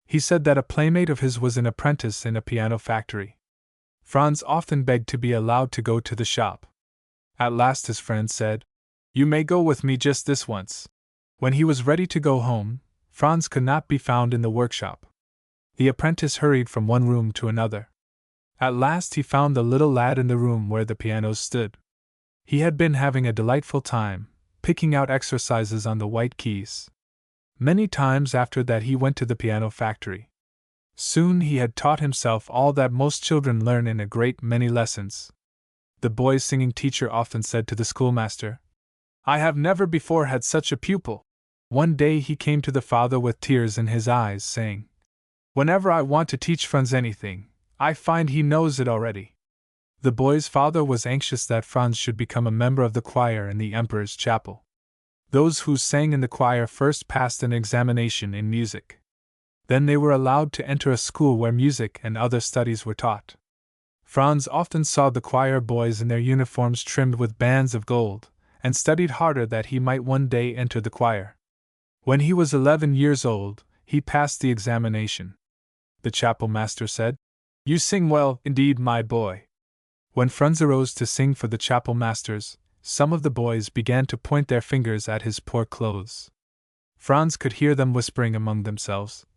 He said that a playmate of his was an apprentice in a piano factory. Franz often begged to be allowed to go to the shop. At last his friend said, "You may go with me just this once." When he was ready to go home, Franz could not be found in the workshop. The apprentice hurried from one room to another. At last he found the little lad in the room where the pianos stood. He had been having a delightful time, picking out exercises on the white keys. Many times after that he went to the piano factory. Soon he had taught himself all that most children learn in a great many lessons. The boy's singing teacher often said to the schoolmaster, "I have never before had such a pupil." One day he came to the father with tears in his eyes, saying, "Whenever I want to teach Franz anything, I find he knows it already." The boy's father was anxious that Franz should become a member of the choir in the Emperor's chapel. Those who sang in the choir first passed an examination in music. Then they were allowed to enter a school where music and other studies were taught. Franz often saw the choir boys in their uniforms trimmed with bands of gold, and studied harder that he might one day enter the choir. When he was 11 years old, he passed the examination. The chapel master said, "You sing well, indeed, my boy." When Franz arose to sing for the chapel masters, some of the boys began to point their fingers at his poor clothes. Franz could hear them whispering among themselves,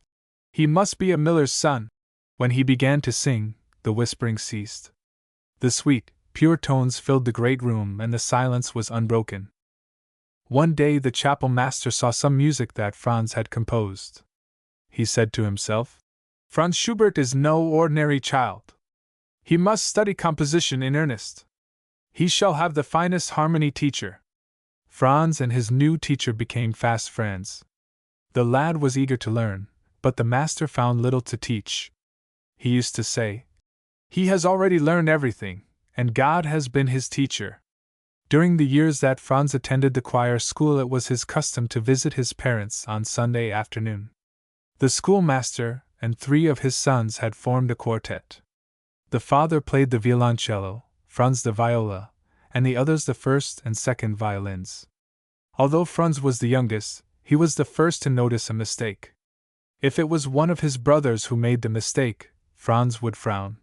"He must be a miller's son." When he began to sing, the whispering ceased. The sweet, pure tones filled the great room and the silence was unbroken. One day the chapel master saw some music that Franz had composed. He said to himself, "Franz Schubert is no ordinary child. He must study composition in earnest. He shall have the finest harmony teacher." Franz and his new teacher became fast friends. The lad was eager to learn, but the master found little to teach. He used to say, "He has already learned everything, and God has been his teacher." During the years that Franz attended the choir school, it was his custom to visit his parents on Sunday afternoon. The schoolmaster and 3 of his sons had formed a quartet. The father played the violoncello, Franz the viola, and the others the first and second violins. Although Franz was the youngest, he was the first to notice a mistake. If it was one of his brothers who made the mistake, Franz would frown.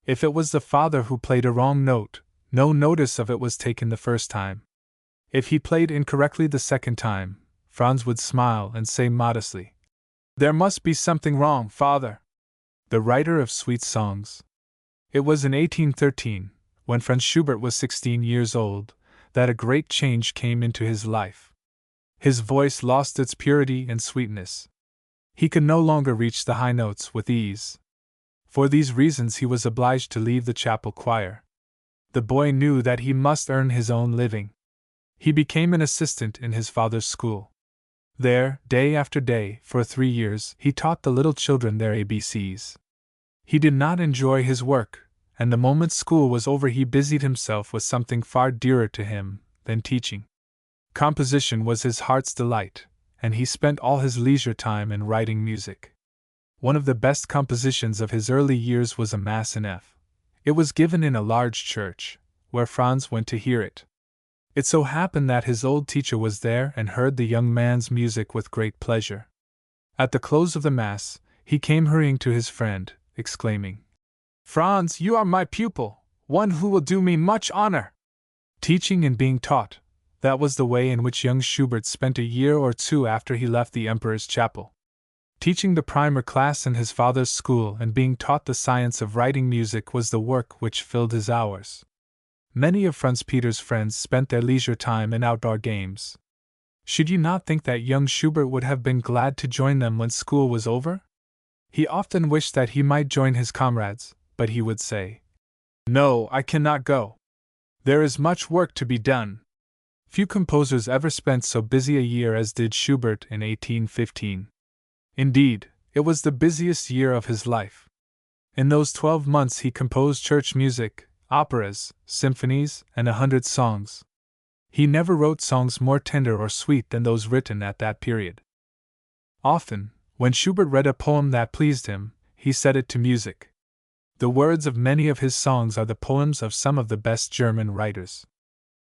If it was the father who played a wrong note, no notice of it was taken the first time. If he played incorrectly the second time, Franz would smile and say modestly, "There must be something wrong, father." The writer of sweet songs. It was in 1813, when Franz Schubert was 16 years old, that a great change came into his life. His voice lost its purity and sweetness. He could no longer reach the high notes with ease. For these reasons he was obliged to leave the chapel choir. The boy knew that he must earn his own living. He became an assistant in his father's school. There, day after day, for 3 years, he taught the little children their ABCs. He did not enjoy his work, and the moment school was over he busied himself with something far dearer to him than teaching. Composition was his heart's delight, and he spent all his leisure time in writing music. One of the best compositions of his early years was a Mass in F. It was given in a large church, where Franz went to hear it. It so happened that his old teacher was there and heard the young man's music with great pleasure. At the close of the Mass, he came hurrying to his friend, exclaiming, "Franz, you are my pupil, one who will do me much honor." Teaching and being taught, that was the way in which young Schubert spent a year or two after he left the Emperor's chapel. Teaching the primer class in his father's school and being taught the science of writing music was the work which filled his hours. Many of Franz Peter's friends spent their leisure time in outdoor games. Should you not think that young Schubert would have been glad to join them when school was over? He often wished that he might join his comrades, but he would say, "No, I cannot go. There is much work to be done." Few composers ever spent so busy a year as did Schubert in 1815. Indeed, it was the busiest year of his life. In those 12 months he composed church music, operas, symphonies, and 100 songs. He never wrote songs more tender or sweet than those written at that period. Often, when Schubert read a poem that pleased him, he set it to music. The words of many of his songs are the poems of some of the best German writers.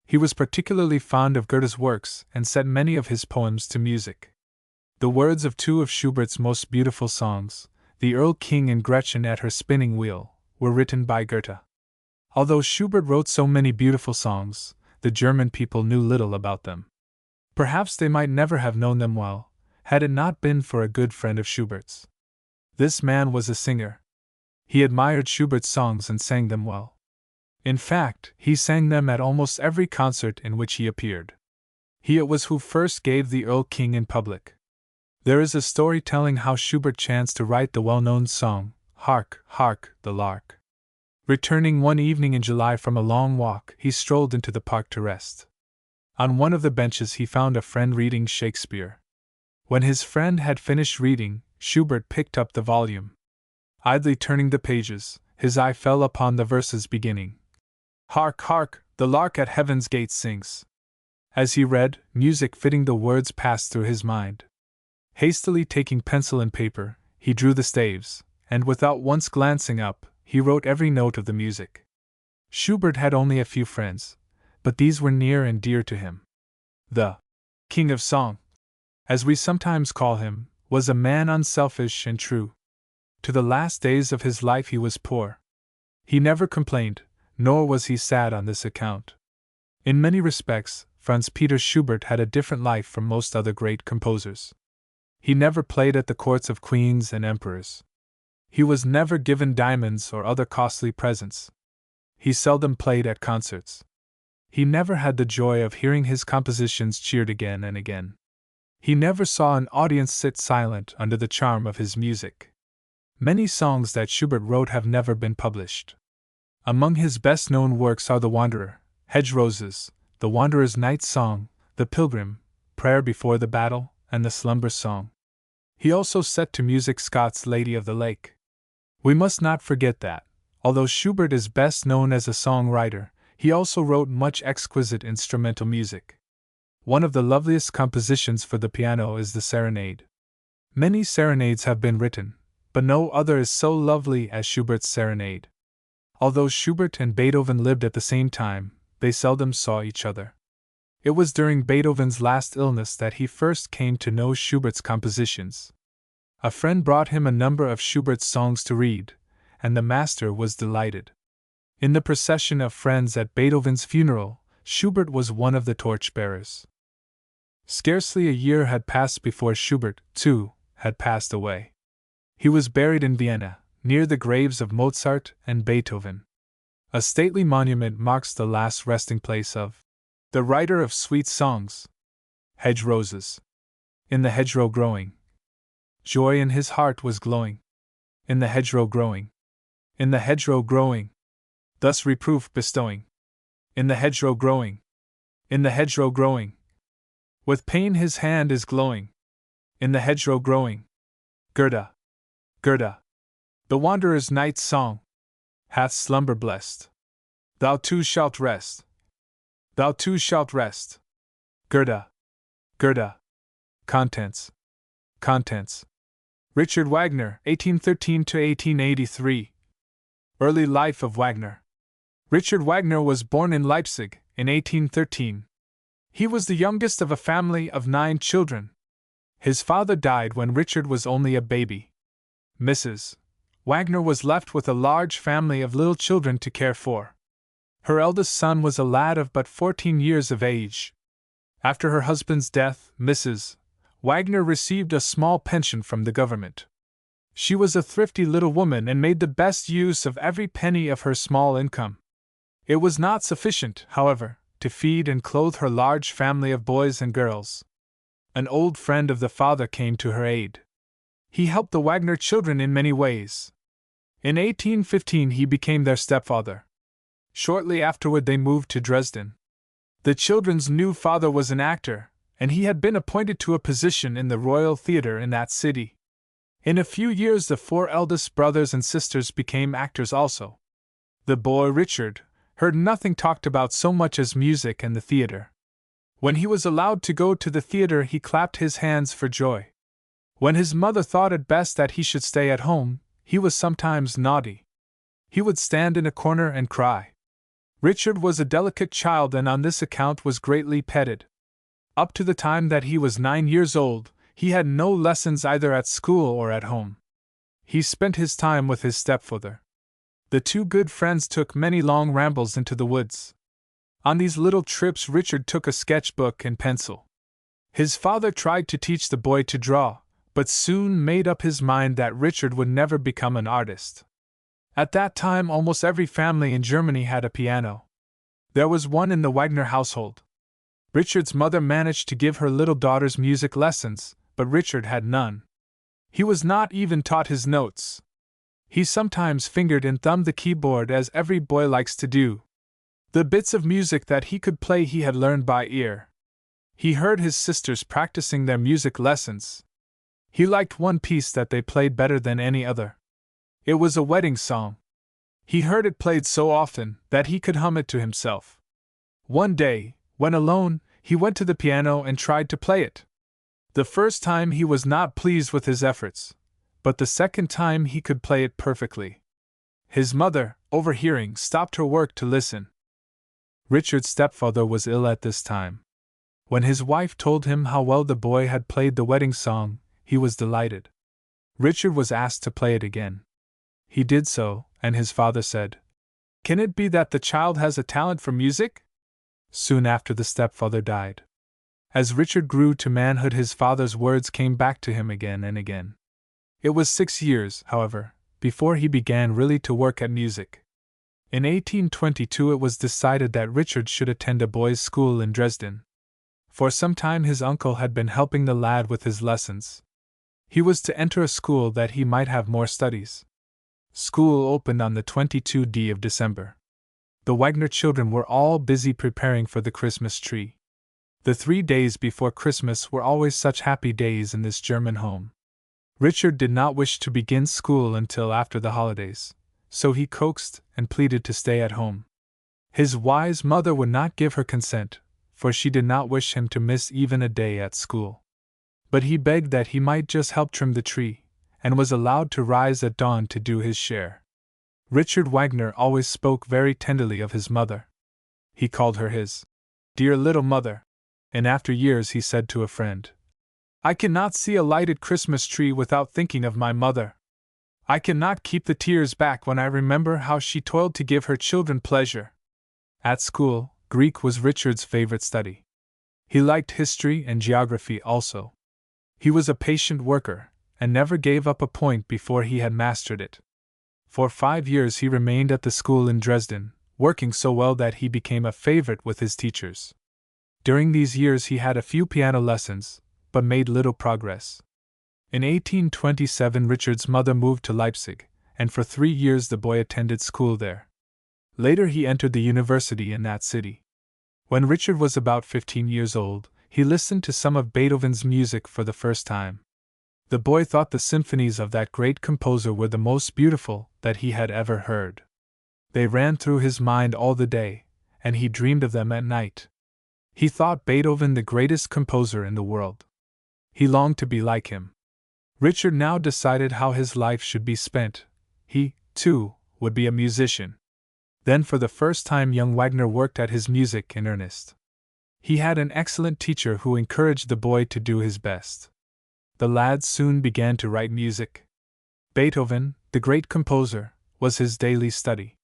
He was particularly fond of Goethe's works and set many of his poems to music. The words of two of Schubert's most beautiful songs, The Erl King and Gretchen at Her Spinning Wheel, were written by Goethe. Although Schubert wrote so many beautiful songs, the German people knew little about them. Perhaps they might never have known them well, had it not been for a good friend of Schubert's. This man was a singer. He admired Schubert's songs and sang them well. In fact, he sang them at almost every concert in which he appeared. He it was who first gave the Erl King in public. There is a story telling how Schubert chanced to write the well-known song, Hark, Hark, the Lark. Returning one evening in July from a long walk, he strolled into the park to rest. On one of the benches he found a friend reading Shakespeare. When his friend had finished reading, Schubert picked up the volume. Idly turning the pages, his eye fell upon the verses beginning, Hark, hark, the lark at heaven's gate sings. As he read, music fitting the words passed through his mind. Hastily taking pencil and paper, he drew the staves, and without once glancing up, he wrote every note of the music. Schubert had only a few friends, but these were near and dear to him. The King of Song, as we sometimes call him, was a man unselfish and true. To the last days of his life he was poor. He never complained, nor was he sad on this account. In many respects, Franz Peter Schubert had a different life from most other great composers. He never played at the courts of queens and emperors. He was never given diamonds or other costly presents. He seldom played at concerts. He never had the joy of hearing his compositions cheered again and again. He never saw an audience sit silent under the charm of his music. Many songs that Schubert wrote have never been published. Among his best-known works are The Wanderer, Hedge Roses, The Wanderer's Night Song, The Pilgrim, Prayer Before the Battle, and The Slumber Song. He also set to music Scott's Lady of the Lake. We must not forget that, although Schubert is best known as a songwriter, he also wrote much exquisite instrumental music. One of the loveliest compositions for the piano is the Serenade. Many serenades have been written, but no other is so lovely as Schubert's Serenade. Although Schubert and Beethoven lived at the same time, they seldom saw each other. It was during Beethoven's last illness that he first came to know Schubert's compositions. A friend brought him a number of Schubert's songs to read, and the master was delighted. In the procession of friends at Beethoven's funeral, Schubert was one of the torch-bearers. Scarcely a year had passed before Schubert, too, had passed away. He was buried in Vienna, near the graves of Mozart and Beethoven. A stately monument marks the last resting place of the writer of sweet songs. Hedge roses. In the hedgerow growing. Joy in his heart was glowing. In the hedgerow growing. In the hedgerow growing. Thus reproof bestowing. In the hedgerow growing. In the hedgerow growing. With pain his hand is glowing. In the hedgerow growing. Goethe. Goethe. The wanderer's night song hath slumber blessed. Thou too shalt rest. Thou too shalt rest. Goethe. Goethe. Contents. Contents. Richard Wagner, 1813–1883. Early life of Wagner. Richard Wagner was born in Leipzig in 1813. He was the youngest of a family of 9 children. His father died when Richard was only a baby. Mrs. Wagner was left with a large family of little children to care for. Her eldest son was a lad of but 14 years of age. After her husband's death, Mrs. Wagner received a small pension from the government. She was a thrifty little woman and made the best use of every penny of her small income. It was not sufficient, however, to feed and clothe her large family of boys and girls. An old friend of the father came to her aid. He helped the Wagner children in many ways. In 1815 he became their stepfather. Shortly afterward they moved to Dresden. The children's new father was an actor, and he had been appointed to a position in the Royal Theatre in that city. In a few years the 4 eldest brothers and sisters became actors also. The boy Richard heard nothing talked about so much as music and the theatre. When he was allowed to go to the theatre he clapped his hands for joy. When his mother thought it best that he should stay at home, he was sometimes naughty. He would stand in a corner and cry. Richard was a delicate child and on this account was greatly petted. Up to the time that he was 9 years old, he had no lessons either at school or at home. He spent his time with his stepfather. The 2 good friends took many long rambles into the woods. On these little trips Richard took a sketchbook and pencil. His father tried to teach the boy to draw, but soon made up his mind that Richard would never become an artist. At that time almost every family in Germany had a piano. There was one in the Wagner household. Richard's mother managed to give her little daughters music lessons, but Richard had none. He was not even taught his notes. He sometimes fingered and thumbed the keyboard as every boy likes to do. The bits of music that he could play he had learned by ear. He heard his sisters practicing their music lessons. He liked one piece that they played better than any other. It was a wedding song. He heard it played so often that he could hum it to himself. One day, when alone, he went to the piano and tried to play it. The first time he was not pleased with his efforts, but the second time he could play it perfectly. His mother, overhearing, stopped her work to listen. Richard's stepfather was ill at this time. When his wife told him how well the boy had played the wedding song, he was delighted. Richard was asked to play it again. He did so, and his father said, "Can it be that the child has a talent for music?" Soon after the stepfather died. As Richard grew to manhood his father's words came back to him again and again. It was 6 years, however, before he began really to work at music. In 1822 it was decided that Richard should attend a boys' school in Dresden. For some time his uncle had been helping the lad with his lessons. He was to enter a school that he might have more studies. School opened on the 22nd of December. The Wagner children were all busy preparing for the Christmas tree. The 3 days before Christmas were always such happy days in this German home. Richard did not wish to begin school until after the holidays, so he coaxed and pleaded to stay at home. His wise mother would not give her consent, for she did not wish him to miss even a day at school. But he begged that he might just help trim the tree, and was allowed to rise at dawn to do his share. Richard Wagner always spoke very tenderly of his mother. He called her his dear little mother, and after years he said to a friend, "I cannot see a lighted Christmas tree without thinking of my mother. I cannot keep the tears back when I remember how she toiled to give her children pleasure." At school, Greek was Richard's favorite study. He liked history and geography also. He was a patient worker, and never gave up a point before he had mastered it. For 5 years he remained at the school in Dresden, working so well that he became a favorite with his teachers. During these years he had a few piano lessons, but made little progress. In 1827 Richard's mother moved to Leipzig, and for 3 years the boy attended school there. Later he entered the university in that city. When Richard was about 15 years old, he listened to some of Beethoven's music for the first time. The boy thought the symphonies of that great composer were the most beautiful that he had ever heard. They ran through his mind all the day, and he dreamed of them at night. He thought Beethoven the greatest composer in the world. He longed to be like him. Richard now decided how his life should be spent. He, too, would be a musician. Then for the first time young Wagner worked at his music in earnest. He had an excellent teacher who encouraged the boy to do his best. The lad soon began to write music. Beethoven, the great composer, was his daily study.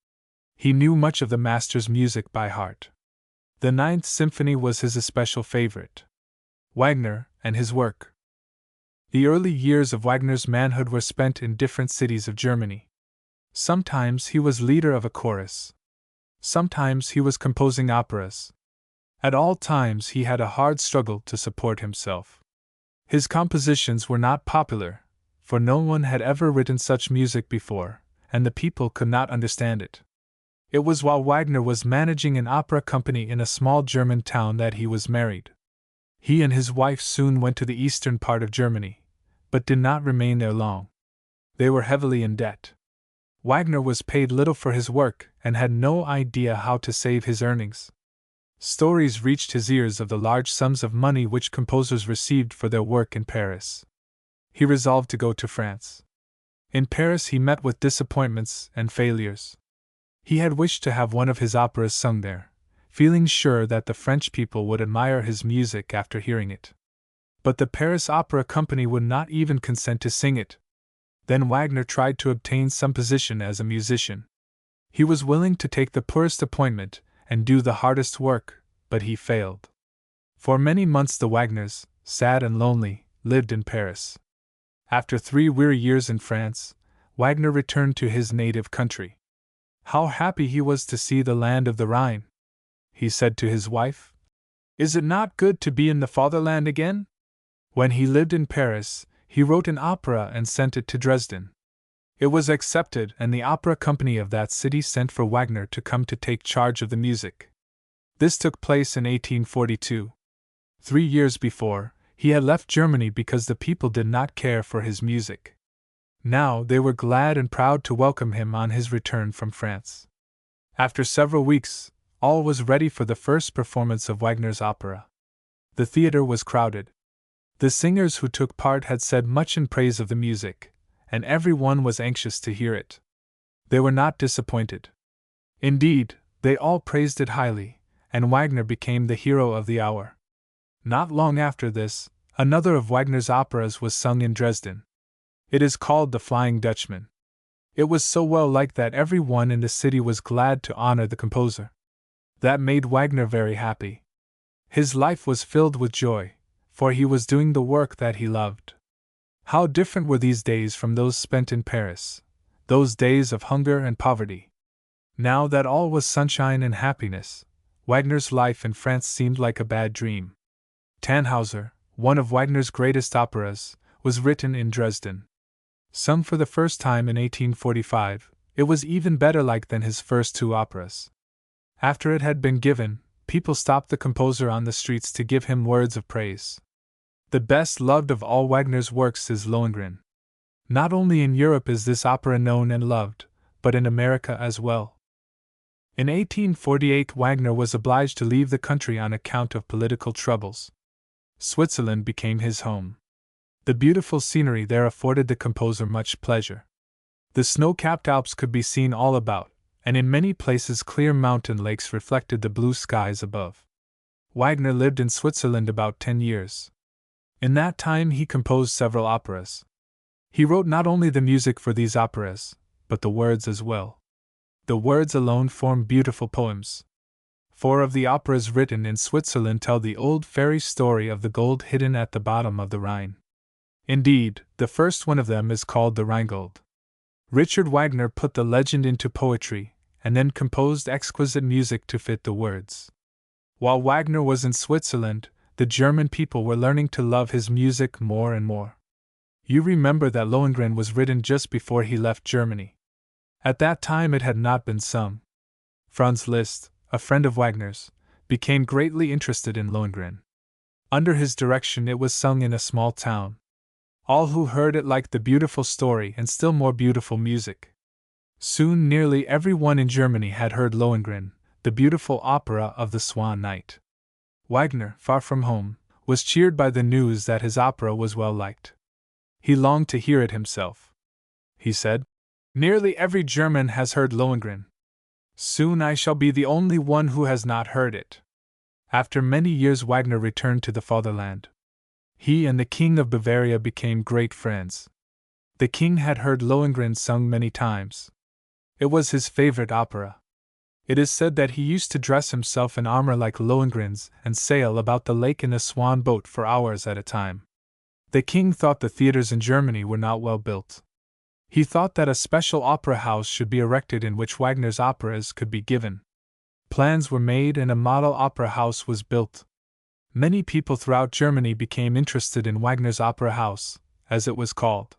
He knew much of the master's music by heart. The Ninth Symphony was his especial favorite. Wagner and his work. The early years of Wagner's manhood were spent in different cities of Germany. Sometimes he was leader of a chorus. Sometimes he was composing operas. At all times he had a hard struggle to support himself. His compositions were not popular, for no one had ever written such music before, and the people could not understand it. It was while Wagner was managing an opera company in a small German town that he was married. He and his wife soon went to the eastern part of Germany, but did not remain there long. They were heavily in debt. Wagner was paid little for his work and had no idea how to save his earnings. Stories reached his ears of the large sums of money which composers received for their work in Paris. He resolved to go to France. In Paris he met with disappointments and failures. He had wished to have one of his operas sung there, feeling sure that the French people would admire his music after hearing it. But the Paris Opera Company would not even consent to sing it. Then Wagner tried to obtain some position as a musician. He was willing to take the poorest appointment and do the hardest work, but he failed. For many months the Wagners, sad and lonely, lived in Paris. After 3 weary years in France, Wagner returned to his native country. How happy he was to see the land of the Rhine! He said to his wife, "Is it not good to be in the fatherland again?" When he lived in Paris, he wrote an opera and sent it to Dresden. It was accepted, and the opera company of that city sent for Wagner to come to take charge of the music. This took place in 1842. 3 years before, he had left Germany because the people did not care for his music. Now they were glad and proud to welcome him on his return from France. After several weeks, all was ready for the first performance of Wagner's opera. The theater was crowded. The singers who took part had said much in praise of the music, and everyone was anxious to hear it. They were not disappointed. Indeed, they all praised it highly, and Wagner became the hero of the hour. Not long after this, another of Wagner's operas was sung in Dresden. It is called The Flying Dutchman. It was so well liked that everyone in the city was glad to honor the composer. That made Wagner very happy. His life was filled with joy, for he was doing the work that he loved. How different were these days from those spent in Paris, those days of hunger and poverty. Now that all was sunshine and happiness, Wagner's life in France seemed like a bad dream. Tannhauser, one of Wagner's greatest operas, was written in Dresden. Sung for the first time in 1845, it was even better liked than his first 2 operas. After it had been given, people stopped the composer on the streets to give him words of praise. The best loved of all Wagner's works is Lohengrin. Not only in Europe is this opera known and loved, but in America as well. In 1848 Wagner was obliged to leave the country on account of political troubles. Switzerland became his home. The beautiful scenery there afforded the composer much pleasure. The snow-capped Alps could be seen all about, and in many places clear mountain lakes reflected the blue skies above. Wagner lived in Switzerland about 10 years. In that time he composed several operas. He wrote not only the music for these operas, but the words as well. The words alone form beautiful poems. 4 of the operas written in Switzerland tell the old fairy story of the gold hidden at the bottom of the Rhine. Indeed, the first one of them is called the Rheingold. Richard Wagner put the legend into poetry, and then composed exquisite music to fit the words. While Wagner was in Switzerland, the German people were learning to love his music more and more. You remember that Lohengrin was written just before he left Germany. At that time it had not been sung. Franz Liszt, a friend of Wagner's, became greatly interested in Lohengrin. Under his direction it was sung in a small town. All who heard it liked the beautiful story and still more beautiful music. Soon nearly everyone in Germany had heard Lohengrin, the beautiful opera of the Swan Night. Wagner, far from home, was cheered by the news that his opera was well liked. He longed to hear it himself. He said, "Nearly every German has heard Lohengrin. Soon I shall be the only one who has not heard it." After many years Wagner returned to the fatherland. He and the King of Bavaria became great friends. The king had heard Lohengrin sung many times. It was his favorite opera. It is said that he used to dress himself in armor like Lohengrin's and sail about the lake in a swan boat for hours at a time. The king thought the theaters in Germany were not well built. He thought that a special opera house should be erected in which Wagner's operas could be given. Plans were made and a model opera house was built. Many people throughout Germany became interested in Wagner's opera house, as it was called.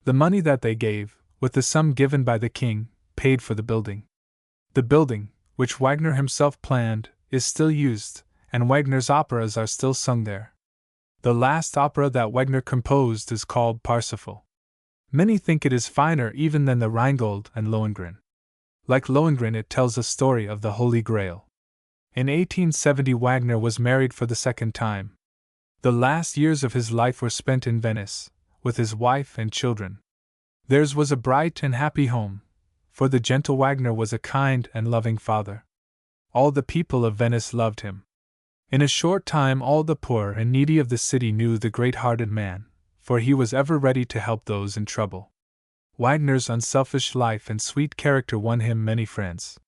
The money that they gave, with the sum given by the king, paid for the building. The building, which Wagner himself planned, is still used, and Wagner's operas are still sung there. The last opera that Wagner composed is called Parsifal. Many think it is finer even than the Rheingold and Lohengrin. Like Lohengrin, it tells a story of the Holy Grail. In 1870, Wagner was married for the second time. The last years of his life were spent in Venice, with his wife and children. Theirs was a bright and happy home, for the gentle Wagner was a kind and loving father. All the people of Venice loved him. In a short time, all the poor and needy of the city knew the great-hearted man, for he was ever ready to help those in trouble. Wagner's unselfish life and sweet character won him many friends.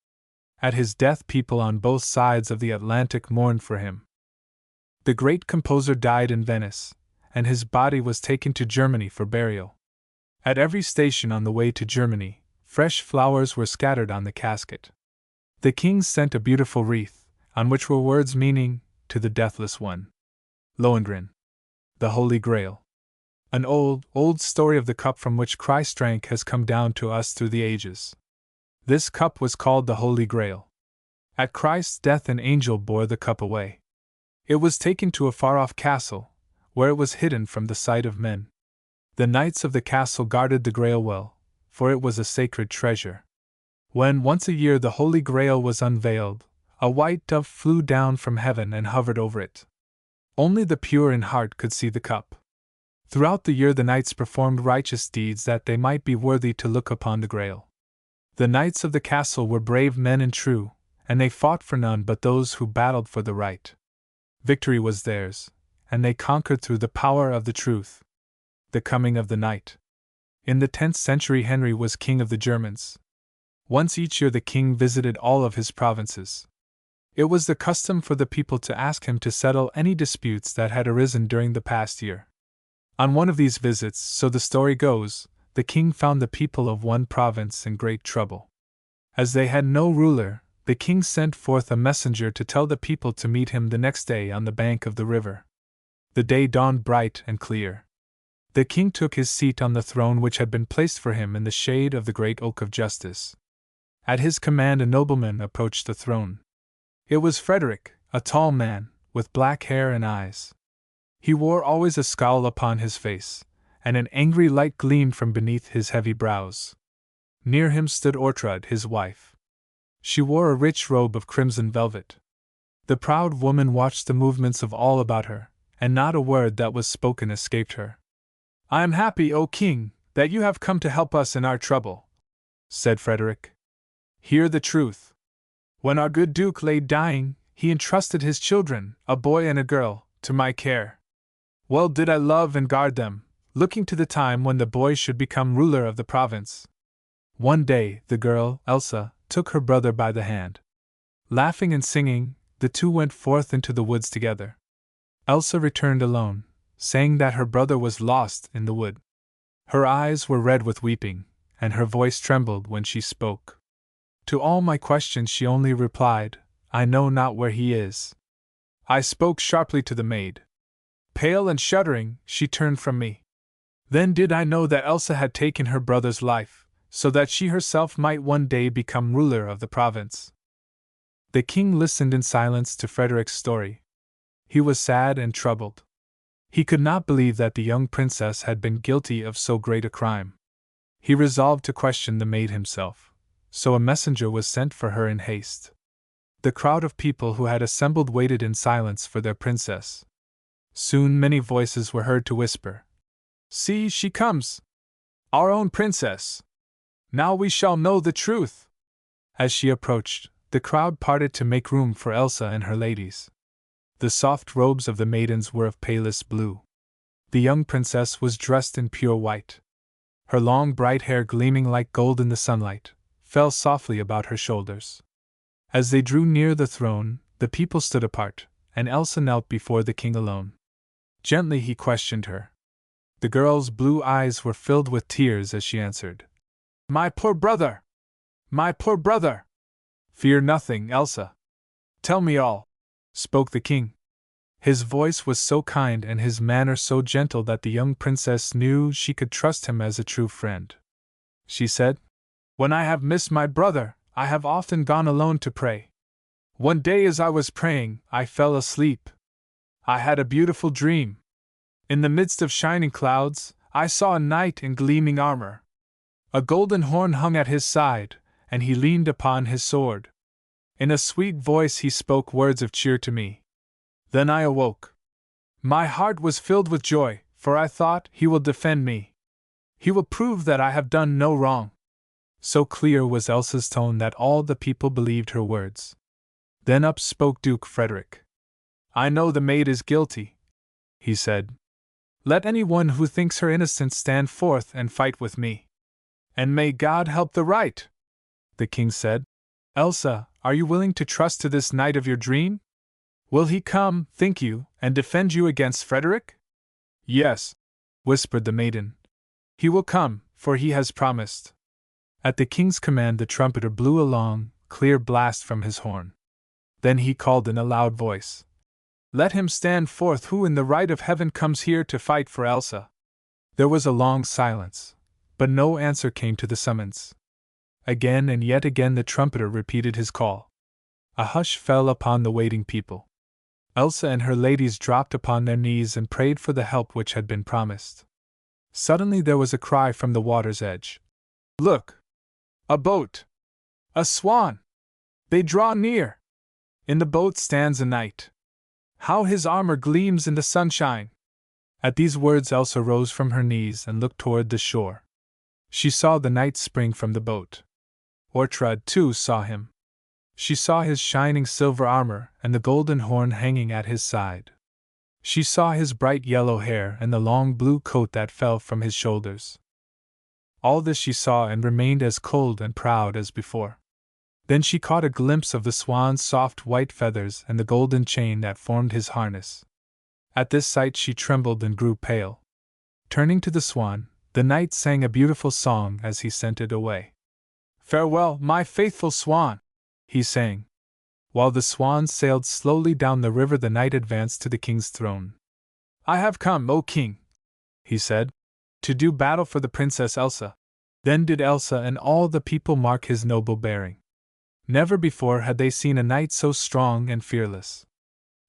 At his death, people on both sides of the Atlantic mourned for him. The great composer died in Venice, and his body was taken to Germany for burial. At every station on the way to Germany, fresh flowers were scattered on the casket. The king sent a beautiful wreath, on which were words meaning, "To the deathless one." Lohengrin. The Holy Grail. An old, old story of the cup from which Christ drank has come down to us through the ages. This cup was called the Holy Grail. At Christ's death, an angel bore the cup away. It was taken to a far-off castle, where it was hidden from the sight of men. The knights of the castle guarded the Grail well, for it was a sacred treasure. When once a year the Holy Grail was unveiled, a white dove flew down from heaven and hovered over it. Only the pure in heart could see the cup. Throughout the year the knights performed righteous deeds that they might be worthy to look upon the Grail. The knights of the castle were brave men and true, and they fought for none but those who battled for the right. Victory was theirs, and they conquered through the power of the truth. The coming of the night. In the 10th century, Henry was king of the Germans. Once each year the king visited all of his provinces. It was the custom for the people to ask him to settle any disputes that had arisen during the past year. On one of these visits, so the story goes, the king found the people of one province in great trouble. As they had no ruler, the king sent forth a messenger to tell the people to meet him the next day on the bank of the river. The day dawned bright and clear. The king took his seat on the throne which had been placed for him in the shade of the great oak of justice. At his command a nobleman approached the throne. It was Frederick, a tall man, with black hair and eyes. He wore always a scowl upon his face, and an angry light gleamed from beneath his heavy brows. Near him stood Ortrud, his wife. She wore a rich robe of crimson velvet. The proud woman watched the movements of all about her, and not a word that was spoken escaped her. "I am happy, O king, that you have come to help us in our trouble," said Frederick. "Hear the truth. When our good duke lay dying, he entrusted his children, a boy and a girl, to my care. Well did I love and guard them, looking to the time when the boy should become ruler of the province. One day, the girl, Elsa, took her brother by the hand. Laughing and singing, the two went forth into the woods together. Elsa returned alone, saying that her brother was lost in the wood. Her eyes were red with weeping, and her voice trembled when she spoke. To all my questions she only replied, "I know not where he is." I spoke sharply to the maid. Pale and shuddering, she turned from me. Then did I know that Elsa had taken her brother's life, so that she herself might one day become ruler of the province. The king listened in silence to Frederick's story. He was sad and troubled. He could not believe that the young princess had been guilty of so great a crime. He resolved to question the maid himself, so a messenger was sent for her in haste. The crowd of people who had assembled waited in silence for their princess. Soon many voices were heard to whisper, "See, she comes! Our own princess! Now we shall know the truth!" As she approached, the crowd parted to make room for Elsa and her ladies. The soft robes of the maidens were of palest blue. The young princess was dressed in pure white. Her long bright hair, gleaming like gold in the sunlight, fell softly about her shoulders. As they drew near the throne, the people stood apart, and Elsa knelt before the king alone. Gently he questioned her. The girl's blue eyes were filled with tears as she answered, "My poor brother! My poor brother!" "Fear nothing, Elsa. Tell me all," spoke the king. His voice was so kind and his manner so gentle that the young princess knew she could trust him as a true friend. She said, "When I have missed my brother, I have often gone alone to pray. One day as I was praying, I fell asleep. I had a beautiful dream. In the midst of shining clouds, I saw a knight in gleaming armor. A golden horn hung at his side, and he leaned upon his sword. In a sweet voice he spoke words of cheer to me. Then I awoke. My heart was filled with joy, for I thought, he will defend me. He will prove that I have done no wrong." So clear was Elsa's tone that all the people believed her words. Then up spoke Duke Frederick. "I know the maid is guilty," he said. "Let anyone who thinks her innocent stand forth and fight with me." "And may God help the right," the king said. "Elsa, are you willing to trust to this knight of your dream? Will he come, think you, and defend you against Frederick?" "Yes," whispered the maiden. "He will come, for he has promised." At the king's command the trumpeter blew a long, clear blast from his horn. Then he called in a loud voice, "Let him stand forth who in the right of heaven comes here to fight for Elsa." There was a long silence, but no answer came to the summons. Again and yet again the trumpeter repeated his call. A hush fell upon the waiting people. Elsa and her ladies dropped upon their knees and prayed for the help which had been promised. Suddenly there was a cry from the water's edge. "Look! A boat! A swan! They draw near! In the boat stands a knight. How his armor gleams in the sunshine!" At these words Elsa rose from her knees and looked toward the shore. She saw the knight spring from the boat. Ortrud, too, saw him. She saw his shining silver armor and the golden horn hanging at his side. She saw his bright yellow hair and the long blue coat that fell from his shoulders. All this she saw and remained as cold and proud as before. Then she caught a glimpse of the swan's soft white feathers and the golden chain that formed his harness. At this sight she trembled and grew pale. Turning to the swan, the knight sang a beautiful song as he sent it away. "Farewell, my faithful swan," he sang. While the swan sailed slowly down the river, the knight advanced to the king's throne. "I have come, O king," he said, "to do battle for the Princess Elsa." Then did Elsa and all the people mark his noble bearing. Never before had they seen a knight so strong and fearless.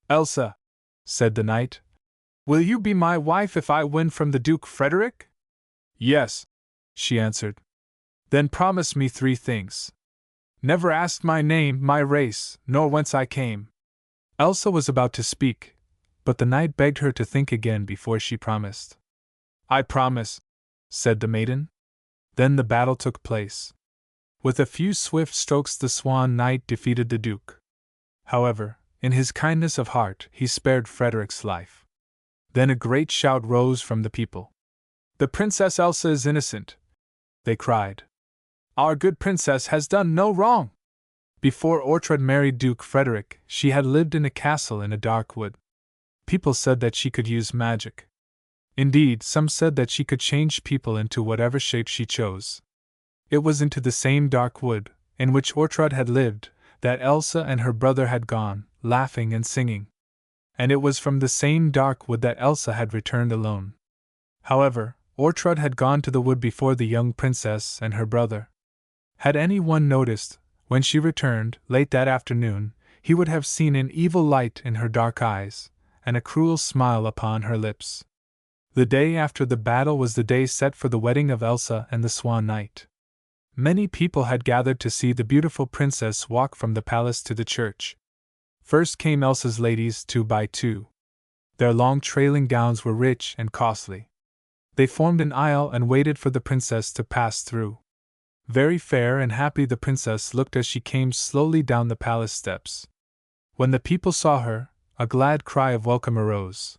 "Elsa," said the knight, "will you be my wife if I win from the Duke Frederick?" "Yes," she answered. "Then promise me 3 things. Never ask my name, my race, nor whence I came." Elsa was about to speak, but the knight begged her to think again before she promised. "I promise," said the maiden. Then the battle took place. With a few swift strokes the swan knight defeated the duke. However, in his kindness of heart, he spared Frederick's life. Then a great shout rose from the people. "The Princess Elsa is innocent," they cried. "Our good princess has done no wrong." Before Ortrud married Duke Frederick, she had lived in a castle in a dark wood. People said that she could use magic. Indeed, some said that she could change people into whatever shape she chose. It was into the same dark wood, in which Ortrud had lived, that Elsa and her brother had gone, laughing and singing. And it was from the same dark wood that Elsa had returned alone. However, Ortrud had gone to the wood before the young princess and her brother. Had anyone noticed, when she returned, late that afternoon, he would have seen an evil light in her dark eyes, and a cruel smile upon her lips. The day after the battle was the day set for the wedding of Elsa and the Swan Knight. Many people had gathered to see the beautiful princess walk from the palace to the church. First came Elsa's ladies 2 by 2. Their long trailing gowns were rich and costly. They formed an aisle and waited for the princess to pass through. Very fair and happy the princess looked as she came slowly down the palace steps. When the people saw her, a glad cry of welcome arose.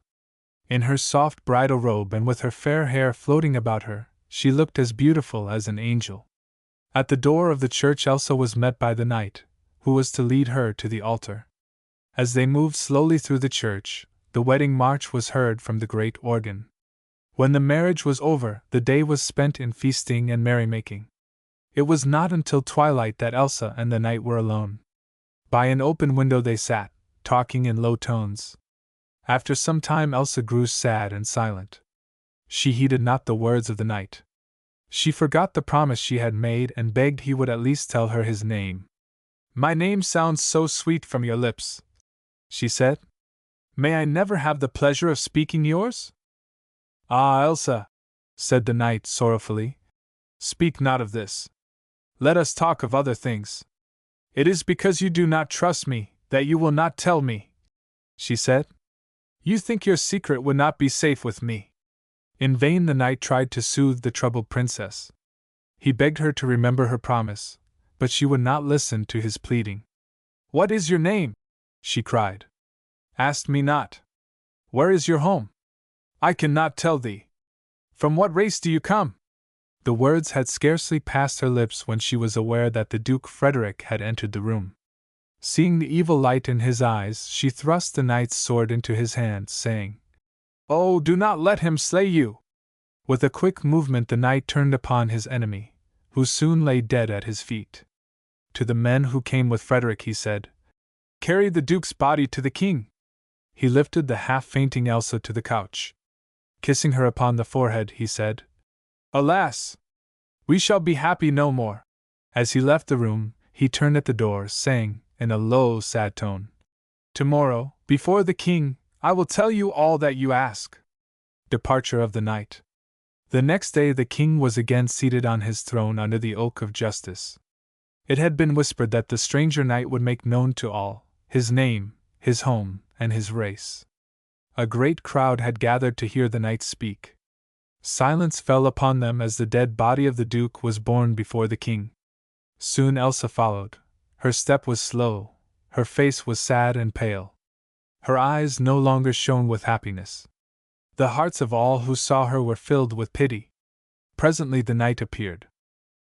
In her soft bridal robe and with her fair hair floating about her, she looked as beautiful as an angel. At the door of the church Elsa was met by the knight, who was to lead her to the altar. As they moved slowly through the church, the wedding march was heard from the great organ. When the marriage was over, the day was spent in feasting and merrymaking. It was not until twilight that Elsa and the knight were alone. By an open window they sat, talking in low tones. After some time Elsa grew sad and silent. She heeded not the words of the knight. She forgot the promise she had made and begged he would at least tell her his name. "My name sounds so sweet from your lips," she said. "May I never have the pleasure of speaking yours?" "Ah, Elsa," said the knight sorrowfully, "speak not of this. Let us talk of other things." "It is because you do not trust me that you will not tell me," she said. "You think your secret would not be safe with me." In vain the knight tried to soothe the troubled princess. He begged her to remember her promise, but she would not listen to his pleading. "What is your name?" she cried. "Ask me not. Where is your home? I cannot tell thee. From what race do you come?" The words had scarcely passed her lips when she was aware that the Duke Frederick had entered the room. Seeing the evil light in his eyes, she thrust the knight's sword into his hand, saying, "Oh, do not let him slay you!" With a quick movement the knight turned upon his enemy, who soon lay dead at his feet. To the men who came with Frederick he said, "Carry the Duke's body to the king." He lifted the half-fainting Elsa to the couch. Kissing her upon the forehead, he said, "Alas! We shall be happy no more." As he left the room, he turned at the door, saying, in a low, sad tone, "Tomorrow, before the king, I will tell you all that you ask." Departure of the knight. The next day the king was again seated on his throne under the oak of justice. It had been whispered that the stranger knight would make known to all his name, his home, and his race. A great crowd had gathered to hear the knight speak. Silence fell upon them as the dead body of the Duke was borne before the king. Soon Elsa followed. Her step was slow, her face was sad and pale. Her eyes no longer shone with happiness. The hearts of all who saw her were filled with pity. Presently the knight appeared.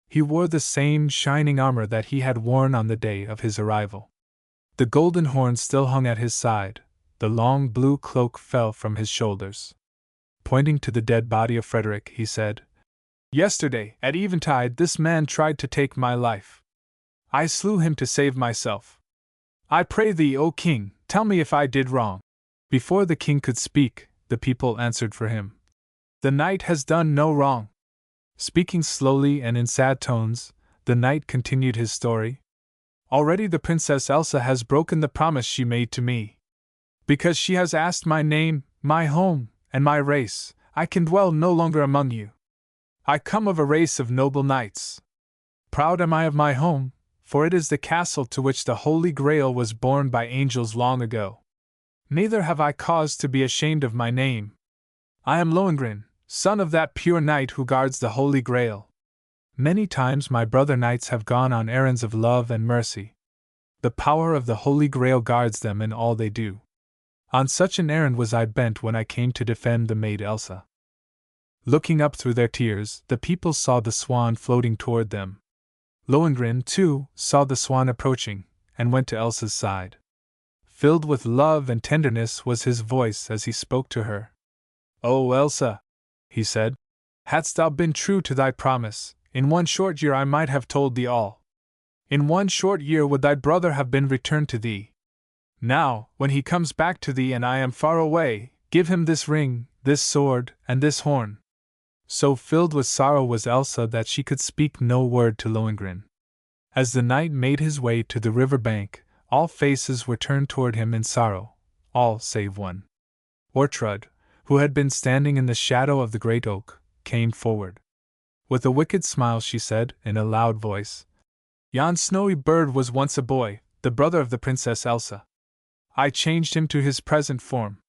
He wore the same shining armor that he had worn on the day of his arrival. The golden horn still hung at his side, the long blue cloak fell from his shoulders. Pointing to the dead body of Frederick, he said, "Yesterday, at eventide, this man tried to take my life. I slew him to save myself. I pray thee, O king, tell me if I did wrong." Before the king could speak, the people answered for him. "The knight has done no wrong." Speaking slowly and in sad tones, the knight continued his story. "Already the Princess Elsa has broken the promise she made to me. Because she has asked my name, my home, and my race, I can dwell no longer among you. I come of a race of noble knights. Proud am I of my home, for it is the castle to which the Holy Grail was borne by angels long ago. Neither have I cause to be ashamed of my name. I am Lohengrin, son of that pure knight who guards the Holy Grail. Many times my brother knights have gone on errands of love and mercy. The power of the Holy Grail guards them in all they do. On such an errand was I bent when I came to defend the maid Elsa." Looking up through their tears, the people saw the swan floating toward them. Lohengrin, too, saw the swan approaching, and went to Elsa's side. Filled with love and tenderness was his voice as he spoke to her. "O Elsa," he said, "hadst thou been true to thy promise, in one short year I might have told thee all. In one short year would thy brother have been returned to thee. Now, when he comes back to thee and I am far away, give him this ring, this sword, and this horn." So filled with sorrow was Elsa that she could speak no word to Lohengrin. As the knight made his way to the river bank, all faces were turned toward him in sorrow, all save one. Ortrud, who had been standing in the shadow of the great oak, came forward. With a wicked smile she said, in a loud voice, "Yon snowy bird was once a boy, the brother of the Princess Elsa. I changed him to his present form."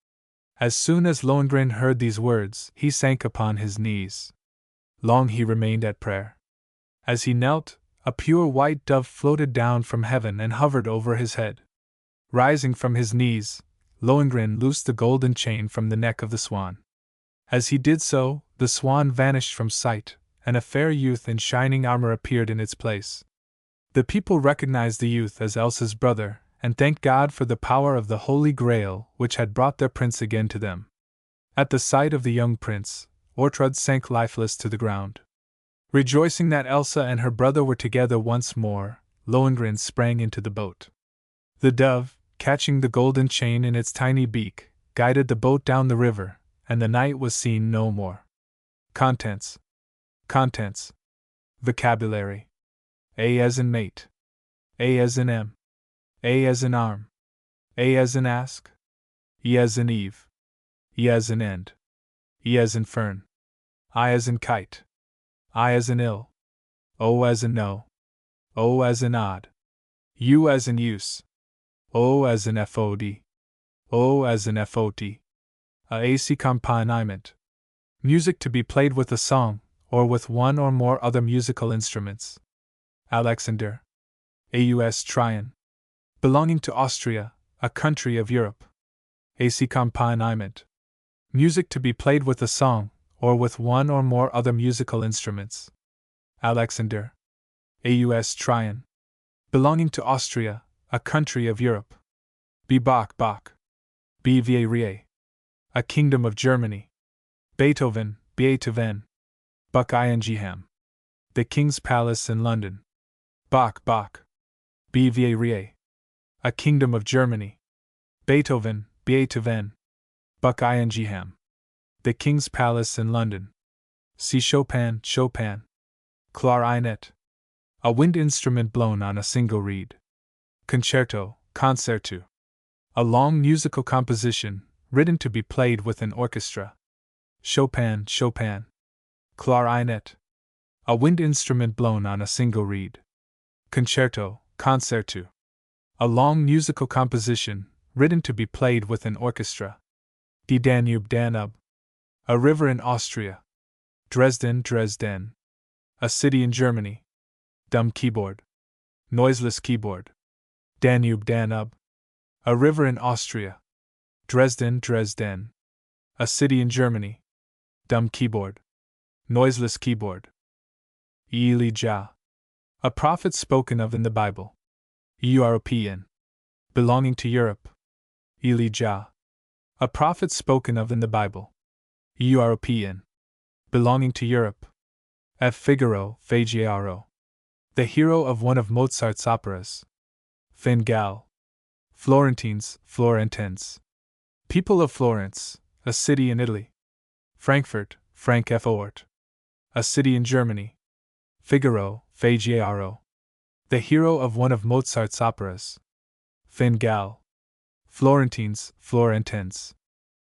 As soon as Lohengrin heard these words, he sank upon his knees. Long he remained at prayer. As he knelt, a pure white dove floated down from heaven and hovered over his head. Rising from his knees, Lohengrin loosed the golden chain from the neck of the swan. As he did so, the swan vanished from sight, and a fair youth in shining armor appeared in its place. The people recognized the youth as Elsa's brother, and thanked God for the power of the Holy Grail which had brought their prince again to them. At the sight of the young prince, Ortrud sank lifeless to the ground. Rejoicing that Elsa and her brother were together once more, Lohengrin sprang into the boat. The dove, catching the golden chain in its tiny beak, guided the boat down the river, and the knight was seen no more. Contents. Contents. Vocabulary. A as in mate. A as in M. A as in arm. A as in ask. E as in Eve. E as in end. E as in fern. I as in kite. I as in ill. O as in no. O as in odd. U as in use. O as in FOD. O as in FOT. A AC accompaniment. Music to be played with a song, or with one or more other musical instruments. Alexander. AUS Tryon. Belonging to Austria, a country of Europe. AC accompaniment. Music to be played with a song, or with one or more other musical instruments. Alexander. AUS Tryon. Belonging to Austria, a country of Europe. Bach. Bavaria. A kingdom of Germany. Beethoven. Buck Ingham. The King's Palace in London. Bach. Bavaria. A kingdom of Germany. Beethoven. Buck Ingham. The King's Palace in London. See Chopin. Clarinet. A wind instrument blown on a single reed. Concerto. A long musical composition, written to be played with an orchestra. Chopin. Clarinet. A wind instrument blown on a single reed. Concerto. A long musical composition, written to be played with an orchestra. Die Danube. A river in Austria. Dresden. A city in Germany. Dumb keyboard. Noiseless keyboard. Danube. A river in Austria. Dresden. A city in Germany. Dumb keyboard. Noiseless keyboard. Elijah. A prophet spoken of in the Bible. European. Belonging to Europe. Elijah. A prophet spoken of in the Bible. European. Belonging to Europe. Figaro. The hero of one of Mozart's operas. Fingal. Florentines. People of Florence, a city in Italy. Frankfurt. A city in Germany. Figaro. The hero of one of Mozart's operas. Fingal. Florentines.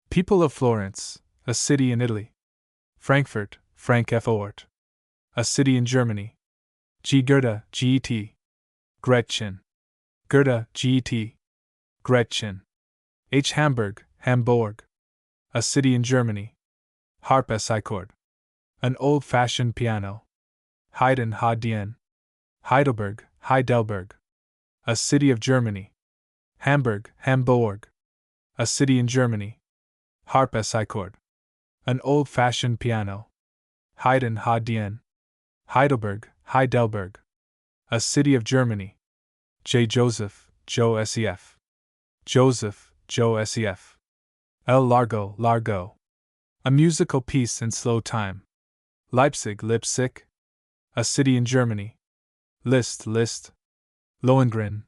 People of Florence, a city in Italy. Frankfurt. A city in Germany. Goethe. Gretchen. Goethe. Gretchen. Hamburg. A city in Germany. Harpsichord. An old-fashioned piano. Heidelberg. A city of Germany. Hamburg. A city in Germany. Harpsichord. An old-fashioned piano. Heidelberg. A city of Germany. Joseph. El Largo. A musical piece in slow time. Leipzig. A city in Germany. List. Lohengrin.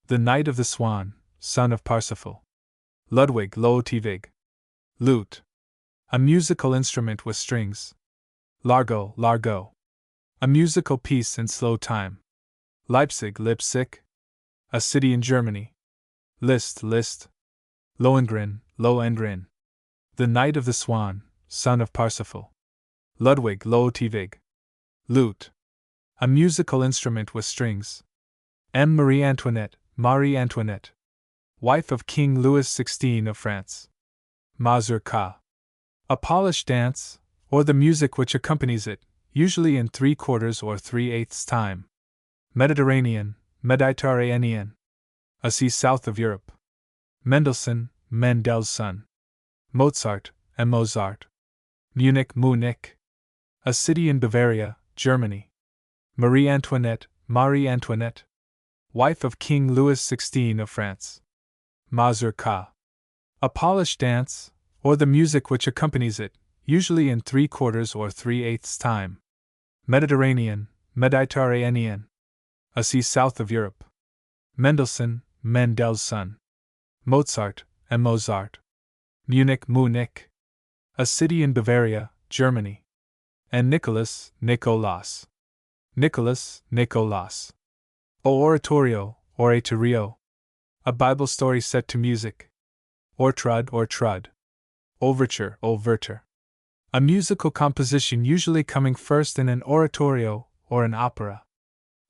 The Knight of the Swan, son of Parsifal. Ludwig. Lute. A musical instrument with strings. Largo. A musical piece in slow time. Leipzig. A city in Germany. List. Lohengrin. The Knight of the Swan, son of Parsifal. Ludwig. Lute. A musical instrument with strings. Marie Antoinette. Wife of King Louis XVI of France. Mazurka. A polished dance, or the music which accompanies it, usually in 3/4 or 3/8 time. Mediterranean. A sea south of Europe. Mendelssohn. Mendel's son. Mozart. Munich. A city in Bavaria, Germany. Marie Antoinette. Marie Antoinette, wife of King Louis XVI of France. Mazurka, a polished dance, or the music which accompanies it, usually in 3/4 or 3/8 time. Mediterranean, Mediterranean, a sea south of Europe. Mendelssohn, Mendelssohn. Mozart, and Mozart. Munich, Munich, a city in Bavaria, Germany. And Nicholas, Nicolas. Nicholas, Nicolas. Oratorio, oratorio, a Bible story set to music. Trud. Overture, ouverture, a musical composition usually coming first in an oratorio or an opera.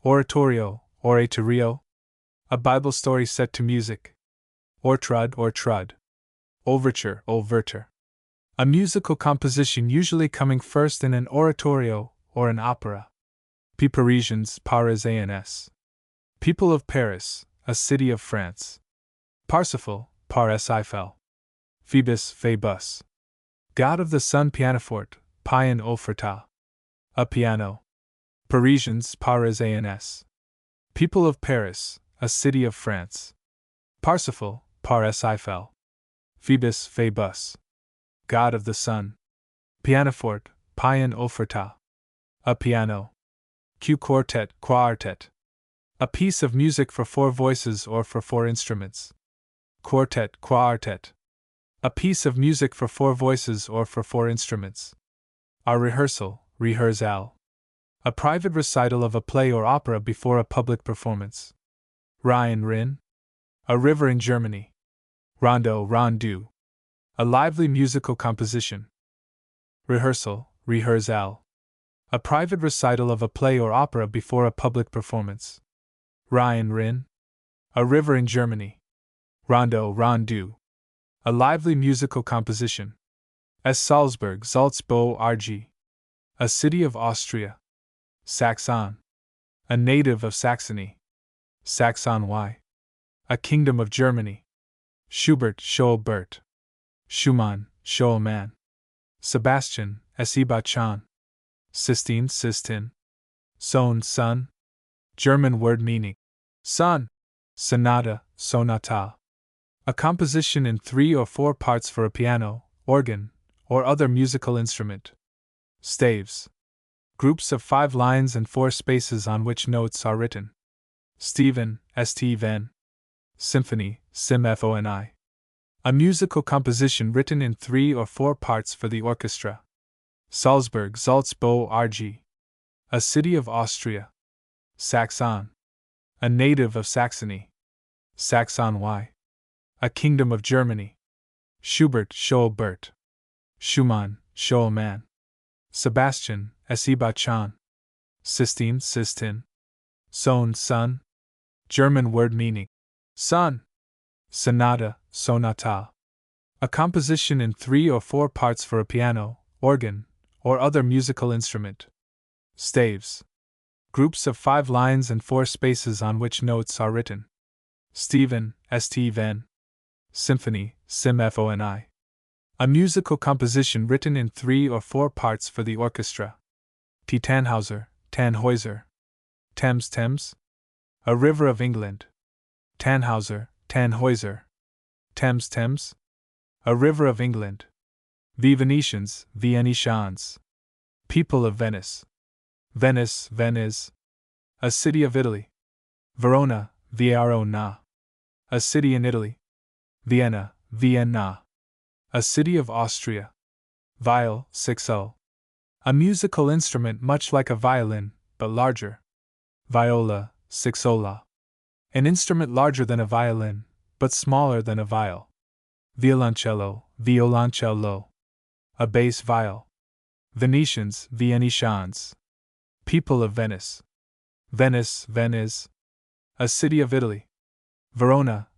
Oratorio, oratorio, a Bible story set to music. Trud. Overture, ouverture, a musical composition usually coming first in an oratorio or an opera. Parisians, Parisiennes. People of Paris, a city of France. Parsifal, Parsifal. Phoebus, Phoebus. God of the sun, pianoforte, pian offerta. A piano. Parisians, Parisiennes. People of Paris, a city of France. Parsifal, Parsifal. Phoebus, Phoebus. God of the sun. Pianoforte, pian offerta. A piano. Quartet. A piece of music for 4 voices or for 4 instruments. Quartet. A piece of music for 4 voices or for 4 instruments. A rehearsal. A private recital of a play or opera before a public performance. Rhin. A river in Germany. Rondeau. A lively musical composition. Rehearsal. A private recital of a play or opera before a public performance. Rhin. A river in Germany. Rondeau. A lively musical composition. Salzburg, a city of Austria. Saxon, a native of Saxony. Saxon, a kingdom of Germany. Schubert, Schumann, Sebastian, Sebastian. Sistine. Son. German word meaning sun. Sonata. A composition in 3 or 4 parts for a piano, organ, or other musical instrument. Staves. Groups of 5 lines and 4 spaces on which notes are written. Steven. Symphony, symphony. A musical composition written in 3 or 4 parts for the orchestra. Salzburg, a city of Austria. Saxon, a native of Saxony. Saxon, a kingdom of Germany. Schubert, Schumann, Sebastian, Sebastian. Sistine. Son. German word meaning sun. Sonata. A composition in 3 or 4 parts for a piano, organ, or other musical instrument. Staves. Groups of 5 lines and 4 spaces on which notes are written. Steven. Symphony, symphony. A musical composition written in 3 or 4 parts for the orchestra. Tannhäuser. Thames. A river of England. Tannhäuser. Thames. A river of England. Venetians. People of Venice. Venice. A city of Italy. Verona. A city in Italy. Vienna. A city of Austria. Viol. A musical instrument much like a violin, but larger. Viola. An instrument larger than a violin, but smaller than a viol. Violoncello. A bass viol. Venetians. People of Venice. Venice. A city of Italy. Verona.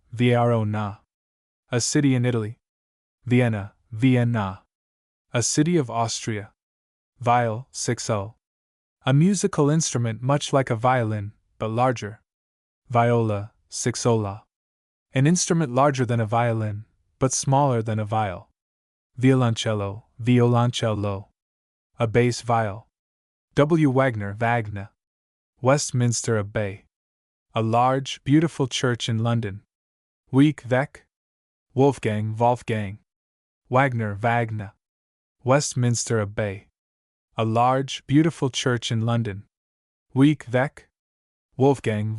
A city in Italy. Vienna. A city of Austria. Viol. A musical instrument much like a violin, but larger. Viola. An instrument larger than a violin, but smaller than a viol. Violoncello. A bass viol. W. Wagner. Westminster Abbey. A large, beautiful church in London. Wieck Weg. Wolfgang Wagner Wagner. Westminster Abbey. A large, beautiful church in London. Wieck Weg. Wolfgang